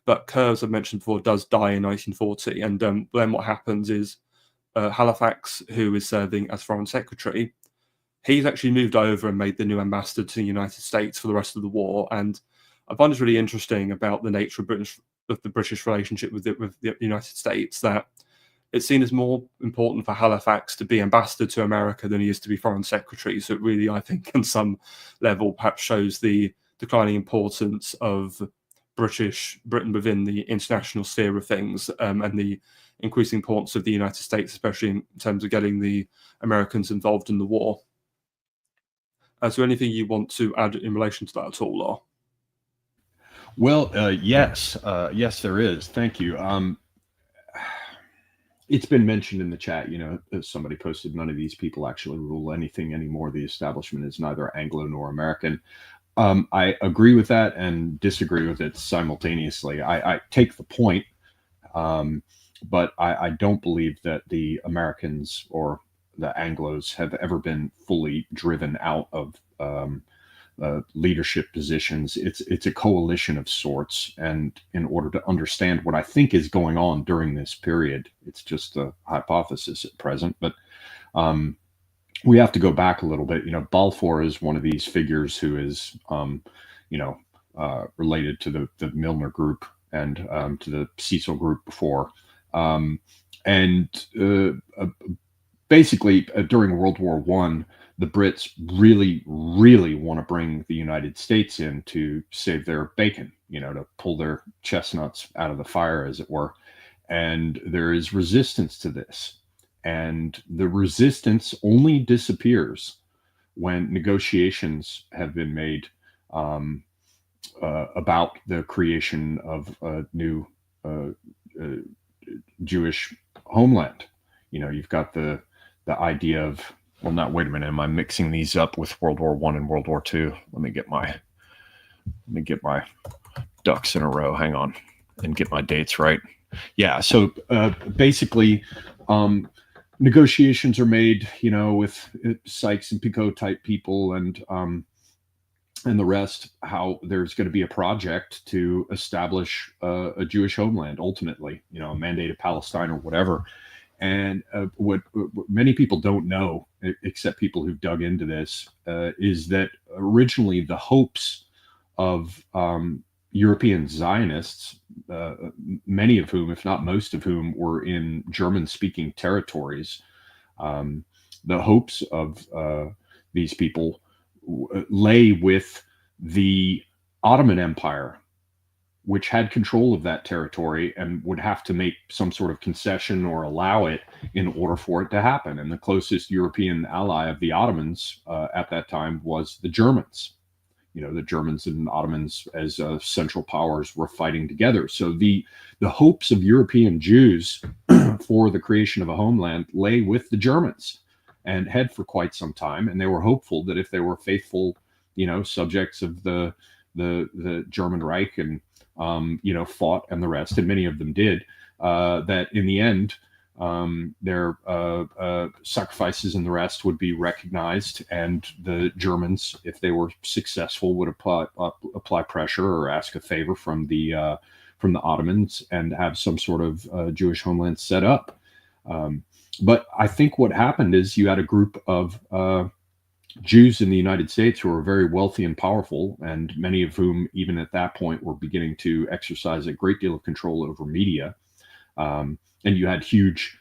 But Kerr, as I mentioned before, does die in 1940. And then what happens is Halifax, who is serving as Foreign Secretary, he's actually moved over and made the new ambassador to the United States for the rest of the war. And I find it's really interesting about the nature of the British relationship with the United States, that it's seen as more important for Halifax to be ambassador to America than he is to be Foreign Secretary. So it really, I think, on some level, perhaps shows the declining importance of Britain within the international sphere of things, and the increasing importance of the United States, especially in terms of getting the Americans involved in the war. Is there anything you want to add in relation to that at all, or? Well, yes, there is. Thank you. It's been mentioned in the chat, as somebody posted, none of these people actually rule anything anymore. The establishment is neither Anglo nor American. I agree with that and disagree with it simultaneously. I take the point, but I don't believe that the Americans or the Anglos have ever been fully driven out of leadership positions. It's a coalition of sorts, and in order to understand what I think is going on during this period, it's just a hypothesis at present, but we have to go back a little bit. Balfour is one of these figures who is related to the Milner Group and to the Cecil Group before, and basically during World War I, the Brits really, really want to bring the United States in to save their bacon, to pull their chestnuts out of the fire, as it were. And there is resistance to this. And the resistance only disappears when negotiations have been made about the creation of a new Jewish homeland. You've got the idea of, well, not, wait a minute, am I mixing these up with World War I and World War II? Let me get my ducks in a row. Hang on, and get my dates right. Yeah. So basically, negotiations are made, with Sykes and Picot type people and the rest, how there's going to be a project to establish a Jewish homeland, ultimately, a mandate of Palestine or whatever. And what many people don't know, except people who've dug into this, is that originally the hopes of European Zionists, many of whom, if not most of whom, were in German-speaking territories, the hopes of these people lay with the Ottoman Empire, which had control of that territory and would have to make some sort of concession or allow it in order for it to happen. And the closest European ally of the Ottomans at that time was the Germans. The Germans and Ottomans as central powers were fighting together. So the hopes of European Jews for the creation of a homeland lay with the Germans and had for quite some time. And they were hopeful that if they were faithful, subjects of the German Reich and fought and the rest, and many of them did, that in the end, their sacrifices and the rest would be recognized, and the Germans, if they were successful, would apply pressure or ask a favor from the Ottomans and have some sort of Jewish homeland set up. But I think what happened is you had a group of Jews in the United States who were very wealthy and powerful, and many of whom, even at that point, were beginning to exercise a great deal of control over media. And you had huge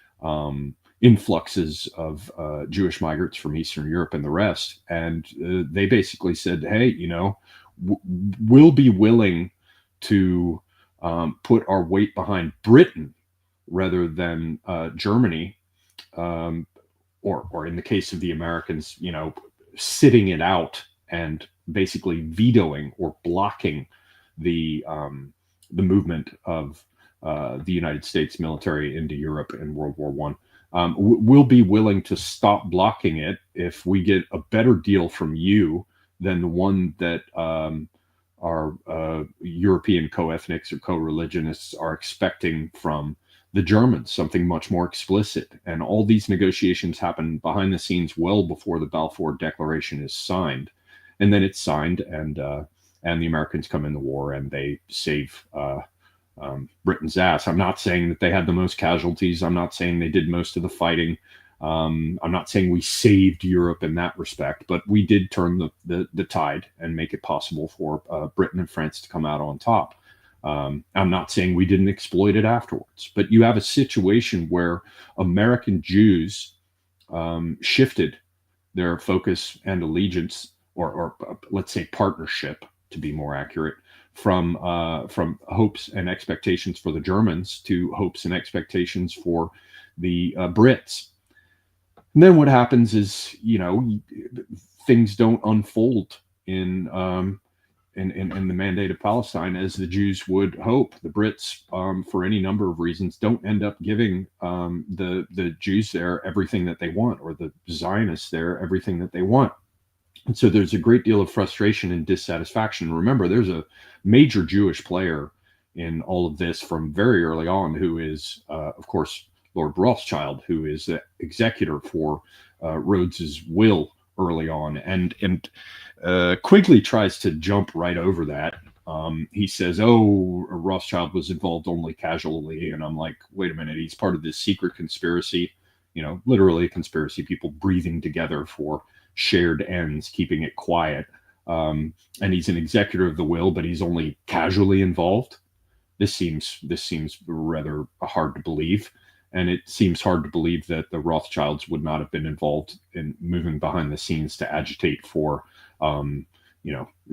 influxes of Jewish migrants from Eastern Europe and the rest. And they basically said, hey, we'll be willing to put our weight behind Britain rather than Germany, or in the case of the Americans, sitting it out and basically vetoing or blocking the movement of the United States military into Europe in World War I. We'll be willing to stop blocking it if we get a better deal from you than the one that our European co-ethnics or co-religionists are expecting from the Germans, something much more explicit. And all these negotiations happen behind the scenes well before the Balfour Declaration is signed. And then it's signed, and the Americans come in the war and they save Britain's ass. I'm not saying that they had the most casualties. I'm not saying they did most of the fighting. I'm not saying we saved Europe in that respect, but we did turn the tide and make it possible for Britain and France to come out on top. I'm not saying we didn't exploit it afterwards, but you have a situation where American Jews shifted their focus and allegiance, or let's say partnership, to be more accurate, from hopes and expectations for the Germans to hopes and expectations for the Brits. And then what happens is, things don't unfold in the Mandate of Palestine as the Jews would hope. The Brits, for any number of reasons, don't end up giving the Jews there everything that they want, or the Zionists there everything that they want. And so there's a great deal of frustration and dissatisfaction. Remember, there's a major Jewish player in all of this from very early on, who is, of course, Lord Rothschild, who is the executor for Rhodes's will early on. And Quigley tries to jump right over that. He says, oh, Rothschild was involved only casually. And I'm like, wait a minute, he's part of this secret conspiracy, literally a conspiracy, people breathing together for shared ends, keeping it quiet. And he's an executor of the will, but he's only casually involved. This seems rather hard to believe. And it seems hard to believe that the Rothschilds would not have been involved in moving behind the scenes to agitate for,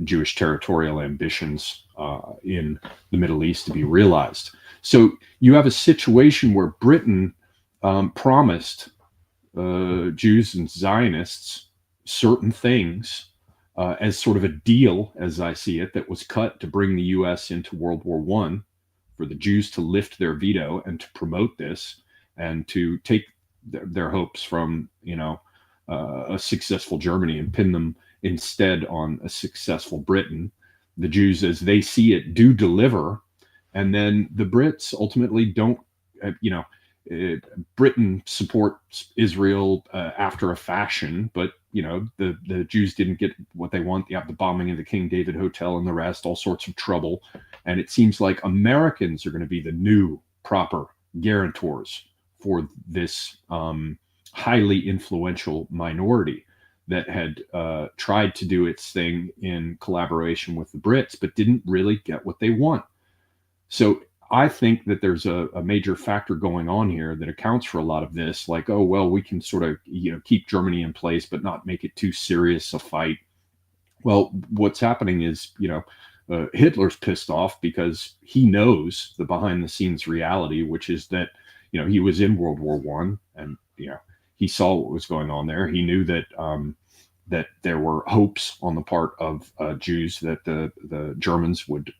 Jewish territorial ambitions in the Middle East to be realized. So you have a situation where Britain promised Jews and Zionists certain things as sort of a deal, as I see it, that was cut to bring the U.S. into World War I, for the Jews to lift their veto and to promote this and to take their hopes from, a successful Germany and pin them instead on a successful Britain. The Jews, as they see it, do deliver. And then the Brits ultimately don't, Britain supports Israel after a fashion, but the Jews didn't get what they want. You have the bombing of the King David Hotel and the rest, all sorts of trouble. And it seems like Americans are going to be the new proper guarantors for this highly influential minority that had tried to do its thing in collaboration with the Brits, but didn't really get what they want. So I think that there's a major factor going on here that accounts for a lot of this. Like, oh, well, we can sort of, keep Germany in place, but not make it too serious a fight. Well, what's happening is, Hitler's pissed off because he knows the behind the scenes reality, which is that, he was in World War I, and, he saw what was going on there. He knew that that there were hopes on the part of Jews that the Germans would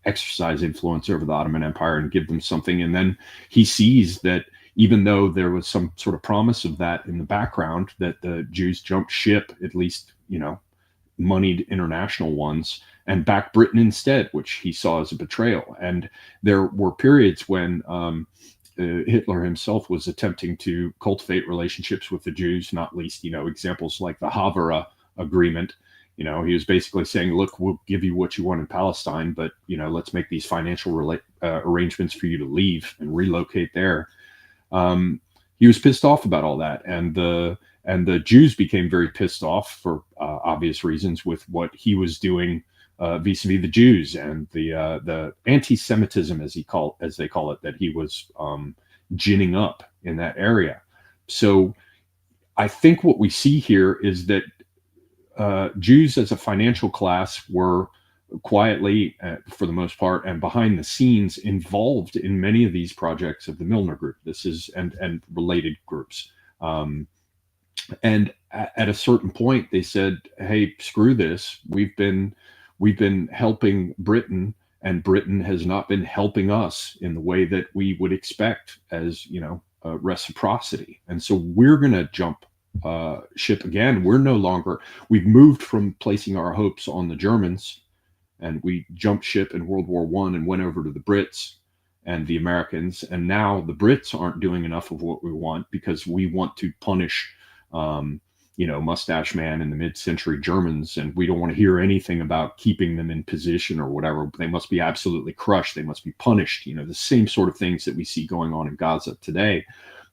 exercise influence over the Ottoman Empire and give them something. And then he sees that even though there was some sort of promise of that in the background, that the Jews jumped ship, at least, moneyed international ones, and backed Britain instead, which he saw as a betrayal. And there were periods when Hitler himself was attempting to cultivate relationships with the Jews, not least, examples like the Havara Agreement. He was basically saying, look, we'll give you what you want in Palestine, but, let's make these financial arrangements for you to leave and relocate there. He was pissed off about all that. And the Jews became very pissed off for obvious reasons with what he was doing vis-a-vis the Jews and the anti-Semitism, as they call it, that he was ginning up in that area. So I think what we see here is that Jews as a financial class were quietly, for the most part, and behind the scenes involved in many of these projects of the Milner Group. This is and related groups. And at a certain point, they said, "Hey, screw this. We've been helping Britain, and Britain has not been helping us in the way that we would expect as reciprocity. And so we're going to jump ship again. We've moved from placing our hopes on the Germans, and we jumped ship in World War I and went over to the Brits and the Americans. And now the Brits aren't doing enough of what we want because we want to punish, Mustache Man and the mid-century Germans. And we don't want to hear anything about keeping them in position or whatever. They must be absolutely crushed. They must be punished. The same sort of things that we see going on in Gaza today.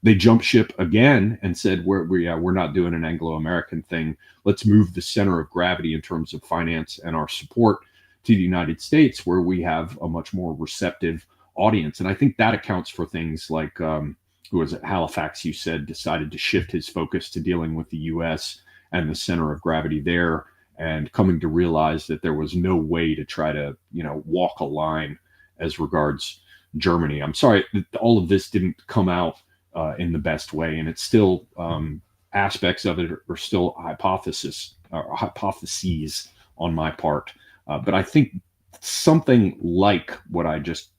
They jumped ship again and said, we're not doing an Anglo-American thing. Let's move the center of gravity in terms of finance and our support to the United States, where we have a much more receptive audience. And I think that accounts for things like, who was at Halifax, you said, decided to shift his focus to dealing with the U.S. and the center of gravity there, and coming to realize that there was no way to try to, walk a line as regards Germany. I'm sorry that all of this didn't come out in the best way, and it's still aspects of it are still hypotheses on my part. But I think something like what I just,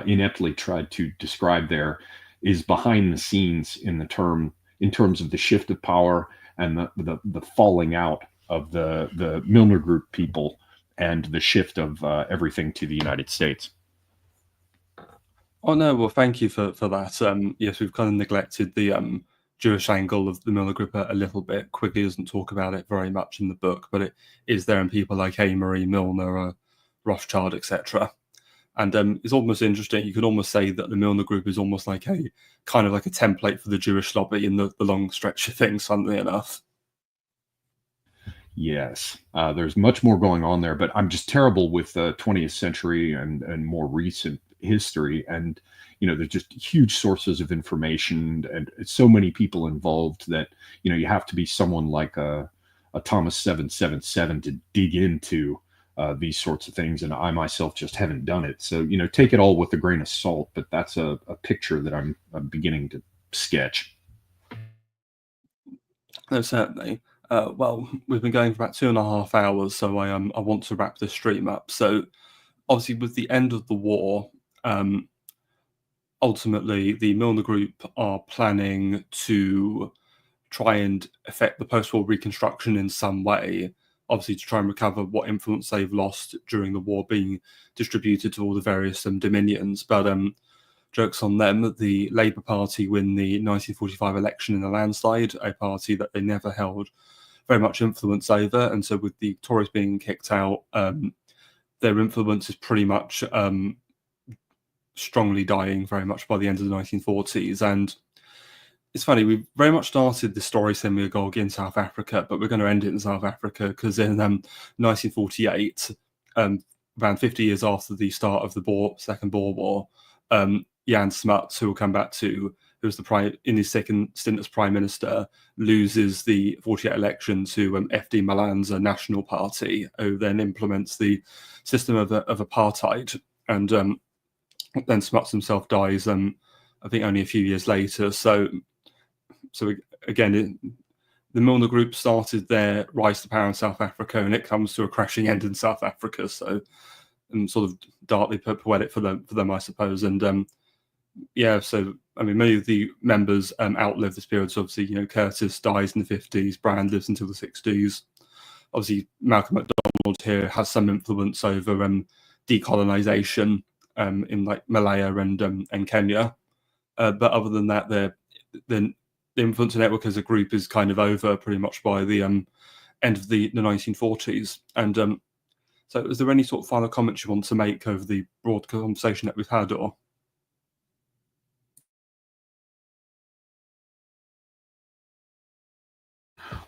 ineptly tried to describe there is behind the scenes in terms of the shift of power and the falling out of the Milner Group people and the shift of everything to the United States. Oh no, well, thank you for that. Yes, we've kind of neglected the Jewish angle of the Milner Group a little bit. Quigley doesn't talk about it very much in the book, but it is there in people like Amory, Milner, Rothschild, etc. And it's almost interesting. You could almost say that the Milner Group is almost like a template for the Jewish lobby in the long stretch of things, funnily enough. Yes, there's much more going on there, but I'm just terrible with 20th century and more recent history, and there's just huge sources of information and so many people involved that you have to be someone like a Thomas 777 to dig into these sorts of things, and I myself just haven't done it. So take it all with a grain of salt, but that's a picture that I'm beginning to sketch. No, certainly. Well, we've been going for about 2.5 hours, so I want to wrap this stream up. So, obviously, with the end of the war, ultimately the Milner Group are planning to try and affect the post-war reconstruction in some way. Obviously, to try and recover what influence they've lost during the war being distributed to all the various dominions. But jokes on them. The Labour Party win the 1945 election in a landslide, a party that they never held very much influence over. And so with the Tories being kicked out, their influence is pretty much strongly dying very much by the end of the 1940s. And it's funny, we very much started the story Semiogogue in South Africa, but we're going to end it in South Africa because in 1948, around 50 years after the start of the Second Boer War, Jan Smuts, who we'll come back to, who was in his second stint as Prime Minister, loses the 48 election to FD Malan's National Party, who then implements the system of apartheid. And then Smuts himself dies, I think, only a few years later. So again, the Milner Group started their rise to power in South Africa, and it comes to a crashing end in South Africa. So, sort of darkly poetic for them, I suppose. And so I mean, many of the members outlive this period. So obviously, Curtis dies in the 50s, Brand lives until the 60s. Obviously, Malcolm MacDonald here has some influence over decolonization in like Malaya and Kenya. But other than that, the influence network as a group is kind of over pretty much by the end of the 1940s. And so is there any sort of final comments you want to make over the broad conversation that we've had, or?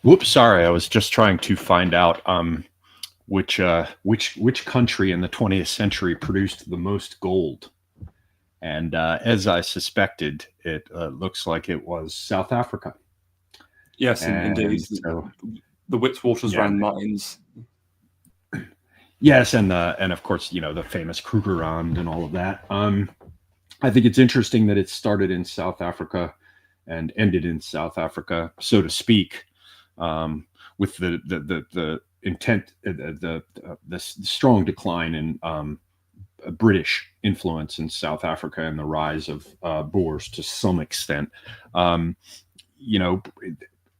Whoops, sorry, I was just trying to find out which country in the 20th century produced the most gold. And as I suspected, it looks like it was South Africa. Yes, indeed. So, the Witwatersrand mines. Yes, and of course, the famous Krugerrand and all of that. I think it's interesting that it started in South Africa and ended in South Africa, so to speak, with the intent, the strong decline in British influence in South Africa and the rise of Boers to some extent. All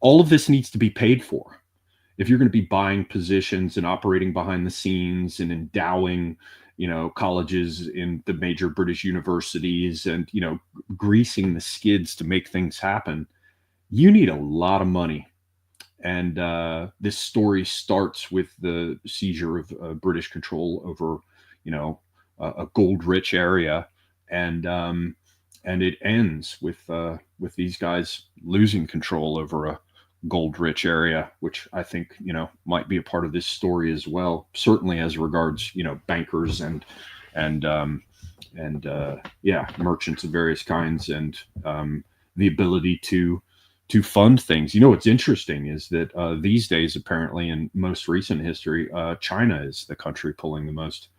of this needs to be paid for. If you're going to be buying positions and operating behind the scenes and endowing, colleges in the major British universities and, greasing the skids to make things happen, you need a lot of money. And this story starts with the seizure of British control over, a gold-rich area, and it ends with these guys losing control over a gold-rich area, which I think might be a part of this story as well. Certainly as regards bankers and merchants of various kinds, and the ability to fund things. What's interesting is that these days, apparently, in most recent history, China is the country pulling the most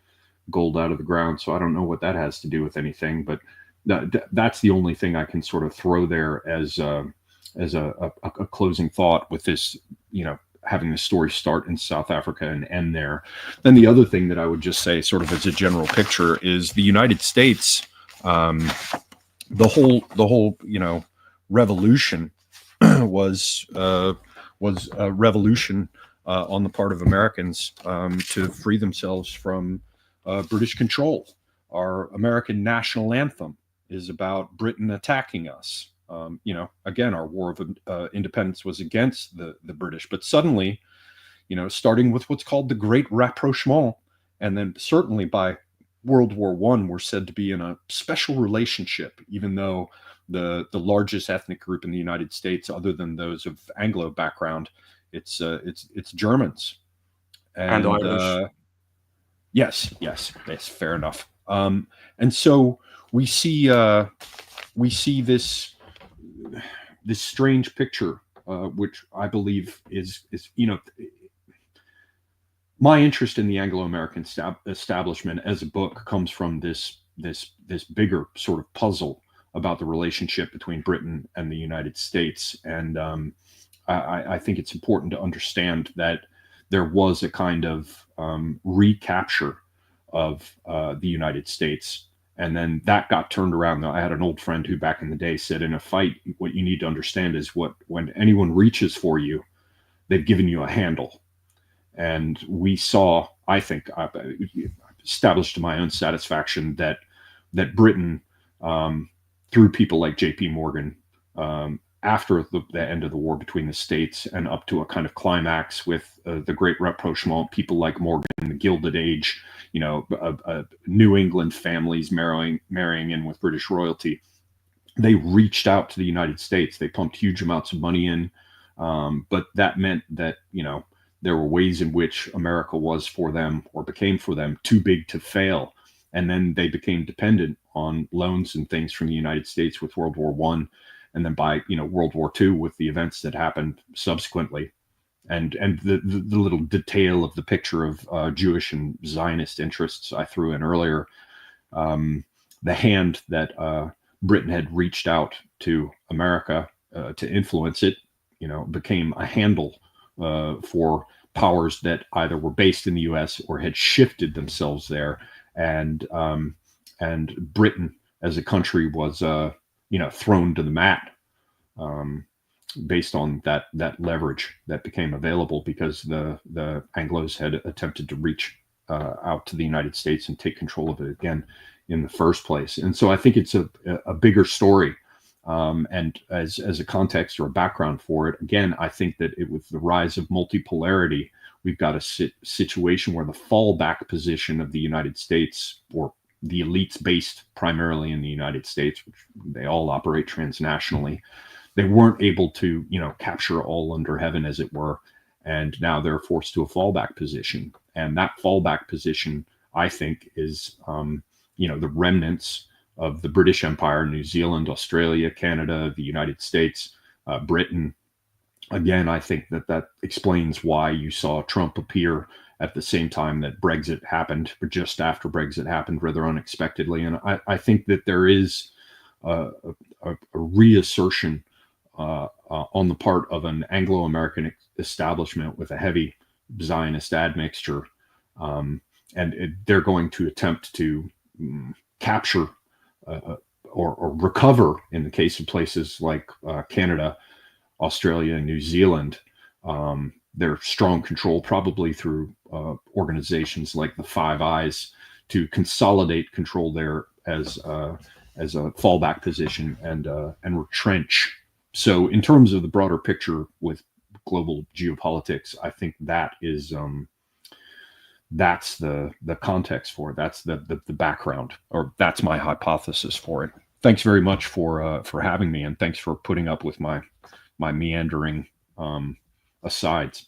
gold out of the ground. So I don't know what that has to do with anything, but that's the only thing I can sort of throw there as a closing thought with this, having the story start in South Africa and end there. Then the other thing that I would just say, sort of as a general picture, is the United States, the whole revolution was a revolution on the part of Americans to free themselves from British control. Our American national anthem is about Britain attacking us. Again, our war of independence was against the British, but suddenly, starting with what's called the Great Rapprochement, and then certainly by World War I, we're said to be in a special relationship, even though the largest ethnic group in the United States, other than those of Anglo background, it's Germans and Irish. Yes, fair enough. And so we see this strange picture, which I believe is my interest in the Anglo-American establishment as a book comes from this bigger sort of puzzle about the relationship between Britain and the United States. And I think it's important to understand that there was a kind of recapture of the United States. And then that got turned around. I had an old friend who back in the day said, in a fight, what you need to understand is when anyone reaches for you, they've given you a handle. And we saw, I think, established to my own satisfaction that Britain, through people like J.P. Morgan, after the end of the war between the states and up to a kind of climax with the Great Rapprochement, people like Morgan, the Gilded Age, New England families marrying in with British royalty, they reached out to the United States. They pumped huge amounts of money in, but that meant that there were ways in which America was for them, or became for them, too big to fail. And then they became dependent on loans and things from the United States with World War I, and then by World War II with the events that happened subsequently. And the little detail of the picture of Jewish and Zionist interests I threw in earlier, the hand that Britain had reached out to America to influence it, became a handle for powers that either were based in the U.S. or had shifted themselves there, and Britain as a country was thrown to the mat based on that leverage that became available because the Anglos had attempted to reach out to the United States and take control of it again in the first place. And so I think it's a bigger story. And as a context or a background for it, again, I think that with the rise of multipolarity, we've got a situation where the fallback position of the United States, or the elites based primarily in the United States, which they all operate transnationally, they weren't able to, capture all under heaven, as it were. And now they're forced to a fallback position. And that fallback position, I think, is, the remnants of the British Empire, New Zealand, Australia, Canada, the United States, Britain. Again, I think that explains why you saw Trump appear at the same time that Brexit happened, or just after Brexit happened, rather unexpectedly. And I think that there is a reassertion on the part of an Anglo-American establishment with a heavy Zionist admixture. And they're going to attempt to capture or recover, in the case of places like Canada, Australia, and New Zealand, their strong control, probably through organizations like the Five Eyes, to consolidate control there as a fallback position and retrench. So in terms of the broader picture with global geopolitics, I think that is that's the context for it. That's the background, or that's my hypothesis for it. Thanks very much for having me, and thanks for putting up with my meandering asides.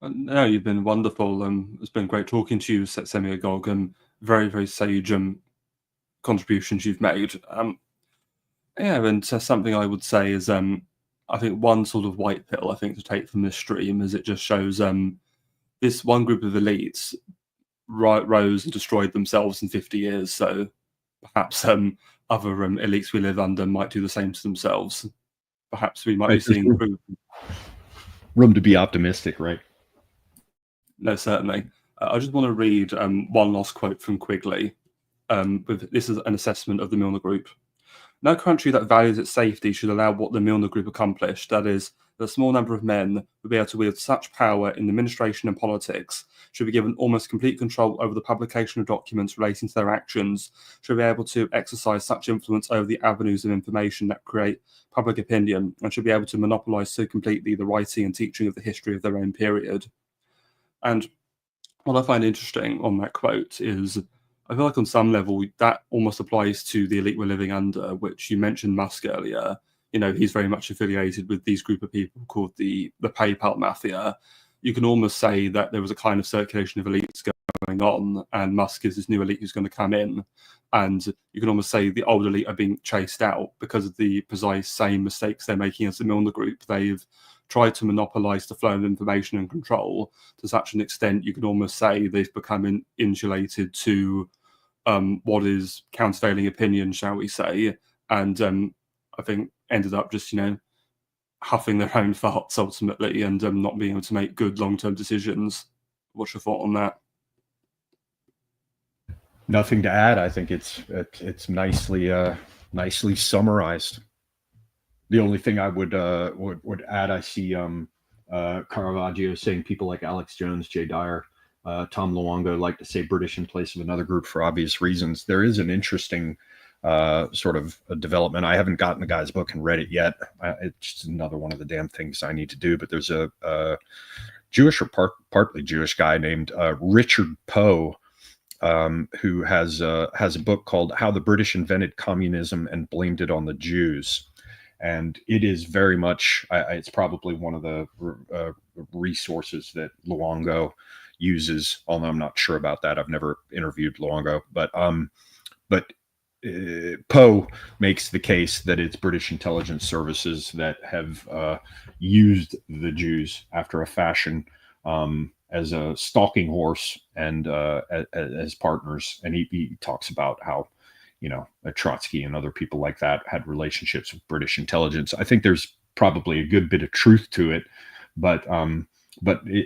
No, you've been wonderful. It's been great talking to you, Semiogogue, and very, very sage contributions you've made. And something I would say is, I think one sort of white pill I think to take from this stream is it just shows this one group of elites rose and destroyed themselves in 50 years. So perhaps other elites we live under might do the same to themselves. Perhaps we might be seeing room to be optimistic, right? No, certainly. I just want to read one last quote from Quigley. This is an assessment of the Milner Group. No country that values its safety should allow what the Milner Group accomplished, that is, that a small number of men would be able to wield such power in administration and politics, should be given almost complete control over the publication of documents relating to their actions, should be able to exercise such influence over the avenues of information that create public opinion, and should be able to monopolize so completely the writing and teaching of the history of their own period. And what I find interesting on that quote is, I feel like on some level that almost applies to the elite we're living under, which you mentioned Musk earlier. He's very much affiliated with these group of people called the PayPal Mafia. you can almost say that there was a kind of circulation of elites going on, and Musk is this new elite who's going to come in. And you can almost say the old elite are being chased out because of the precise same mistakes they're making as the Milner Group. They've tried to monopolize the flow of information and control to such an extent you can almost say they've become insulated to what is countervailing opinion, shall we say, and I think ended up just, huffing their own farts ultimately, and not being able to make good long-term decisions. What's your thought on that? Nothing to add. I think it's nicely summarized. The only thing I would add, I see Caravaggio saying people like Alex Jones, Jay Dyer, Tom Luongo like to say British in place of another group for obvious reasons. There is an interesting sort of a development. I haven't gotten the guy's book and read it yet. It's just another one of the damn things I need to do. But there's a Jewish or partly Jewish guy named Richard Poe, who has a book called How the British Invented Communism and Blamed It on the Jews. And it is very much, it's probably one of the resources that Luongo uses, although I'm not sure about that. I've never interviewed Luongo, but Poe makes the case that it's British intelligence services that have used the Jews after a fashion as a stalking horse and as partners. And he talks about how, Trotsky and other people like that had relationships with British intelligence. I think there's probably a good bit of truth to it, but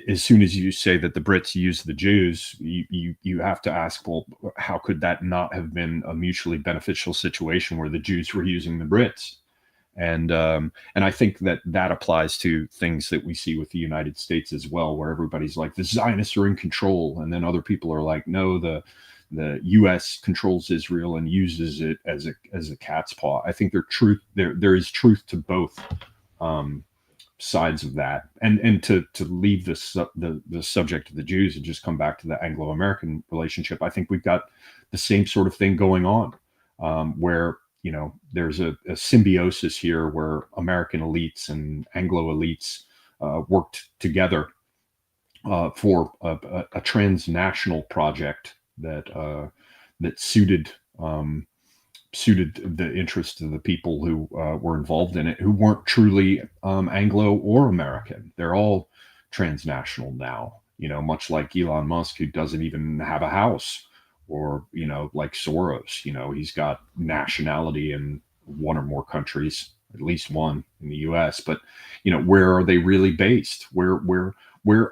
as soon as you say that the Brits use the Jews, you have to ask, well, how could that not have been a mutually beneficial situation where the Jews were using the Brits? And I think that applies to things that we see with the United States as well, where everybody's like, the Zionists are in control, and then other people are like, no, the U.S. controls Israel and uses it as a cat's paw. I think there is truth to both sides of that. And to leave the subject of the Jews and just come back to the Anglo-American relationship, I think we've got the same sort of thing going on, where there's a symbiosis here where American elites and Anglo elites worked together for a transnational project that suited the interests of the people who were involved in it, who weren't truly Anglo or American. They're all transnational now, much like Elon Musk, who doesn't even have a house, or, like Soros, he's got nationality in one or more countries, at least one in the US, but, where are they really based? Where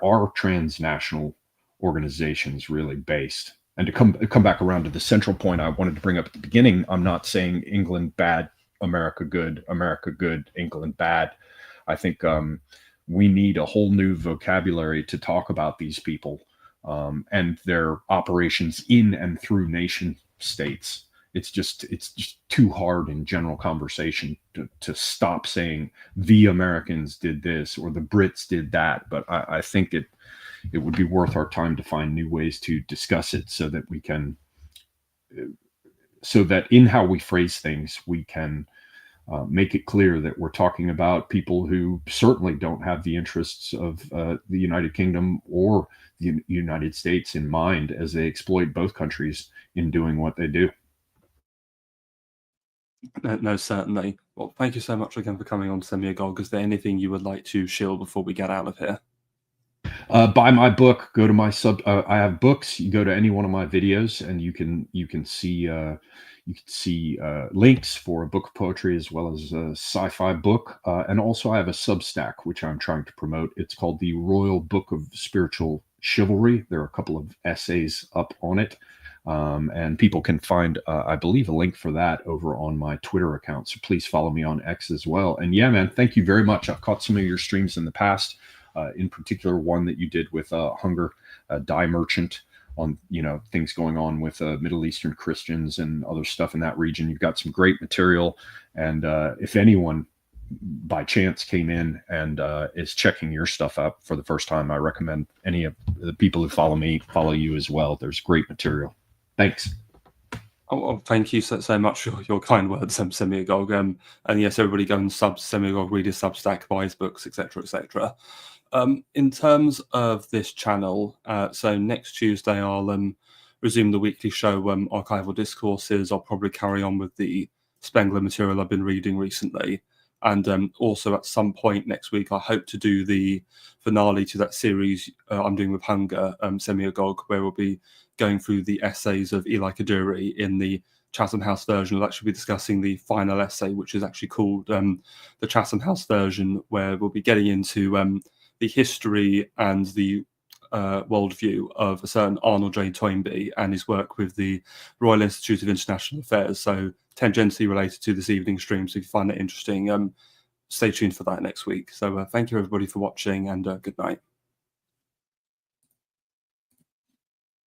are transnational organizations really based? And to come back around to the central point I wanted to bring up at the beginning, I'm not saying England bad, America good, England bad. I think we need a whole new vocabulary to talk about these people and their operations in and through nation states. It's just too hard in general conversation to stop saying the Americans did this or the Brits did that. But I think it would be worth our time to find new ways to discuss it so that in how we phrase things, we can make it clear that we're talking about people who certainly don't have the interests of the United Kingdom or the United States in mind as they exploit both countries in doing what they do. No, certainly. Well, thank you so much again for coming on Semiogogue. Is there anything you would like to shill before we get out of here? Buy my book. Go to my I have books. You go to any one of my videos, and you can see links for a book of poetry as well as a sci-fi book. And also, I have a Substack which I'm trying to promote. It's called the Royal Book of Spiritual Chivalry. There are a couple of essays up on it, and people can find, I believe, a link for that over on my Twitter account. So please follow me on X as well. And yeah, man, thank you very much. I've caught some of your streams in the past. In particular, one that you did with Hunger Dye Merchant on things going on with Middle Eastern Christians and other stuff in that region. You've got some great material, and if anyone by chance came in and is checking your stuff out for the first time, I recommend any of the people who follow me follow you as well. There's great material. Thanks. Oh, well, thank you so much for your kind words, Semiogogue. And yes, everybody go and Semiogogue, read his Substack, buy his books, etc., etc. In terms of this channel, so next Tuesday I'll resume the weekly show, Archival Discourses. I'll probably carry on with the Spengler material I've been reading recently. And also at some point next week, I hope to do the finale to that series I'm doing with Hunger, Semiogogue, where we'll be going through the essays of Eli Kaduri in the Chatham House version. We'll actually be discussing the final essay, which is actually called the Chatham House version, where we'll be getting into the history and the worldview of a certain Arnold J. Toynbee and his work with the Royal Institute of International Affairs. So tangentially related to this evening stream. So if you find that interesting, stay tuned for that next week. So thank you everybody for watching, and good night.